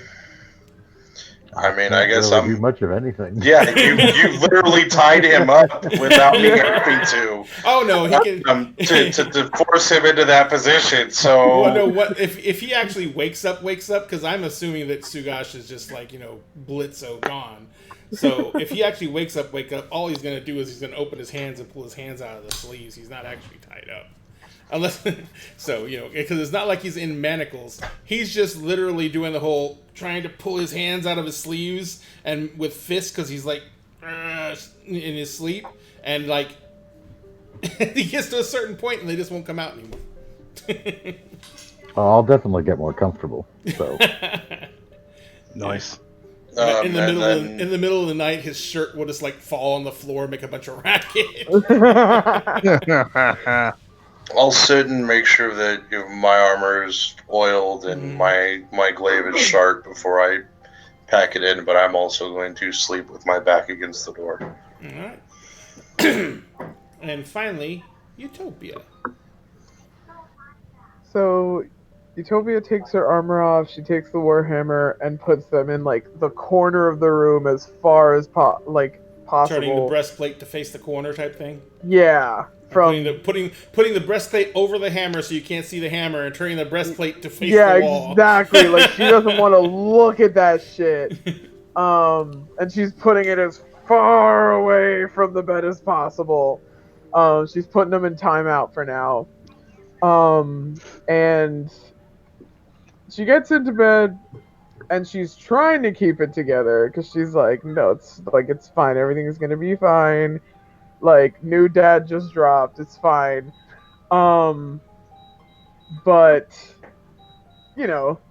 I mean, I Can't guess really do I'm. much of anything. Yeah, you literally tied him up without me having to. Oh no, he can. To force him into that position. So Well, no, what if he actually wakes up? Because I'm assuming that Sugash is just like Blitzo gone. So if he actually wakes up, all he's gonna do is he's gonna open his hands and pull his hands out of the sleeves. He's not actually tied up, unless because it's not like he's in manacles. He's just literally doing the whole trying to pull his hands out of his sleeves and with fists because he's like in his sleep and like he gets to a certain point and they just won't come out anymore. I'll definitely get more comfortable. So Nice. in the and middle then- in the middle of the night, his shirt will just like fall on the floor, and make a bunch of racket. I'll sit and make sure that my armor is oiled and my glaive is sharp before I pack it in. But I'm also going to sleep with my back against the door. All right. And finally, Utopia. So, Utopia takes her armor off. She takes the warhammer and puts them in like the corner of the room as far as possible. Turning the breastplate to face the corner type thing. Yeah, Putting the breastplate over the hammer so you can't see the hammer, and turning the breastplate to face yeah, the wall. exactly. Like she doesn't want to look at that shit. And she's putting it as far away from the bed as possible. She's putting them in timeout for now. And she gets into bed and she's trying to keep it together because she's like, no, it's fine. Everything is gonna be fine. Like, new dad just dropped. It's fine. But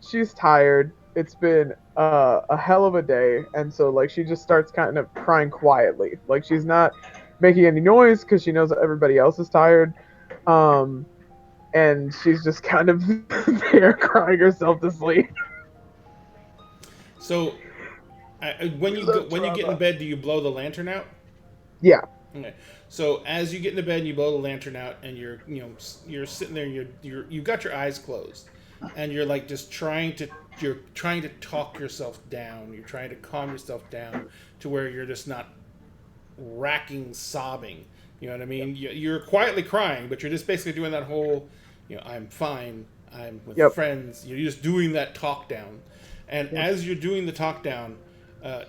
she's tired. It's been a hell of a day, and so like she just starts kind of crying quietly. Like she's not making any noise because she knows that everybody else is tired. And she's just kind of there crying herself to sleep. So, when you get in bed, do you blow the lantern out? Yeah. Okay. So as you get into bed and you blow the lantern out, and you're sitting there, and you've got your eyes closed, and you're like just trying to talk yourself down. You're trying to calm yourself down to where you're just not racking sobbing. You know what I mean? You're quietly crying, but you're just basically doing that whole, I'm fine, I'm with friends. You're just doing that talk down. And as you're doing the talk down,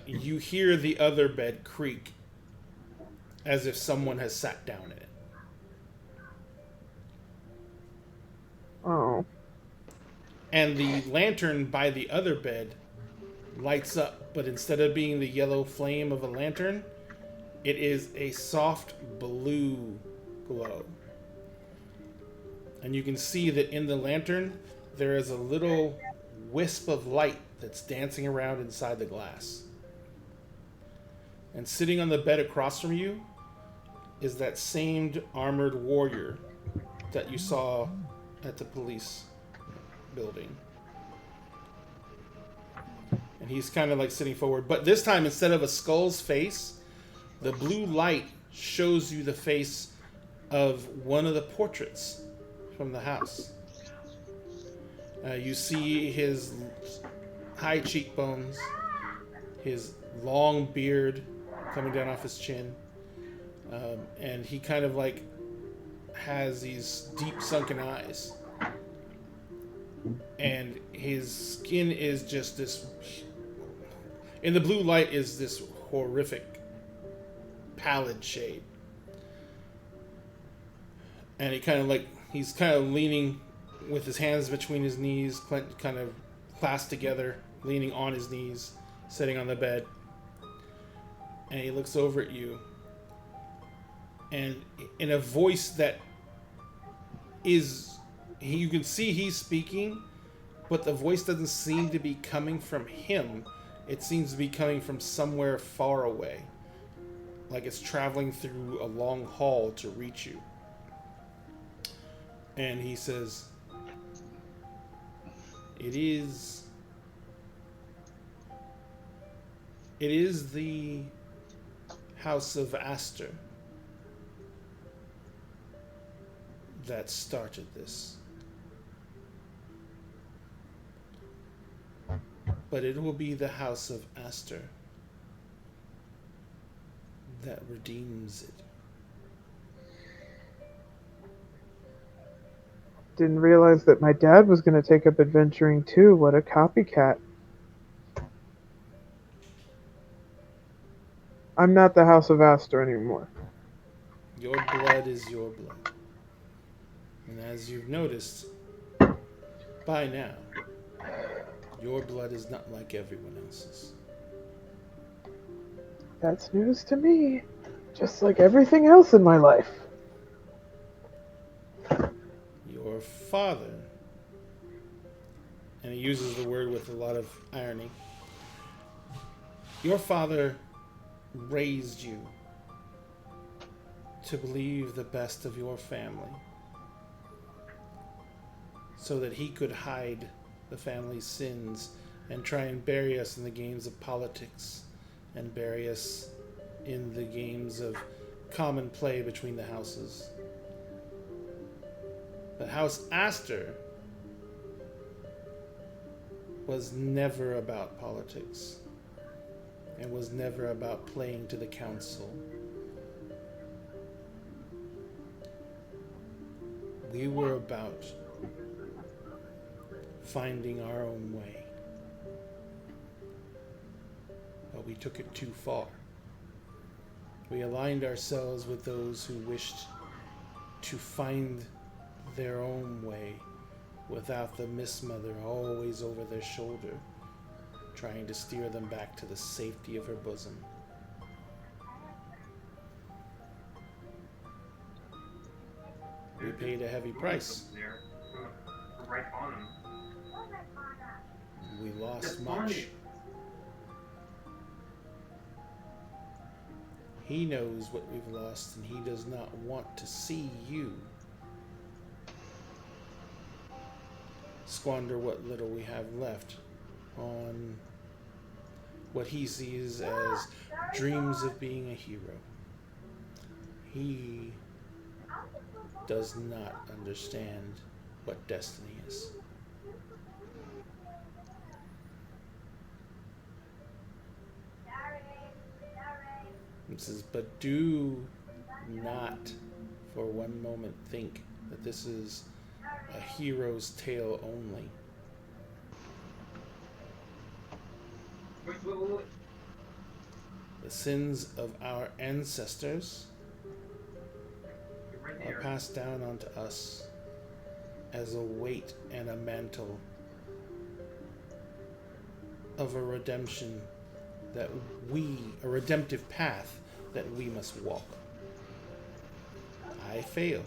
you hear the other bed creak as if someone has sat down in it. Oh. And the lantern by the other bed lights up, but instead of being the yellow flame of a lantern, it is a soft blue glow. And you can see that in the lantern, there is a little wisp of light that's dancing around inside the glass. And sitting on the bed across from you is that same armored warrior that you saw at the police building. And he's kind of like sitting forward. But this time, instead of a skull's face, the blue light shows you the face of one of the portraits from the house. You see his high cheekbones, his long beard coming down off his chin, and he kind of like has these deep sunken eyes, and his skin is just this, in the blue light, is this horrific pallid shade. And he's kind of leaning with his hands between his knees, kind of clasped together, leaning on his knees, sitting on the bed. And he looks over at you, and in a voice that is, you can see he's speaking, but the voice doesn't seem to be coming from him. it seems to be coming from somewhere far away, like it's traveling through a long hall to reach you. And he says, It is the House of Aster that started this. But it will be the House of Aster that redeems it. Didn't realize that my dad was going to take up adventuring too. What a copycat. I'm not the House of Aster anymore. Your blood is your blood. And as you've noticed by now, your blood is not like everyone else's. That's news to me. Just like everything else in my life. Your father, and he uses the word with a lot of irony, your father raised you to believe the best of your family so that he could hide the family's sins and try and bury us in the games of politics and bury us in the games of common play between the houses. But House Aster was never about politics and was never about playing to the council. We were about finding our own way. But we took it too far. We aligned ourselves with those who wished to find their own way without the Mist Mother always over their shoulder, trying to steer them back to the safety of her bosom. We paid a heavy price. We lost much. He knows what we've lost, and he does not want to see you squander what little we have left on what he sees as dreams of being a hero. He does not understand what destiny is. It says, but do not for one moment think that this is a hero's tale only. The sins of our ancestors are passed down onto us as a weight and a mantle of a redemption a redemptive path that we must walk. I failed.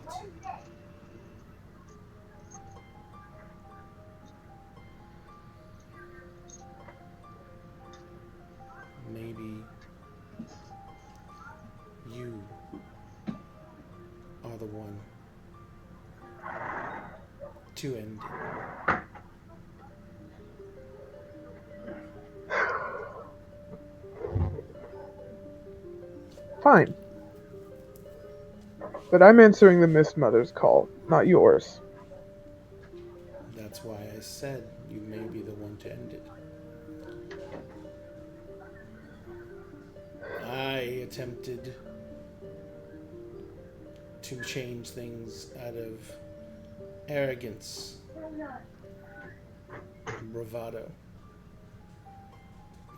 Maybe you are the one to end it. Fine. But I'm answering the Mist Mother's call, not yours. That's why I said you may be the one to end it. I attempted to change things out of arrogance, bravado.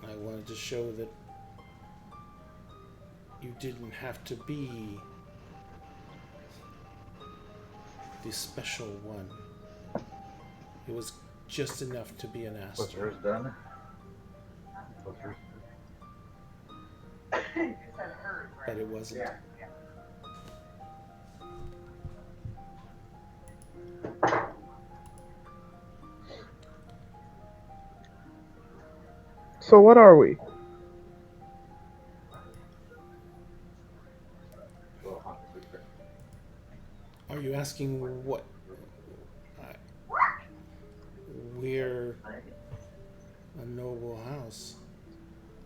I wanted to show that you didn't have to be the special one. It was just enough to be an Was Aster. yours done? Was yours But it wasn't. So what are we? Are you asking what? I- We're a noble house.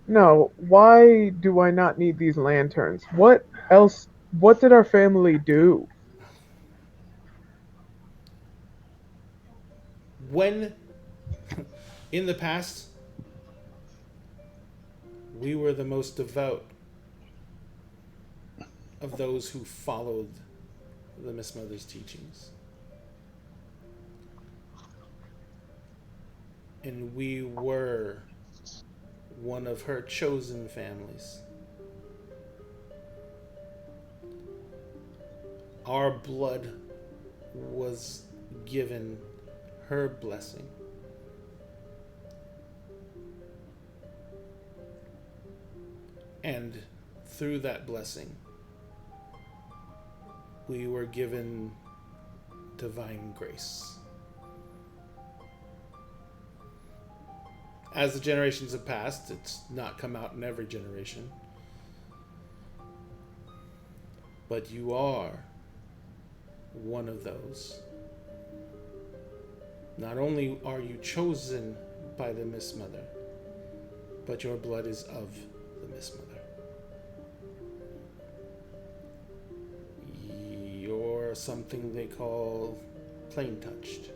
No, why do I not need these lanterns? What else? What did our family do? When, in the past, we were the most devout of those who followed the Miss Mother's teachings. And we were one of her chosen families. Our blood was given her blessing. And through that blessing, we were given divine grace. As the generations have passed, it's not come out in every generation. But you are one of those. Not only are you chosen by the Miss Mother, but your blood is of the Miss Mother. You're something they call plain touched.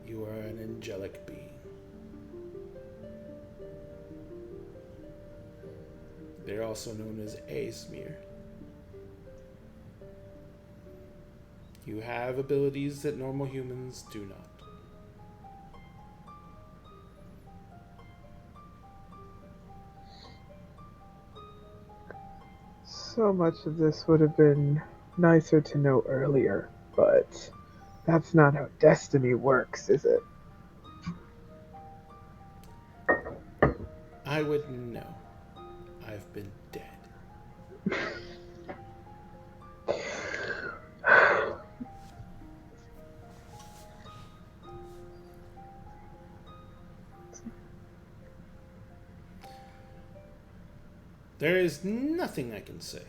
You are an angelic being. They're also known as Aesmir. You have abilities that normal humans do not. So much of this would have been nicer to know earlier, but that's not how destiny works, is it? I wouldn't know. I've been dead. There is nothing I can say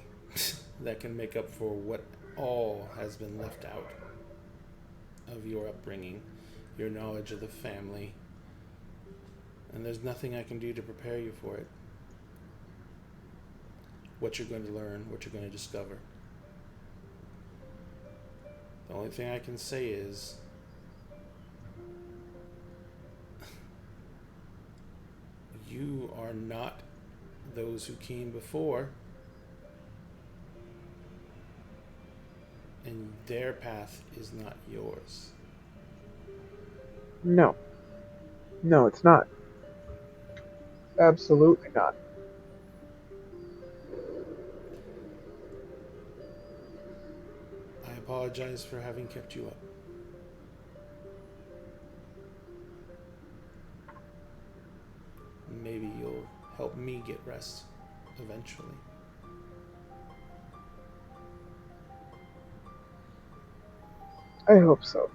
that can make up for what all has been left out of your upbringing, your knowledge of the family, and there's nothing I can do to prepare you for it. What you're going to learn, what you're going to discover. The only thing I can say is you are not those who came before, and their path is not yours. No. No, it's not. Absolutely not. I apologize for having kept you up. Maybe you'll help me get rest eventually. I hope so.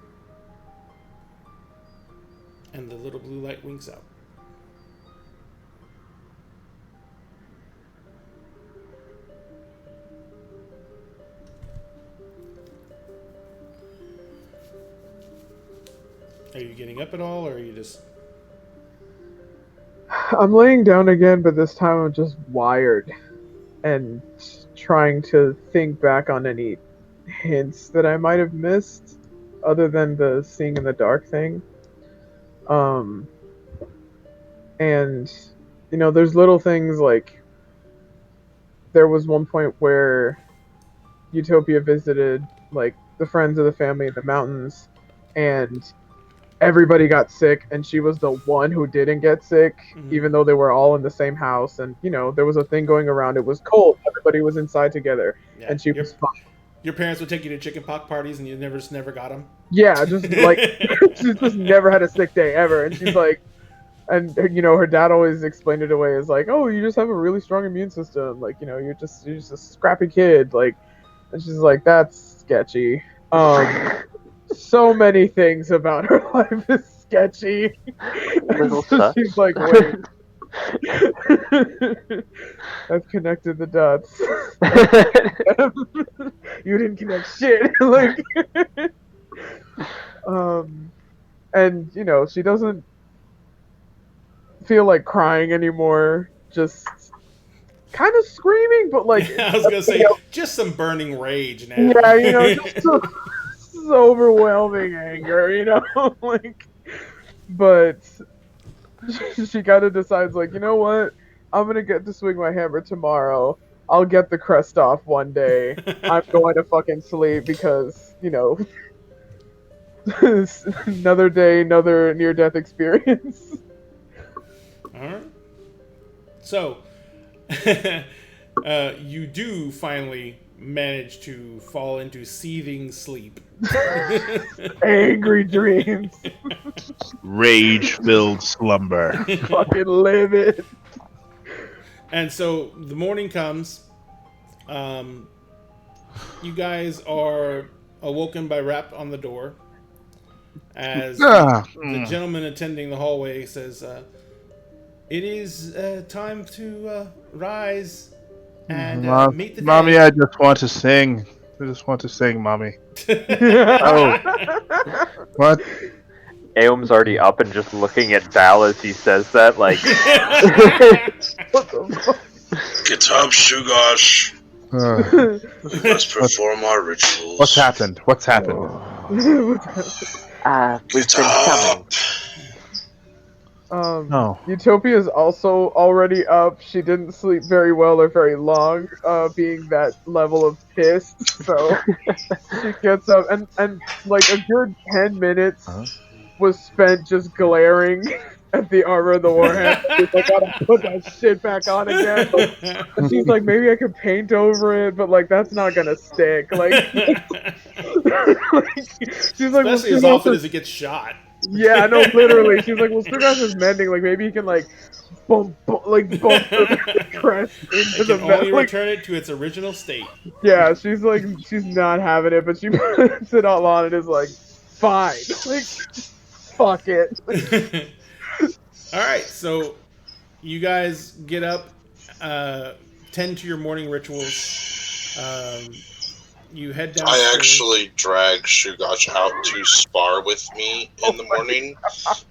And the little blue light winks out. Are you getting up at all, or are you just... I'm laying down again, but this time I'm just wired and trying to think back on any hints that I might have missed other than the seeing in the dark thing. And there's little things like there was one point where Utopia visited like the friends of the family in the mountains, and everybody got sick, and she was the one who didn't get sick, even though they were all in the same house. And there was a thing going around. It was cold. Everybody was inside together, and she was fine. Your parents would take you to chicken pox parties, and you never got them. Yeah, just like she just never had a sick day ever. And she's like, and her dad always explained it away as like, oh, you just have a really strong immune system. Like you're just a scrappy kid. Like, and she's like, that's sketchy. So many things about her life is sketchy. Little so sus. she's like, wait. I've connected the dots. You didn't connect shit. Like, and she doesn't feel like crying anymore. Just kind of screaming, but like, I was gonna say just some burning rage now. yeah, just so overwhelming anger, like. But she kind of decides, like, you know what? I'm gonna get to swing my hammer tomorrow. I'll get the crest off one day. I'm going to fucking sleep because, another day, another near-death experience. Alright. So, you do finally manage to fall into seething sleep. Angry dreams. Rage-filled slumber. Fucking live it. And so the morning comes. You guys are awoken by rap on the door. As the gentleman attending the hallway says, "It is time to rise and meet the day." Mommy, I just want to sing. Mommy. Oh. What? Aom's already up and just looking at Val as he says that, like... What the fuck? Get up, Shugosh. We must perform our rituals. What's happened? We've Get been summoned. up. No. Utopia is also already up. She didn't sleep very well or very long, being that level of pissed. So she gets up, and like a good 10 minutes was spent just glaring at the armor of the Warhammer. She's like, gotta put that shit back on again. And she's like, maybe I could paint over it, but like that's not gonna stick. Like, she's like, Especially as often as it gets shot. yeah, no, literally. She's like, well, Sturgas is mending. Like, maybe he can, like, bump the crest into It the can only like, return it to its original state. yeah, she's like, she's not having it, but she puts it all on and is like, fine. Like, fuck it. Alright, so you guys get up, tend to your morning rituals. You head down. I actually drag Shugosh out to spar with me in the morning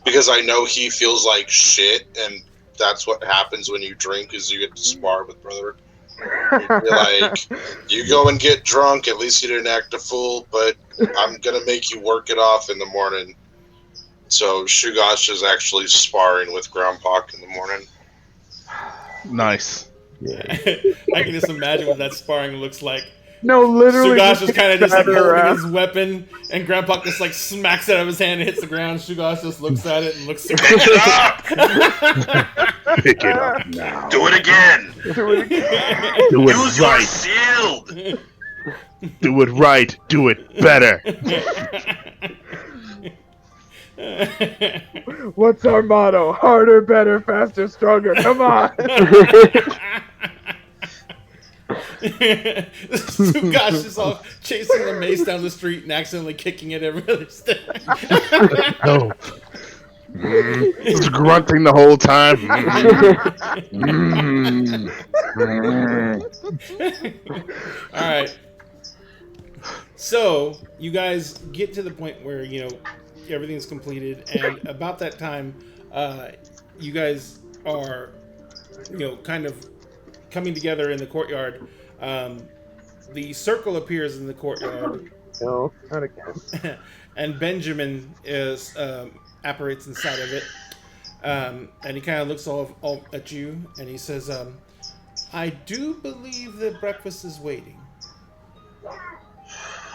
because I know he feels like shit, and that's what happens when you drink is you get to spar with brother. You're like, you go and get drunk, at least you didn't act a fool, but I'm gonna make you work it off in the morning. So Shugosh is actually sparring with Groundhog in the morning. Nice. I can just imagine what that sparring looks like. No, literally. Shugosh is kind of just like her holding ass. his weapon, and Grandpa just like smacks it out of his hand and hits the ground. Shugosh just looks at it and looks. Pick it up! Pick it up now. Do it again! Do it again. Do it Use your right. shield! Do it right. Do it better. What's our motto? Harder, better, faster, stronger. Come on. Shugosh is all chasing the mace down the street and accidentally kicking it every other step. No. Just grunting the whole time. All right. So you guys get to the point where everything's completed, and about that time, you guys are kind of coming together in the courtyard. The circle appears in the courtyard. No, not again. And Benjamin apparates inside of it. And he kind of looks all at you, and he says, I do believe that breakfast is waiting.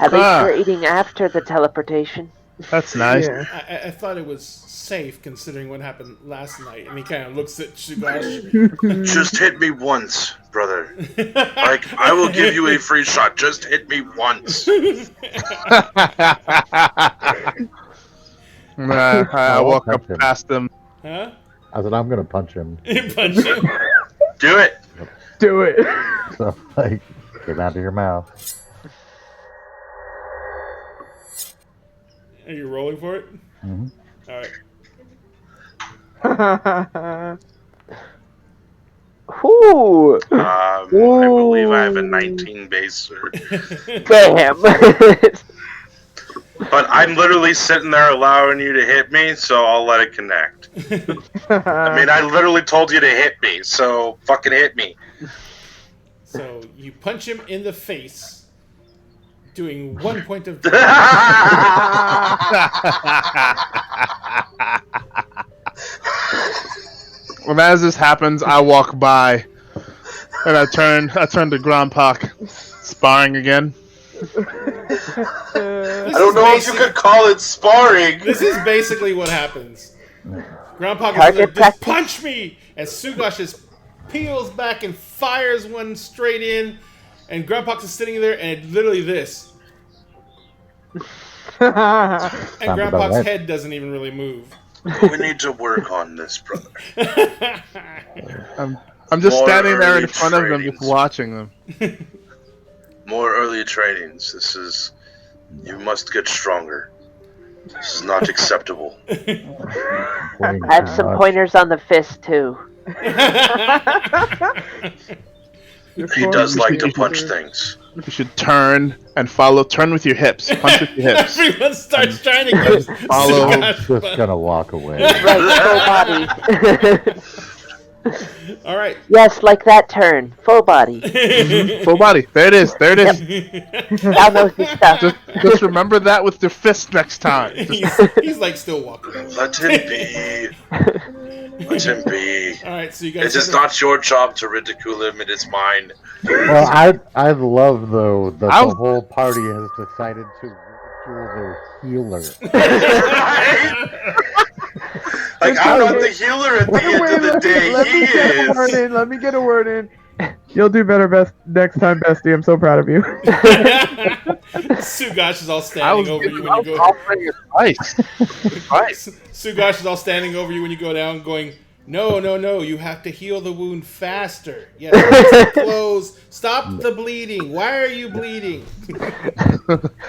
At least we're eating after the teleportation. That's nice. Yeah. I thought it was safe considering what happened last night. And he kind of looks at Shugosh. Just hit me once, brother. Like, I will give you a free shot. Just hit me once. I walk up past them. Huh? I said, I'm going to punch him. You punch him. Do it. Do it. So, like, get out of your mouth. Are you rolling for it? Mm-hmm. All right. Whew. I believe I have a 19 base, sir. Damn. But I'm literally sitting there allowing you to hit me, so I'll let it connect. I mean, I literally told you to hit me, so fucking hit me. So you punch him in the face, doing 1 point of damage. When as this happens, I walk by and I turn to Grandpak, sparring again. I don't know if you could call it sparring. This is basically what happens. Grandpa Target goes, practice. punch me! And Sugash just peels back and fires one straight in. And Grandpa is sitting there and literally this. And Sounds about Grandpa's right. head doesn't even really move. We need to work on this, brother. I'm just More standing there in early front of them, just trainings. watching them. More early trainings. You must get stronger. This is not acceptable. Pointing I have too some much. pointers on the fist too. He does like to punch things. You should turn with your hips. Punch with your hips. Everyone starts trying to give Follow. I'm Sugash just fun. gonna walk away. Right, full body. All right. Yes, like that turn. Full body. Full body. There it is. There it is. Y'all know his stuff. Just remember that with your fist next time. He's like still walking. Let him be. Let him be. All right, so you guys. It is not your job to ridicule him. It is mine. Well, I love though that I the was- whole party has decided to ridicule their healer. Like, I'm not the healer at the end of the day. let He me get a word is. in. Let me get a word in. You'll do better next time, bestie. I'm so proud of you. Sugash is all I standing was over you when you I was go. offering advice. Sugash is all standing over you when you go down, going, "No, you have to heal the wound faster. Yes, fix the clothes. Stop the bleeding. Why are you bleeding?"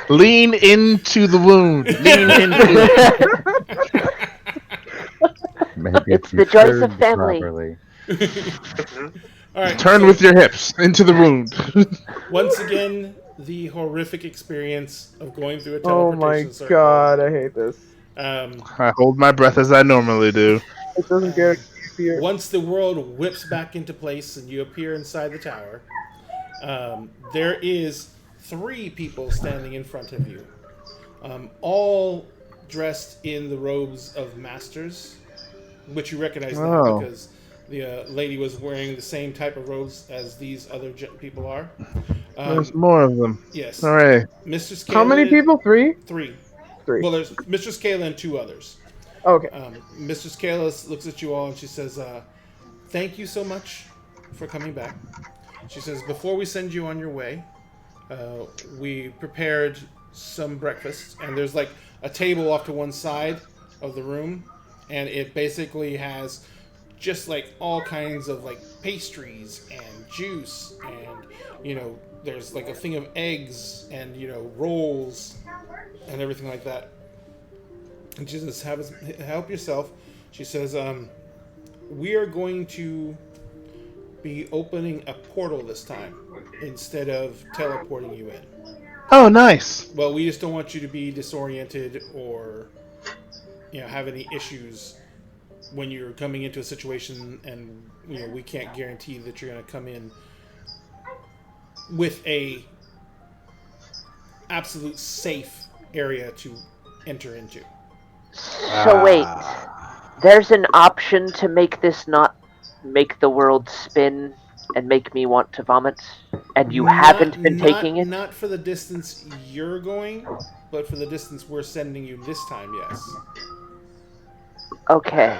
Lean into the wound. Lean into it. Maybe It's if you the joys of turned family. properly. All right. Turn so with your hips into the wound. once again the horrific experience of going through a Oh teleportation my circle. god, I hate this. I hold my breath as I normally do. It doesn't get easier. Once the world whips back into place and you appear inside the tower, there is 3 people standing in front of you, all dressed in the robes of masters, which you recognize now Oh. because the lady was wearing the same type of robes as these other people are. There's more of them. Yes, Hooray. Mistress Kayla. How many people? 3? 3. 3. Well, there's Mistress Kayla and 2 others. Okay. Mistress Kayla looks at you all and she says, "Thank you so much for coming back." She says, "Before we send you on your way, we prepared some breakfast, and there's like a table off to one side of the room, and it basically has just like all kinds of like pastries and juice, and there's like a thing of eggs and rolls and everything like that." And she says, help yourself. She says, we are going to be opening a portal this time instead of teleporting you in. Oh, nice. Well, we just don't want you to be disoriented or have any issues when you're coming into a situation, and we can't guarantee that you're going to come in with a absolute safe area to enter into. So wait, there's an option to make this not make the world spin and make me want to vomit, and you haven't been taking it? Not for the distance you're going, but for the distance we're sending you this time, yes. Okay.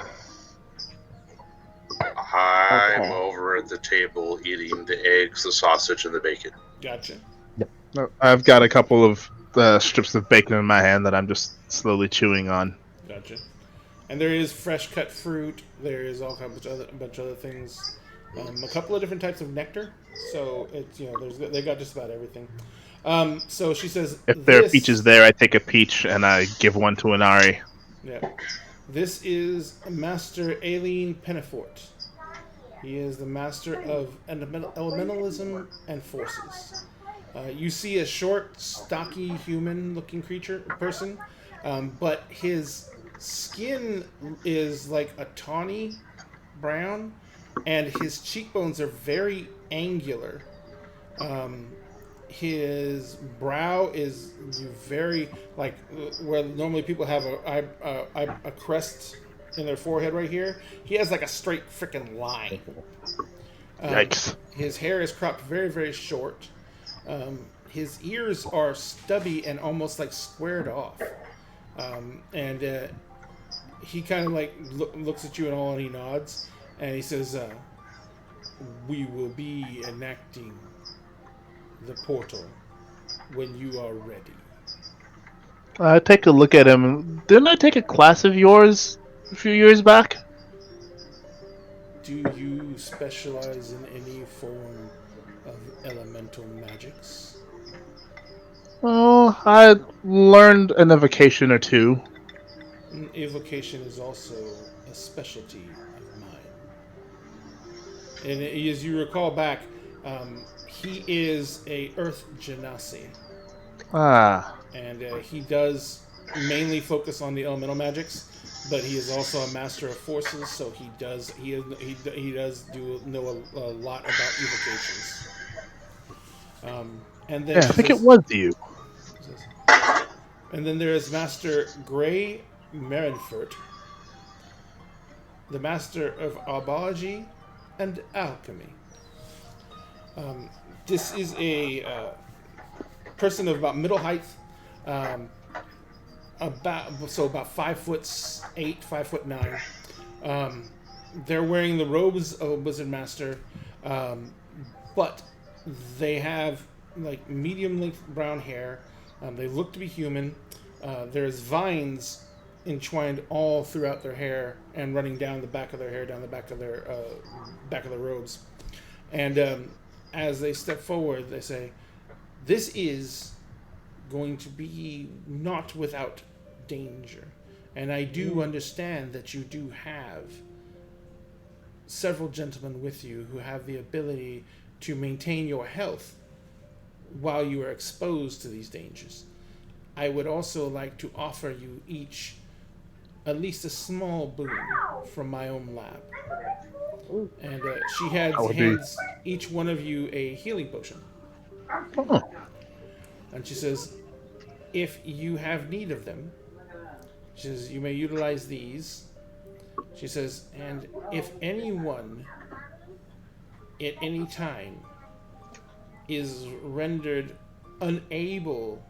I'm Okay. over at the table eating the eggs, the sausage, and the bacon. Gotcha. No, I've got a couple of strips of bacon in my hand that I'm just slowly chewing on. Gotcha. And there is fresh cut fruit. There is all kinds of a bunch of other things. A couple of different types of nectar. So it's they got just about everything. So she says, If there are peaches there, I take a peach and I give one to Inari. Yeah. This is Master Aileen Penafort. He is the master of elementalism and forces. You see a short, stocky, human-looking person, but his skin is like a tawny brown, and his cheekbones are very angular. His brow is very like where normally people have a crest in their forehead right here. He has like a straight freaking line. Yikes. His hair is cropped very, very short. His ears are stubby and almost like squared off. And he kind of like looks at you and all, and he nods, and he says, "We will be enacting the portal when you are ready." I take a look at him. Didn't I take a class of yours a few years back? Do you specialize in any form of elemental magics? Oh, I learned an evocation or two. Evocation is also a specialty of mine. And as you recall back, he is a Earth Genasi. Ah, And he does mainly focus on the elemental magics, but he is also a master of forces, so he does know a lot about evocations. And then yeah, I think it was you. And then there is Master Gray Marinford, the master of arbology and alchemy. This is a person of about middle height, about 5'8", 5'9". They're wearing the robes of a wizard master, but they have like medium length brown hair. They look to be human. There's vines entwined all throughout their hair and running down the back of their hair, down the back of their robes. And as they step forward, they say, "This is going to be not without danger. And I do understand that you do have several gentlemen with you who have the ability to maintain your health while you are exposed to these dangers. I would also like to offer you each at least a small boon from my own lab." And she hands each one of you a healing potion. Oh. And she says, "If you have need of them," she says, "you may utilize these." She says, "And if anyone at any time is rendered unable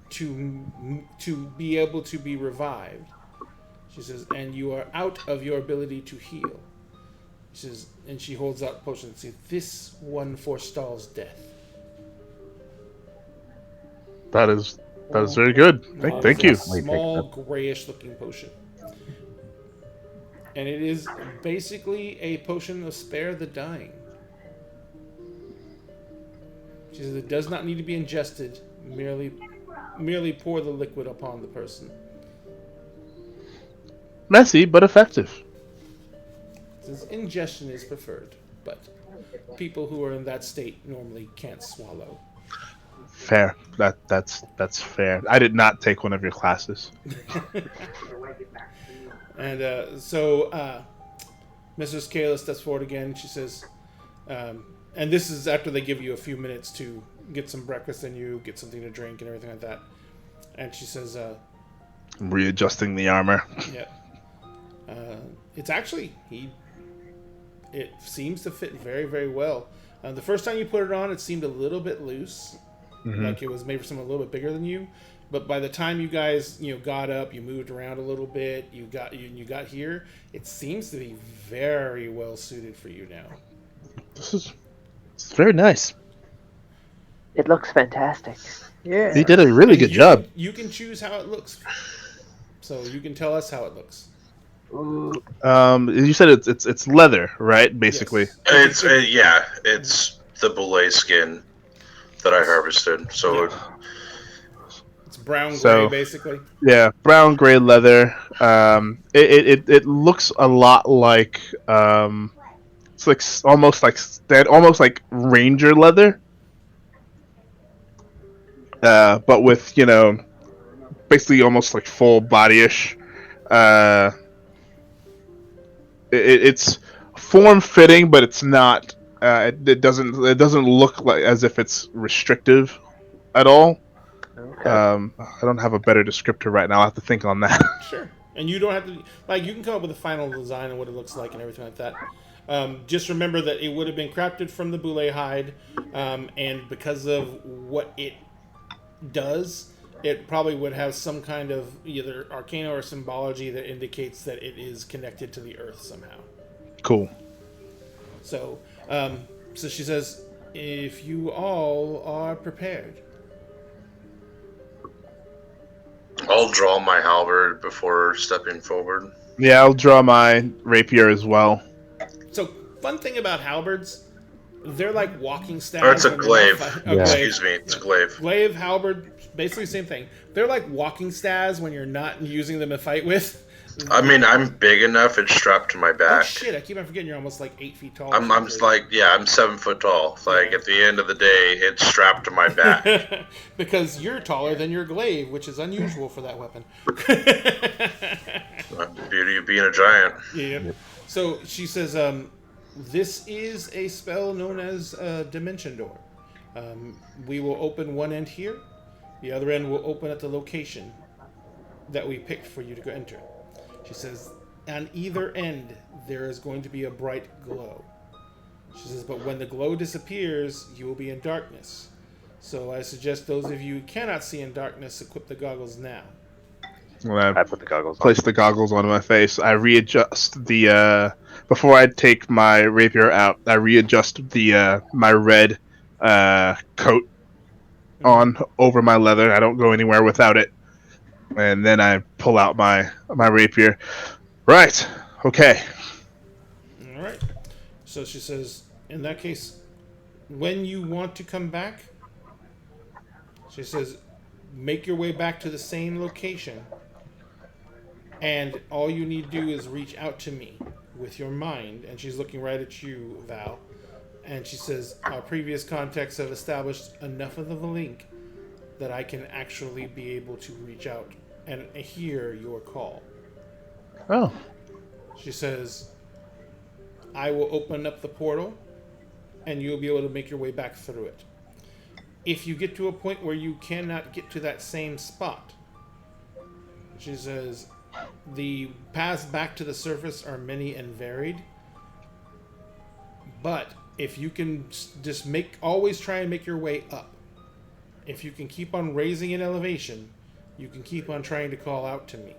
to be able to be revived," she says, "and you are out of your ability to heal," she says, and she holds out potions and says, "This one forestalls death." That is very good. Thank you. A small grayish looking potion. And it is basically a potion of spare the dying. She says it does not need to be ingested, merely pour the liquid upon the person. Messy, but effective. Says ingestion is preferred, but people who are in that state normally can't swallow. Fair. That's fair. I did not take one of your classes. And so Mrs. Kayla steps forward again. She says, and this is after they give you a few minutes to get some breakfast in you, get something to drink and everything like that. And she says, readjusting the armor. Yeah. It's actually, it seems to fit very, very well. The first time you put it on, it seemed a little bit loose. Like it was made for someone a little bit bigger than you. But by the time you guys, got up, you moved around a little bit, you got here, it seems to be very well suited for you now. It's very nice. It looks fantastic. Yeah. He did a really good job. You can choose how it looks. So you can tell us how it looks. You said it's leather, right? Basically. Yes. It's the belay skin that I harvested. So It's Brown gray, So- basically. Yeah, brown gray leather. It looks a lot like it's like almost like ranger leather, but with basically almost like full bodyish. It's form fitting, but it's not. It doesn't look like as if it's restrictive at all. Okay. I don't have a better descriptor right now. I'll have to think on that. Sure. And you don't have to, like, you can come up with a final design and what it looks like and everything like that. Just remember that it would have been crafted from the boule hide, and because of what it does, it probably would have some kind of either arcana or symbology that indicates that it is connected to the earth somehow. Cool. So, so she says, if you all are prepared. I'll draw my halberd before stepping forward. Yeah, I'll draw my rapier as well. So, fun thing about halberds, they're like walking staves. Or it's a when you're glaive. not Yeah. Excuse me, it's a glaive. Glaive, halberd, basically the same thing. They're like walking staves when you're not using them to fight with. I mean, I'm big enough. It's strapped to my Oh back. shit! I keep on forgetting you're almost like 8 feet tall. I'm just like, yeah, I'm 7 foot tall. Like at the end of the day, it's strapped to my back. because you're taller than your glaive, which is unusual for that weapon. Beauty of being a giant. Yeah. So she says, this is a spell known as Dimension Door. We will open one end here. The other end will open at the location that we picked for you to go enter. She says, on either end, there is going to be a bright glow. She says, but when the glow disappears, you will be in darkness. So I suggest those of you who cannot see in darkness equip the goggles now. Well, I put the goggles on. place the goggles on my face. I readjust the before I take my rapier out. I readjust the my red coat on over my leather. I don't go anywhere without it. And then I pull out my rapier. Right. Okay. All right. So she says, in that case, when you want to come back, she says, make your way back to the same location. And all you need to do is reach out to me with your mind. And she's looking right at you, Val. And she says, our previous contacts have established enough of the link that I can actually be able to reach out and hear your call. Oh. She says, I will open up the portal and you'll be able to make your way back through it. If you get to a point where you cannot get to that same spot, she says, the paths back to the surface are many and varied. But if you can just always try and make your way up. If you can keep on raising in elevation, you can keep on trying to call out to me.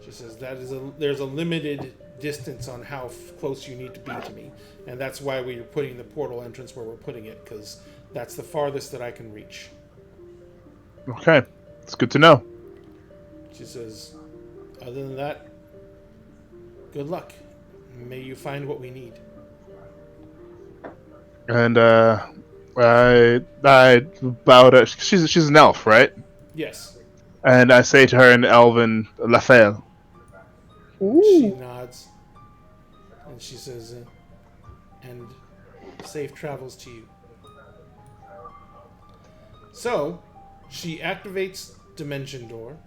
She says there's a limited distance on how close you need to be to me, and that's why we're putting the portal entrance where we're putting it, because that's the farthest that I can reach. Okay. It's good to know. She says, other than that, good luck. May you find what we need. And I bow to. She's an elf, right? Yes. And I say to her in Elven, Lafel. She Ooh. nods, and she says, and safe travels to you. So, she activates Dimension Door.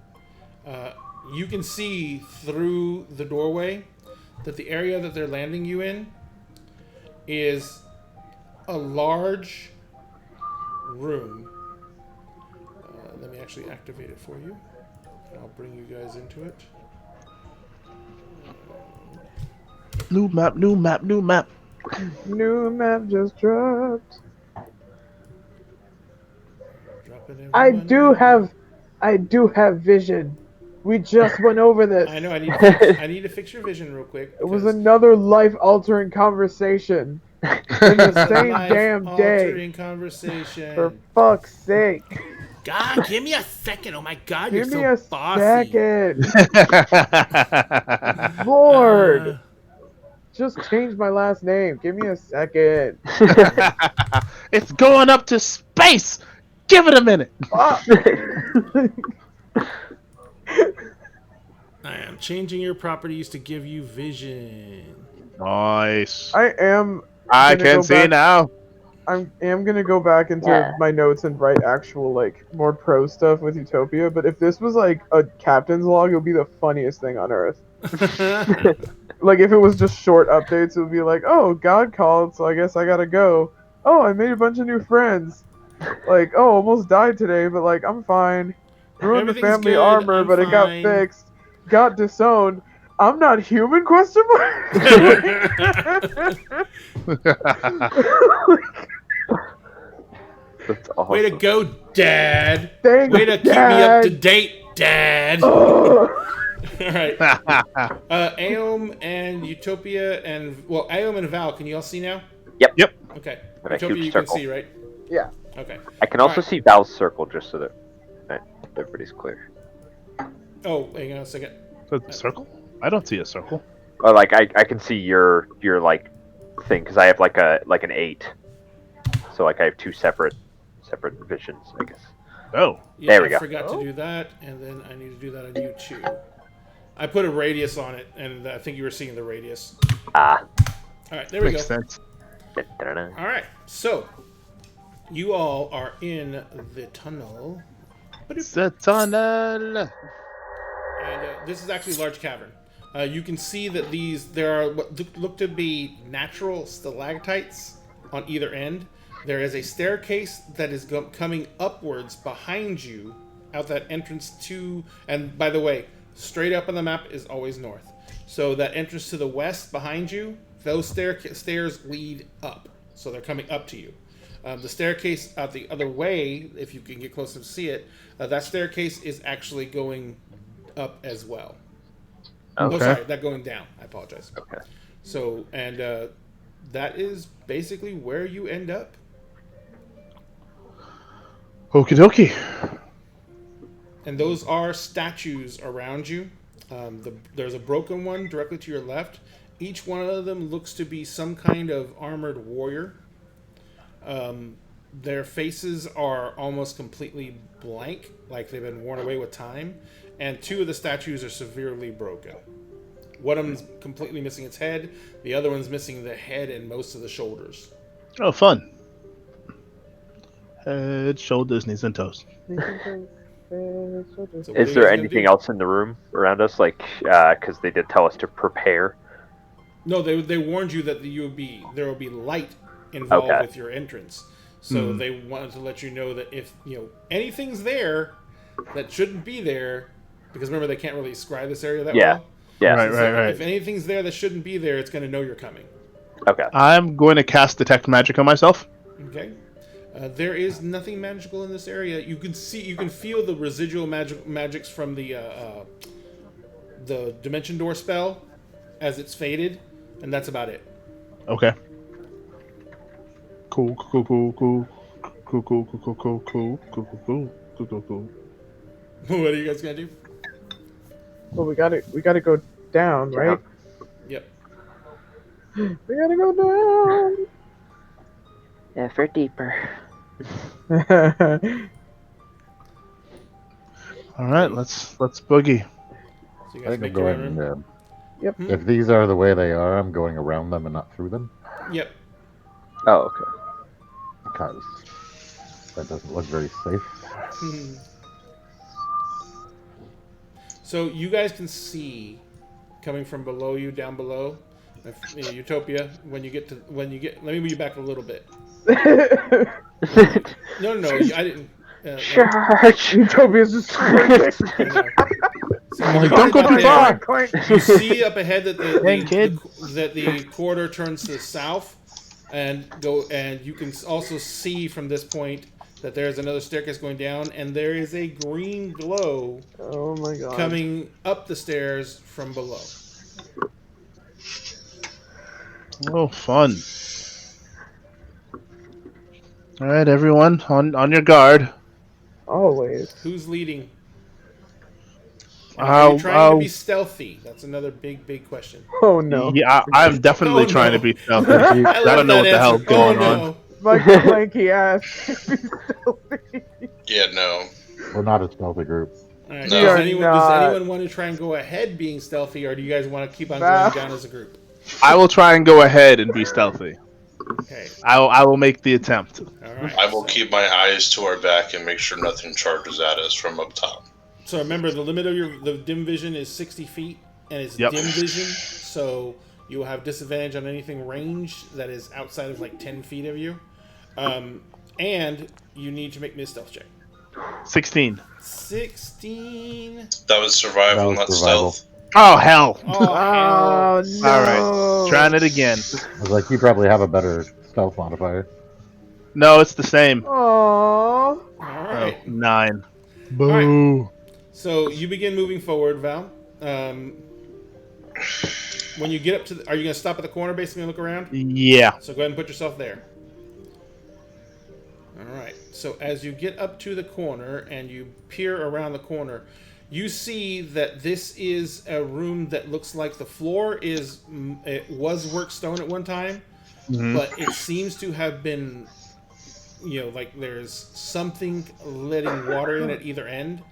You can see through the doorway that the area that they're landing you in is a large room. Let me actually activate it for you. I'll bring you guys into it. New map, new map, new map. New map just dropped. Drop it in I one. do have vision. We just went over this. I know. I need to fix your vision real quick. It was because another life-altering conversation in the same damn day. life-altering conversation. For fuck's sake. God, give me a second. Oh my God, Give me you're a so bossy. second. Lord. Just change my last name. Give me a second. It's going up to space. Give it a minute. Fuck. I am changing your properties to give you vision. Nice. I am I gonna can go see back- now. I am gonna go back into Yeah. my notes and write actual like more pro stuff with Utopia. But if this was like a captain's log, it would be the funniest thing on earth. Like if it was just short updates, it would be like, oh, God called, so I guess I gotta go. Oh, I made a bunch of new friends. Like, oh, almost died today, but like I'm fine. Ruined the Everything's family good, armor, I'm but it got fine. fixed. Got disowned. I'm not human? Question mark. That's awesome. Way to go, Dad. Dang, Way to keep me up to Dad. date, Dad. Ugh. All right. Aeom and Utopia and Aeom and Val, can you all see now? Yep. Okay. Got a Utopia, huge you circle. can see, right? Yeah. Okay. I can also Alright. see Val's circle just so that everybody's clear. Oh, hang on a second. The circle? I don't see a circle. Or like I can see your like thing because I have like an 8. So like I have 2 separate visions, I guess. Oh. Yeah, There we I go. forgot to do that, and then I need to do that on you too. I put a radius on it, and I think you were seeing the radius. Ah. All right, there we Makes go. sense. Da-da-da. All right, so you all are in the tunnel. The tunnel. And this is actually a large cavern. You can see that there are what look to be natural stalactites on either end. There is a staircase that is coming upwards behind you out that entrance to, and by the way, straight up on the map is always north. So that entrance to the west behind you, those stairs lead up. So they're coming up to you. The staircase out the other way, if you can get close enough to see it, that staircase is actually going up as well. Oh, Okay. sorry, that going down. I apologize. Okay. So, and that is basically where you end up. Okie dokie. And those are statues around you. There's a broken one directly to your left. Each one of them looks to be some kind of armored warrior. Their faces are almost completely blank, like they've been worn away with time. And 2 of the statues are severely broken. One of them's completely missing its head. The other one's missing the head and most of the shoulders. Oh, fun. Head, shoulders, knees, and toes. So what are Is you there guys gonna anything do? else in the room around us? Like, because they did tell us to prepare. No, they warned you that there will be light involved Okay. with your entrance. So they wanted to let you know that if anything's there that shouldn't be there, because remember they can't really describe this area that Yeah. well. Yeah. Right. If anything's there that shouldn't be there, it's going to know you're coming. Okay. I'm going to cast Detect Magic on myself. Okay. There is nothing magical in this area. You can feel the residual magics from the Dimension Door spell as it's faded, and that's about it. Okay. Cool. What are you guys gonna do? Well, we gotta go down, right? Yep. We gotta go down. Yeah, for deeper. All right, let's boogie. So you I guys think I'm make your way going. around. Yep. If these are the way they are, I'm going around them and not through them Yep. Oh, okay. because that doesn't look very safe. So you guys can see coming from below you, down below, Utopia. When you get, let me move you back a little bit. No, I didn't. Charge! Utopia's just I know. So Like, you don't go too back far. there, you see up ahead that Hey, kid. the corridor turns to the south, and you can also see from this point that there's another staircase going down, and there is a green glow Oh my god. coming up the stairs from below. Oh, fun. All right, everyone, on your guard. Always. Who's leading? And are you trying to be stealthy? That's another big question. Oh no. Yeah, I'm definitely Oh, trying no. to be stealthy. If you- I don't know what the hell's going on. My lanky ass. Yeah, no. We're not a stealthy group. All right. No. Does are anyone not. want to try and go ahead being stealthy, or do you guys want to keep on Val. going down as a group? I will try and go ahead and be stealthy. Okay. I will make the attempt. All right. I will keep my eyes to our back and make sure nothing charges at us from up top. So remember, the limit of the dim vision is 60 feet, and it's Yep. dim vision, so you will have disadvantage on anything range that is outside of like 10 feet of you. And you need to make me a stealth check. 16. 16. That was survival, That was not survival. stealth. Oh hell! Oh, Oh, hell. no. All right, trying it again. I was like, you probably have a better stealth modifier. No, it's the same. Aww. All Oh, right. 9. right. Boo. So you begin moving forward, Val. When you get up to are you going to stop at the corner basically and look around? Yeah. So go ahead and put yourself there. Alright, so as you get up to the corner and you peer around the corner, you see that this is a room that looks like the floor it was worked stone at one time, but it seems to have been, like there's something letting water in at either end,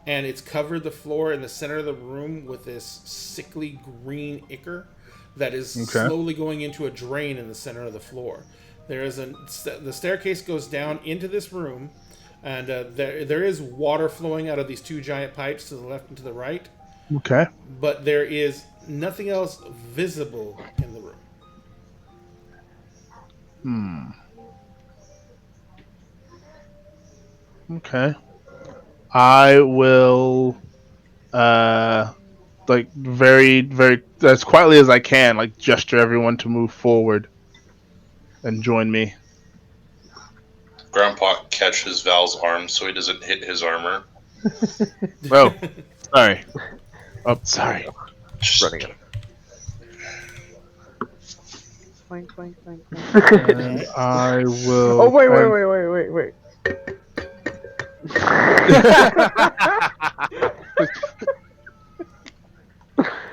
and it's covered the floor in the center of the room with this sickly green ichor that is slowly going into a drain in the center of the floor. There is the staircase goes down into this room, and there is water flowing out of these two giant pipes to the left and to the right, Okay. but there is nothing else visible in the room. Okay. I will, like very, very as quietly as I can, like gesture everyone to move forward and join me. Grandpa catches Val's arm so he doesn't hit his armor. Oh, sorry. Oh, sorry. Just Running it. Clank, clank, clank, clank. And I will. Oh, wait.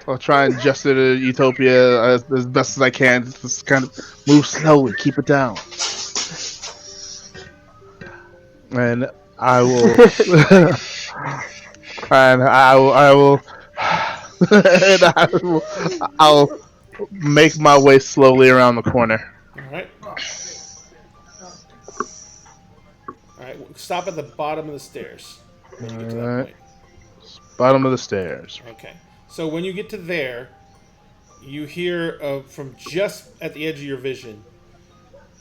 I'll try and gesture to Utopia as best as I can. Just kind of move slowly, keep it down. And I will. and I will. And I'll make my way slowly around the corner. Alright. Alright, stop at the bottom of the stairs when you get to that Alright. point. Bottom of the stairs. Okay. So when you get to there, you hear from just at the edge of your vision,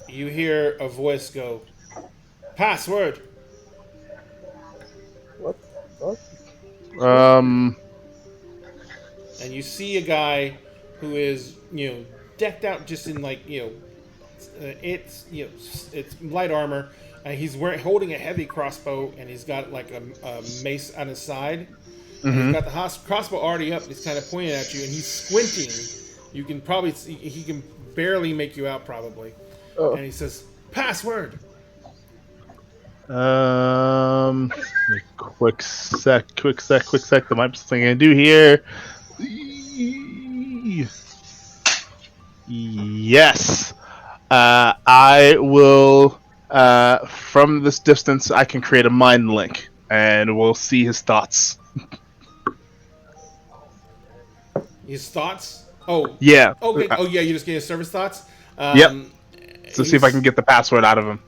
you hear a voice go, "Password." What the fuck? Um. And you see a guy who is, decked out just in it's light armor. He's holding a heavy crossbow, and he's got like a mace on his side. And he's got the crossbow already up. He's kind of pointing at you, and he's squinting. You can probably see, he can barely make you out, probably. Oh. And he says, "Password." Quick sec. There might be something I can do here. Yes. I will. From this distance, I can create a mind link, and we'll see his thoughts. His thoughts? Oh, Yeah. okay. Oh, yeah, you just get his service thoughts? Yep. To see if I can get the password out of him.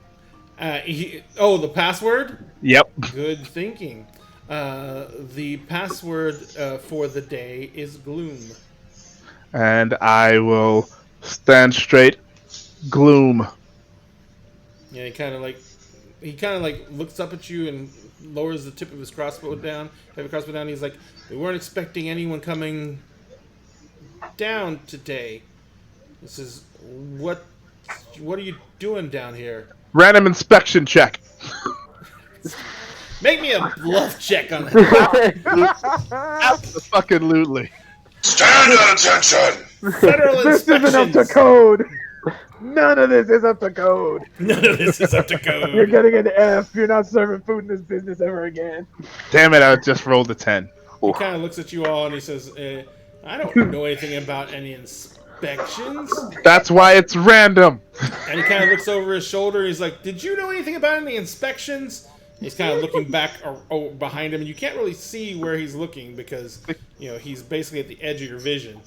The password? Yep. Good thinking. The password for the day is gloom. And I will stand straight. Gloom. Yeah, he kind of like looks up at you and lowers the tip of his crossbow down. He's like, "We weren't expecting anyone coming down today. This is what are you doing down here? Random inspection check. Make me a bluff check on that. Absolutely. stand at attention. Federal This isn't up to inspections. code. None of this is up to code. None of this is up to You're code. getting an F. You're not serving food in this business ever again. Damn it! I just rolled a 10. He kind of looks at you all and he says, "I don't know anything about any inspections." That's why it's random. And he kind of looks over his shoulder. He's like, "Did you know anything about any inspections?" He's kind of looking back or behind him, and you can't really see where he's looking because he's basically at the edge of your vision.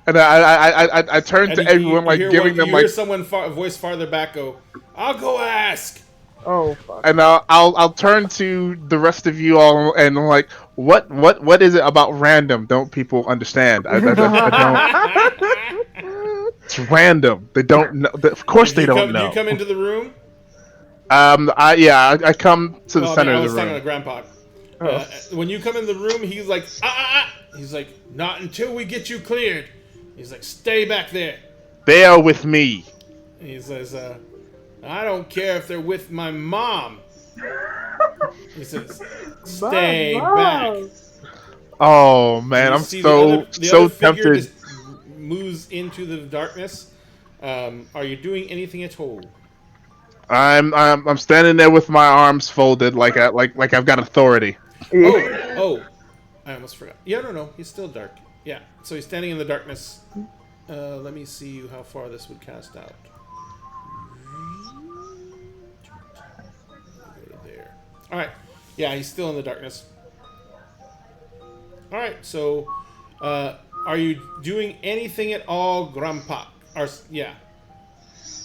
And I turn And to everyone, like giving them you hear someone voice farther back go, "I'll go ask." Oh fuck. and I'll turn to the rest of you all, and I'm like, what is it about random? Don't people understand? I don't. It's random. They don't know. Of course they don't know. You come into the room. I come to the center I of was the talking room. to Grandpa. Oh. When you come in the room, he's like, He's like, not until we get you cleared. He's like, stay back there. They are with me. And he says, I don't care if they're with my mom. He says, stay back. Oh man, You I'm see so the other figure tempted. just moves into the darkness. Are you doing anything at all? I'm standing there with my arms folded, like I've got authority. Oh, I almost forgot. Yeah, no, he's still dark. Yeah, so he's standing in the darkness. Let me see how far this would cast out. Go to there. All right. Yeah, he's still in the darkness. All right. So, are you doing anything at all, Grandpa? Yeah,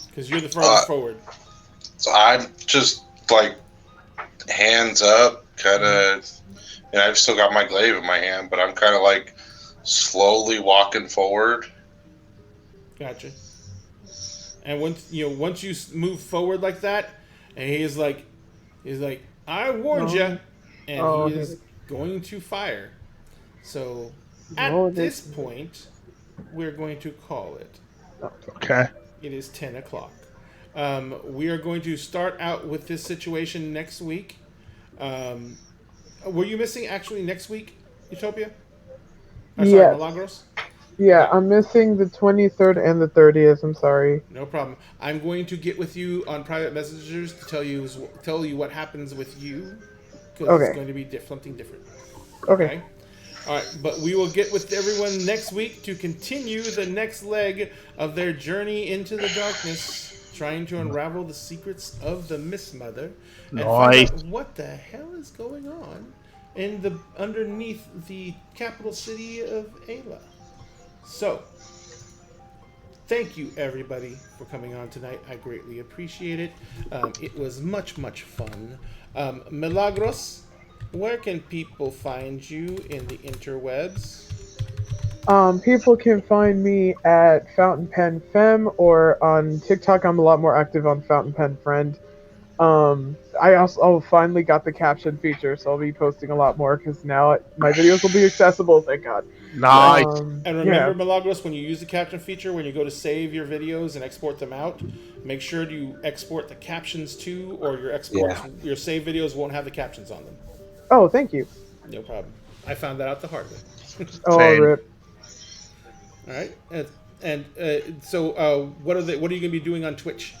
because you're the farthest forward. So I'm just like hands up, kind of. And I've still got my glaive in my hand, but I'm kind of like slowly walking forward. Gotcha. And once you move forward like that, and he's like, I warned you, and he is going to fire. So at this point, we're going to call it. Okay. It is 10 o'clock. We are going to start out with this situation next week. Were you missing actually next week, Utopia? Sorry, Yes. Milagros? Yeah, I'm missing the 23rd and the 30th. I'm sorry. No problem. I'm going to get with you on private messengers to tell you what happens with you, because it's going to be something different. Okay. All right, but we will get with everyone next week to continue the next leg of their journey into the darkness, trying to unravel the secrets of the Mist Mother and find out what the hell is going on underneath the capital city of Ayla. So, thank you everybody for coming on tonight. I greatly appreciate it. It was much fun. Milagros, where can people find you in the interwebs? People can find me at Fountain Pen Femme, or on TikTok. I'm a lot more active on Fountain Pen Friend. I also finally got the caption feature, so I'll be posting a lot more because now my videos will be accessible. Thank God. Nice. And remember, Milagros, when you use the caption feature, when you go to save your videos and export them out, make sure you export the captions too, or your save videos won't have the captions on them. Oh, thank you. No problem. I found that out the hard way. Rip. All right. So what are you going to be doing on Twitch?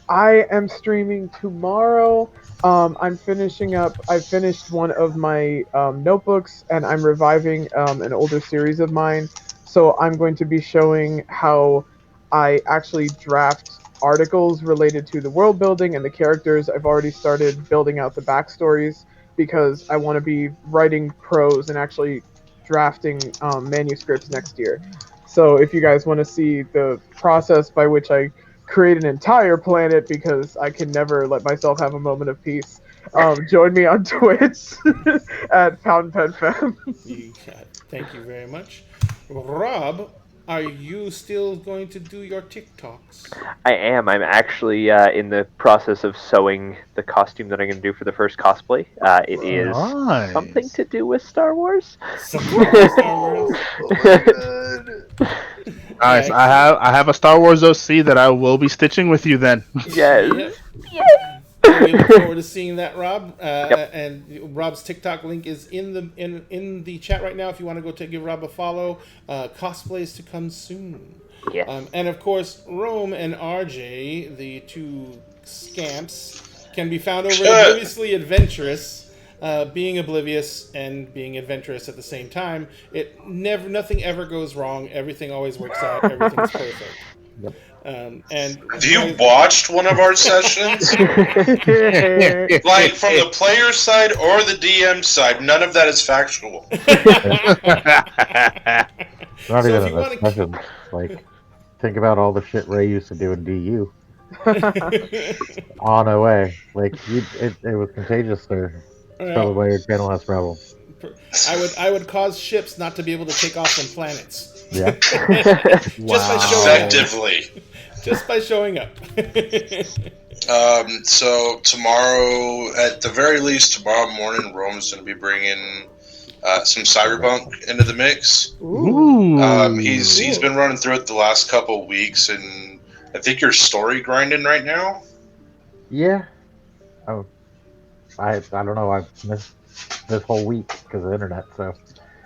I am streaming tomorrow. I finished one of my notebooks, and I'm reviving an older series of mine. So I'm going to be showing how I actually draft articles related to the world building and the characters. I've already started building out the backstories because I want to be writing prose and actually drafting manuscripts next year. So if you guys want to see the process by which I create an entire planet, because I can never let myself have a moment of peace, join me on Twitch at Fountain Pen Femme. Thank you very much. Rob, are you still going to do your TikToks? I am. I'm actually in the process of sewing the costume that I'm going to do for the first cosplay. It is something to do with Star Wars. Nice. I have a Star Wars OC that I will be stitching with you then. Yes. We look forward to seeing that, Rob. And Rob's TikTok link is in the chat right now. If you want to go give Rob a follow, cosplays to come soon. Yes. And of course, Rome and RJ, the two scamps, can be found over at Obliviously Adventurous. Being oblivious and being adventurous at the same time, nothing ever goes wrong. Everything always works out. Everything's perfect. And Have you watched one of our sessions? Like from the player side or the DM side, none of that is factual. Not So even if a you wanna- discussion. Like, think about all the shit Ray used to do in DU. On a way. Like, it was contagious, sir. Tell the way your channel has problems. I would cause ships not to be able to take off from planets. Yeah. Just by showing up. Effectively. Just by showing up. So tomorrow, at the very least, tomorrow morning, Rome's going to be bringing some Cyberpunk into the mix. Ooh. He's been running through it the last couple of weeks, and I think you're story grinding right now. Yeah. Oh. I don't know. I've missed this whole week because of the internet, so.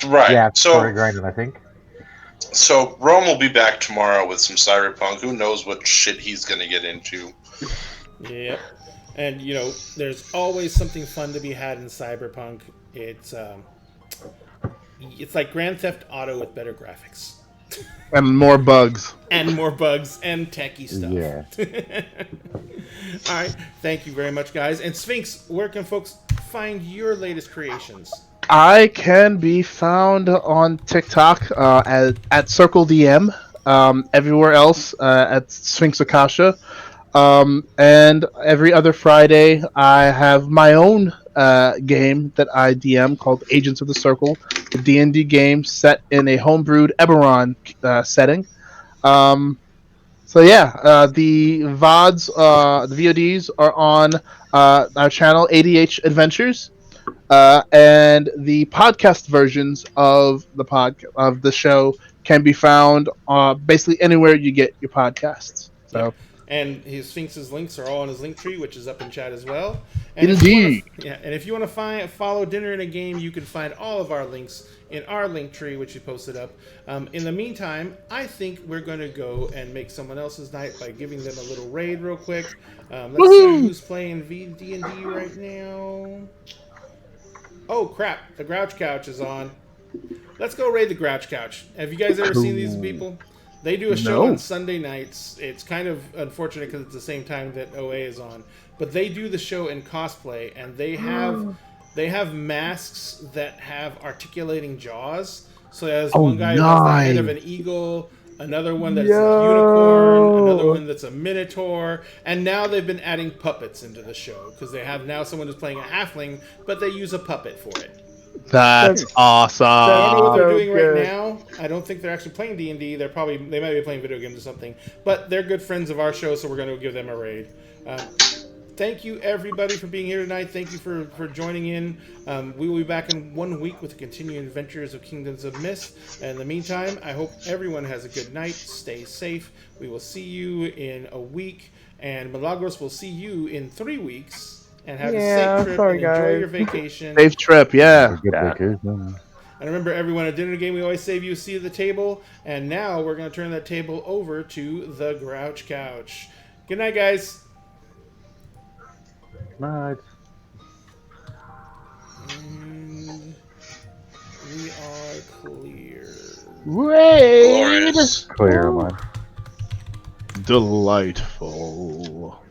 Right. Yeah, So story grinding, I think. So Rome will be back tomorrow with some Cyberpunk. Who knows what shit he's going to get into. Yep. And, you know, there's always something fun to be had in Cyberpunk. It's like Grand Theft Auto with better graphics. And more bugs. And more bugs and techie stuff. Yeah. All right. Thank you very much, guys. And Sphinx, where can folks find your latest creations? I can be found on TikTok at CircleDM. Everywhere else at Sphinx Akasha. And every other Friday, I have my own game that I DM called Agents of the Circle, a D&D game set in a homebrewed Eberron setting. So yeah, the VODs, the VODs are on our channel, ADH Adventures, and the podcast versions of the show can be found basically anywhere you get your podcasts. So. And his Sphinx's links are all on his link tree, which is up in chat as well. And Indeed. If you want to follow Dinner in a Game, you can find all of our links in our link tree, which we posted up. In the meantime, I think we're going to go and make someone else's night by giving them a little raid real quick. Let's see who's playing D&D right now. Oh, crap. The Grouch Couch is on. Let's go raid the Grouch Couch. Have you guys ever seen these people? They do a show on Sunday nights. It's kind of unfortunate because it's the same time that OA is on. But they do the show in cosplay, and they have masks that have articulating jaws. So there's one guy who has the head of an eagle, another one that's a unicorn, another one that's a minotaur, and now they've been adding puppets into the show because they have now someone who's playing a halfling, but they use a puppet for it. That's awesome. I don't know what they're doing good. right now. I don't think they're actually playing D&D. They might be playing video games or something. But they're good friends of our show, so we're going to give them a raid. Thank you, everybody, for being here tonight. Thank you for joining in. We will be back in 1 week with the continuing adventures of Kingdoms of Mist. And in the meantime, I hope everyone has a good night. Stay safe. We will see you in a week. And Milagros will see you in 3 weeks. And have a safe trip and enjoy your vacation. Safe trip, yeah. Good vacation. And remember, everyone, at Dinner Game, we always save you a seat at the table. And now we're going to turn that table over to the Grouch Couch. Good night, guys. Night. And we are clear. Raid! Glorious. Clear one. Delightful.